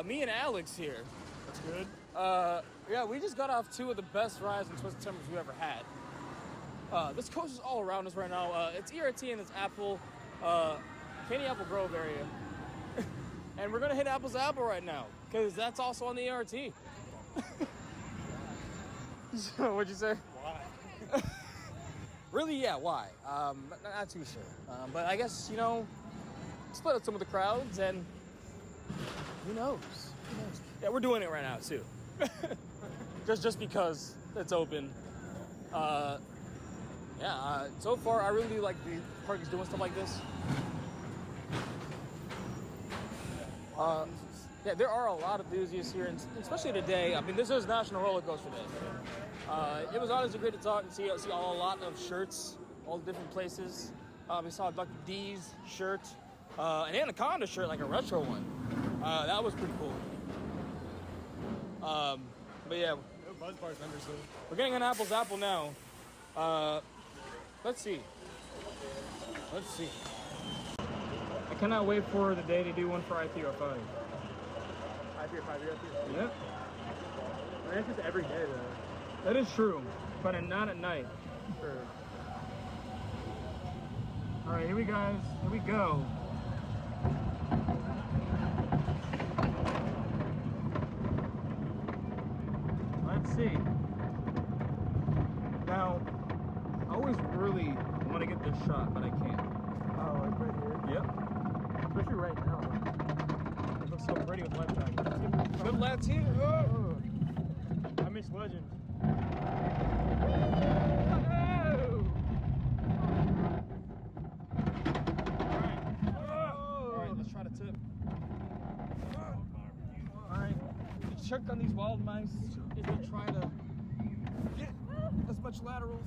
Me and Alex here. That's good. Yeah, we just got off 2 of the best rides in Twisted Timbers we've ever had. This coast is all around us right now. It's ERT and it's Apple, Candy Apple Grove area. And we're gonna hit Apple's Apple right now, because that's also on the ERT. So, what'd you say? Why? Really, yeah, why? Not too sure. But I guess, split up some of the crowds, and who knows? Yeah, we're doing it right now, too. just because it's open. Yeah, so far I really like the park is doing stuff like this. Yeah, there are a lot of enthusiasts here, and especially today. I mean, this is National Roller Coaster Day. It was honestly great to talk and see a lot of shirts, all the different places. We saw Dr. D's shirt, an Anaconda shirt, like a retro one. That was pretty cool. But yeah, No Buzz Bars Henderson. we're getting an Apple's Apple now. Let's see. I cannot wait for the day to do one for ITR5. Yep. I mean, it's just every day though. That is true, but not at night. Sure. All right, here we go. Let's see. Now, I always really want to get this shot, but I can't. Oh, like right here? Yep. Especially right now. It looks so pretty with life jacket. Good lads here. Oh. I miss Legend. All right, let's try to tip. All right, the trick on these wild mice is to try to get as much laterals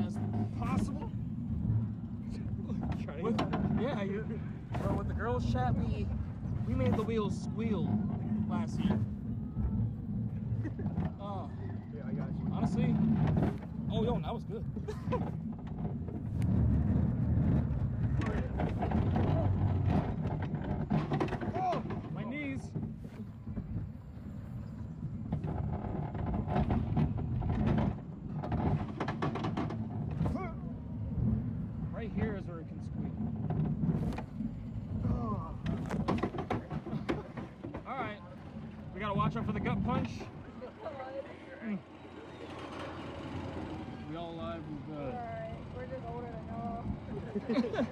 as possible. But with the girls chat, we made the wheels squeal last year. Oh, Yeah, I got you. honestly, oh yo, that was good. Oh, my knees. Right here is where it can squeal. All right, we gotta watch out for the gut punch. We all alive, we good. Alright, we're just older than y'all.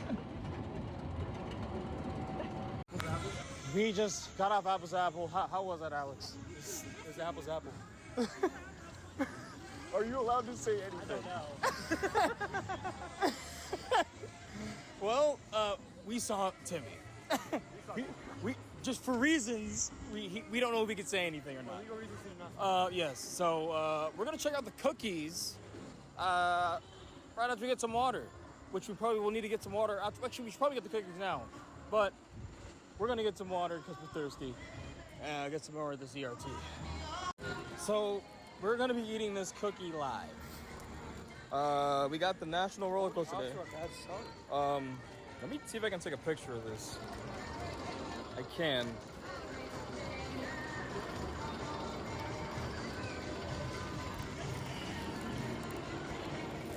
We just got off Apple's Apple. How was that, Alex? It's Apple's Apple. Are you allowed to say anything? No. Well, we saw Timmy. we just for reasons we don't know if we could say anything or not. Legal reasons enough. Yes. So we're gonna check out the cookies right after we get some water, which we probably will need to get some water. Actually, we should probably get the cookies now, but we're gonna get some water because we're thirsty. Get some more of this ERT. So we're gonna be eating this cookie live. We got the National Roller Coaster Day. Let me see if I can take a picture of this. I can.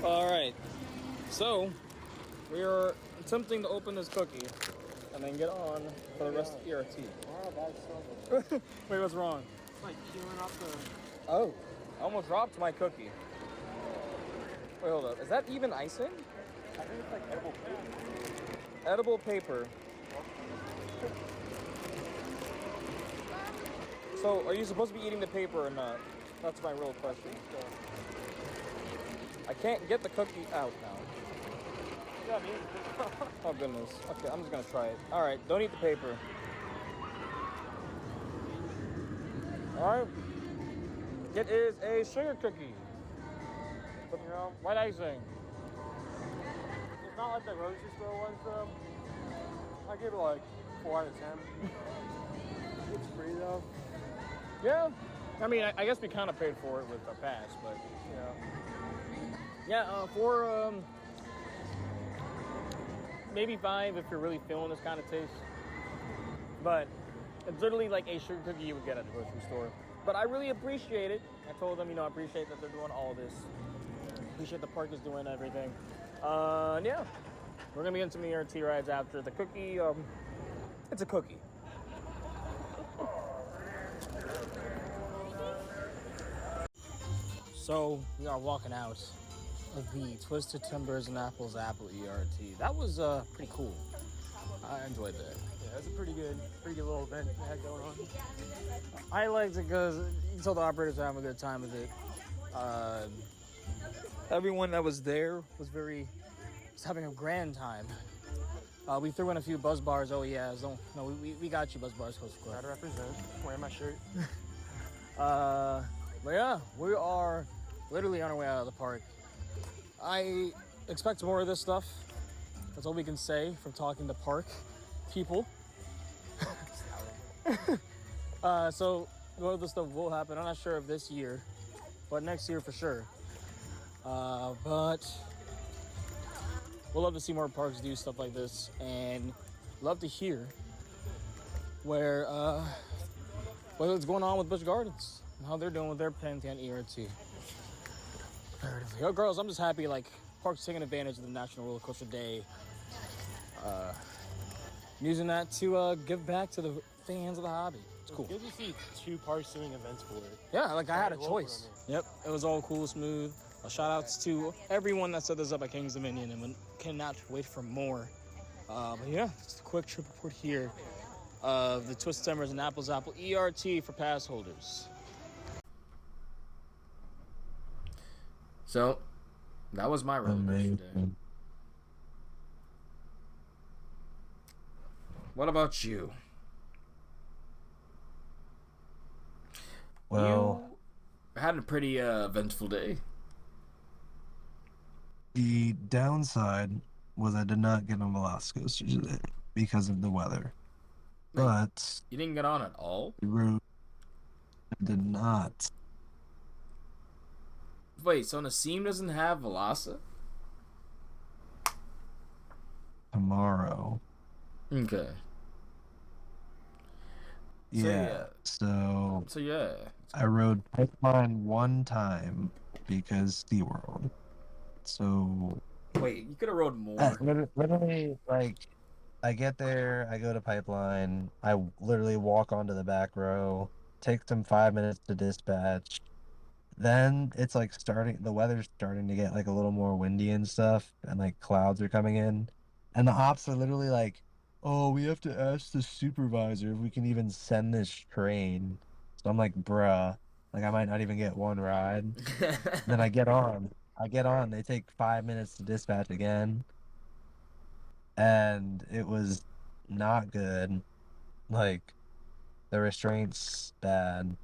All right. So we are attempting to open this cookie and then get on for the rest of ERT. Oh, that's so good. Wait, what's wrong? It's like peeling off the... Oh, I almost dropped my cookie. Wait, hold up. Is that even icing? I think it's like edible paper. Edible paper. So, are you supposed to be eating the paper or not? That's my real question. I can't get the cookie out now. Yeah, I mean... Oh, goodness. Okay, I'm just gonna try it. All right, don't eat the paper. All right. It is a sugar cookie. But, white icing. It's not like the grocery store ones, though. I give it like 4 out of 10. It's free, though. Yeah. I mean, I guess we kind of paid for it with a pass, but yeah, for maybe 5 if you're really feeling this kind of taste. But it's literally like a sugar cookie you would get at the grocery store. But I really appreciate it. I told them, I appreciate that they're doing all this. Appreciate the park is doing everything. And yeah, we're gonna be getting some ERT rides after the cookie. It's a cookie. So we are walking out of the Twisted Timbers and Apple's Apple ERT. That was pretty cool. I enjoyed that. Yeah, it's a pretty good little event they had going on. I liked it because you saw the operators were having a good time with it. everyone that was there was having a grand time. We threw in a few buzz bars. Oh yeah, we got you, buzz bars, Coach Club. Gotta represent. Wearing my shirt. But yeah, we are literally on our way out of the park. I expect more of this stuff. That's all we can say from talking to park people. So more of this stuff will happen. I'm not sure if this year, but next year for sure. But we'll love to see more parks do stuff like this, and love to hear whether it's going on with Busch Gardens and how they're doing with their Pantheon ERT. Yo, girls, I'm just happy parks taking advantage of the National Roller Coaster Day, using that to give back to the fans of the hobby. It's cool. Good to see 2 parks doing events for it. Yeah, I had a choice. Yep, it was all cool, smooth. Shout outs to everyone that set this up at King's Dominion, and cannot wait for more. But yeah, just a quick trip report here of the Twisted Timbers and Apple's Apple ERT for pass holders. So, that was my roller coaster day. What about you? Well, you had a pretty eventful day. the downside was I did not get on Velocicoaster today because of the weather. Wait, But you didn't get on at all? the road did not. Wait, so Nassim doesn't have Veloci? Tomorrow. Okay. Yeah. So So yeah. I rode Pipeline one time because SeaWorld. So Wait, you could have rode more. literally, I get there, I go to Pipeline, I literally walk onto the back row, takes them 5 minutes to dispatch. Then it's the weather's starting to get a little more windy and stuff, and clouds are coming in. And the ops are literally oh, we have to ask the supervisor if we can even send this train. So I'm like, bruh, I might not even get one ride. Then I get on, they take 5 minutes to dispatch again. And it was not good. The restraints bad.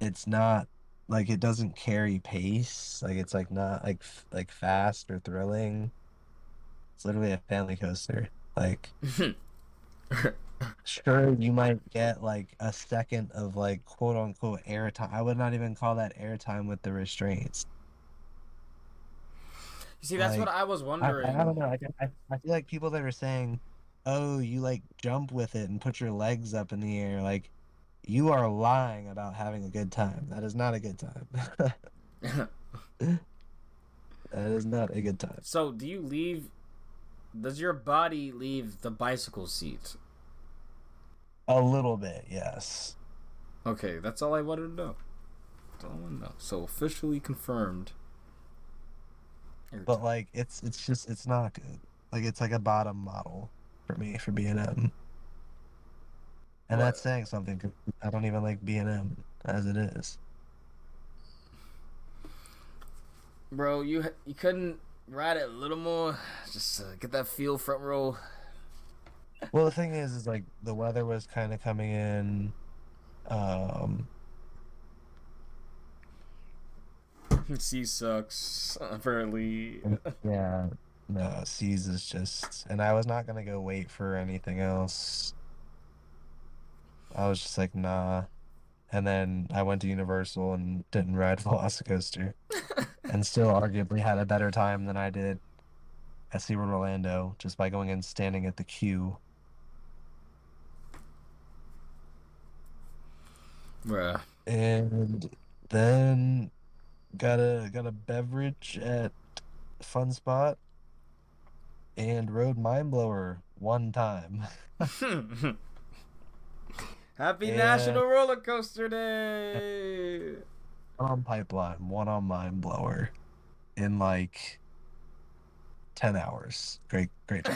It's not it doesn't carry pace. It's not fast or thrilling. It's literally a family coaster. Sure, you might get a second of quote unquote airtime. I would not even call that airtime with the restraints. You see, that's what I was wondering. I don't know. I feel like people that are saying, "Oh, you jump with it and put your legs up in the air," you are lying about having a good time. That is not a good time. That is not a good time. So, does your body leave the bicycle seat? A little bit, yes. Okay, that's all I wanted to know. That's all I want to know. So, officially confirmed. But it's not good. It's a bottom model for me for B&M. And that's saying something, 'cause I don't even like B&M as it is. Bro, you couldn't ride it a little more? Just get that feel front row. Well, the thing is the weather was kind of coming in. C sucks, apparently. Yeah, no, C's is just, and I was not gonna go wait for anything else. I was just nah. And then I went to Universal and didn't ride Velocicoaster, and still arguably had a better time than I did at SeaWorld Orlando just by going and standing at the queue. Bruh. And then got a beverage at Fun Spot and rode Mindblower one time. Happy National Roller Coaster Day! One on Pipeline, one on Mindblower in 10 hours. Great job.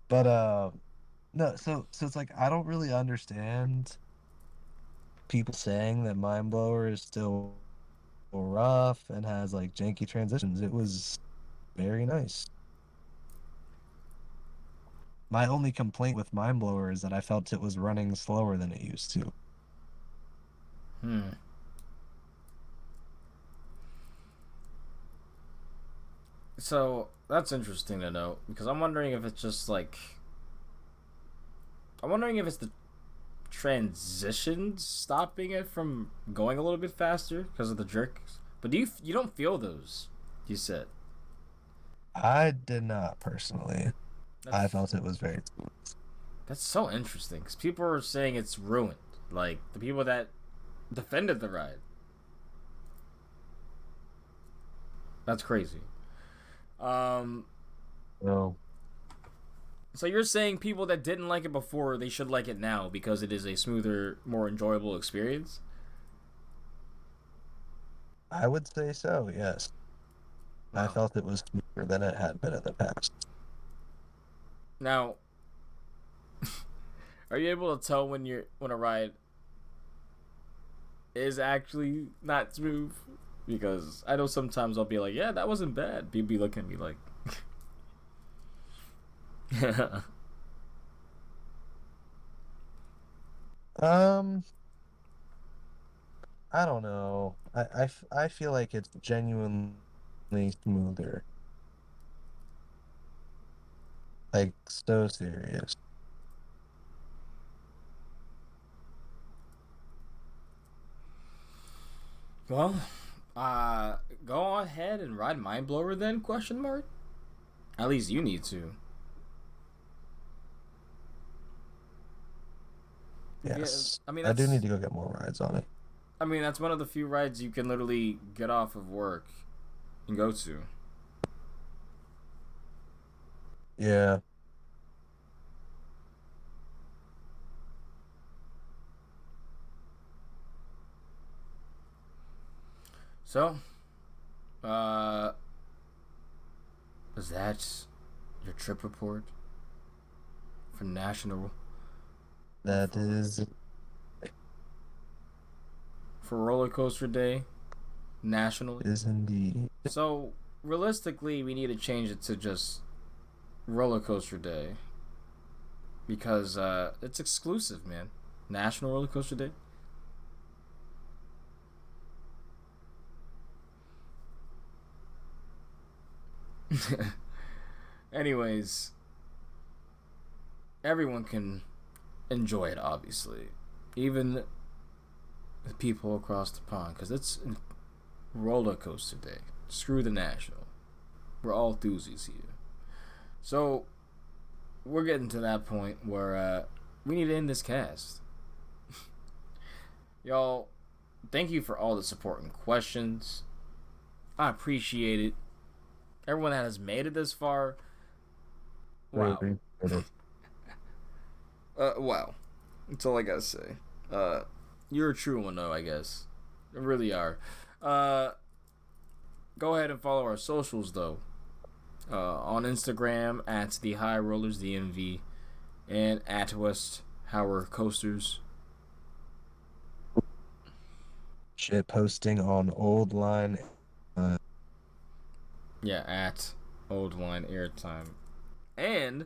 But no, so it's I don't really understand people saying that Mind Blower is still rough and has like janky transitions. It was very nice. My only complaint with Mind Blower is that I felt it was running slower than it used to. Hmm. So that's interesting to know because I'm wondering if it's just like I'm wondering if it's the transitions stopping it from going a little bit faster because of the jerks. But you don't feel those? You said I did not personally. I that's felt it was very smooth. that's so interesting because people are saying it's ruined. Like the people that defended the ride. That's crazy. Um. So So you're saying people that didn't like it before they should like it now because it is a smoother, more enjoyable experience? I would say so, yes. I Wow. felt it was smoother than it had been in the past. Now, are you able to tell when a ride is actually not smooth? Because I know sometimes I'll be like, yeah, that wasn't bad. People be looking at me like, Um, I don't know. I feel like it's genuinely smoother. Like, so serious. well, uh, go ahead and ride Mind Blower then? Question mark. At least you need to. Yeah, Yes. I mean I do need that's to go get more rides on it. I mean that's one of the few rides you can literally get off of work and go to. Yeah. So, uh, is that your trip report for national or That is for roller coaster day nationally? is indeed. So realistically, we need to change it to just roller coaster day because it's exclusive, man. National roller coaster day. Anyways, everyone can enjoy it, obviously, even the people across the pond, because it's roller coaster day. Screw the national. We're all enthusiasts here. So we're getting to that point where we need to end this cast. Y'all, thank you for all the support and questions. I appreciate it. Everyone that has made it this far, Very wow. appreciative. Wow. That's all I gotta say. You're a true one, though, I guess. You really are. Go ahead and follow our socials, though. On Instagram at the High Rollers DMV and at West Howard Coasters. Shit posting on Old Line. Yeah, at Old Line Airtime. And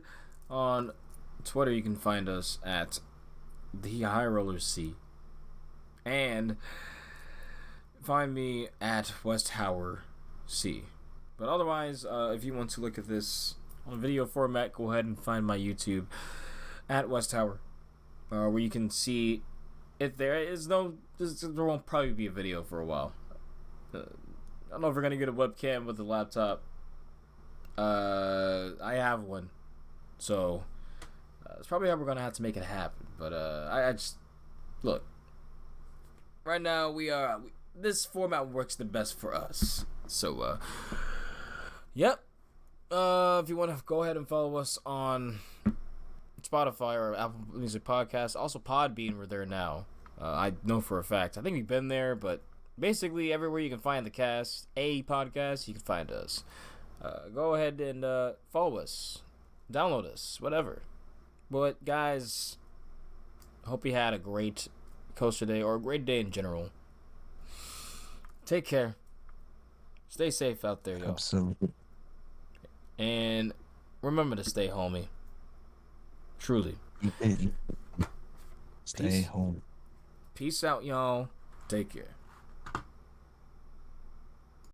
on Twitter, you can find us at the High Rollers C. And find me at West Howard C. But otherwise, if you want to look at this on video format, go ahead and find my YouTube at West Tower, where you can see if there won't probably be a video for a while. I don't know if we're gonna get a webcam with the laptop. I have one, so it's probably how we're gonna have to make it happen. But I just look. Right now, this format works the best for us. So yep. If you want to go ahead and follow us on Spotify or Apple Music Podcast, also Podbean, we're there now. I know for a fact. I think we've been there, but basically everywhere you can find the cast, a podcast, you can find us. Go ahead and follow us, download us, whatever. But guys, hope you had a great coaster day or a great day in general. Take care. Stay safe out there, yo. Absolutely. And remember to stay homey. Truly. Stay Peace. home. Peace out, y'all. Take care.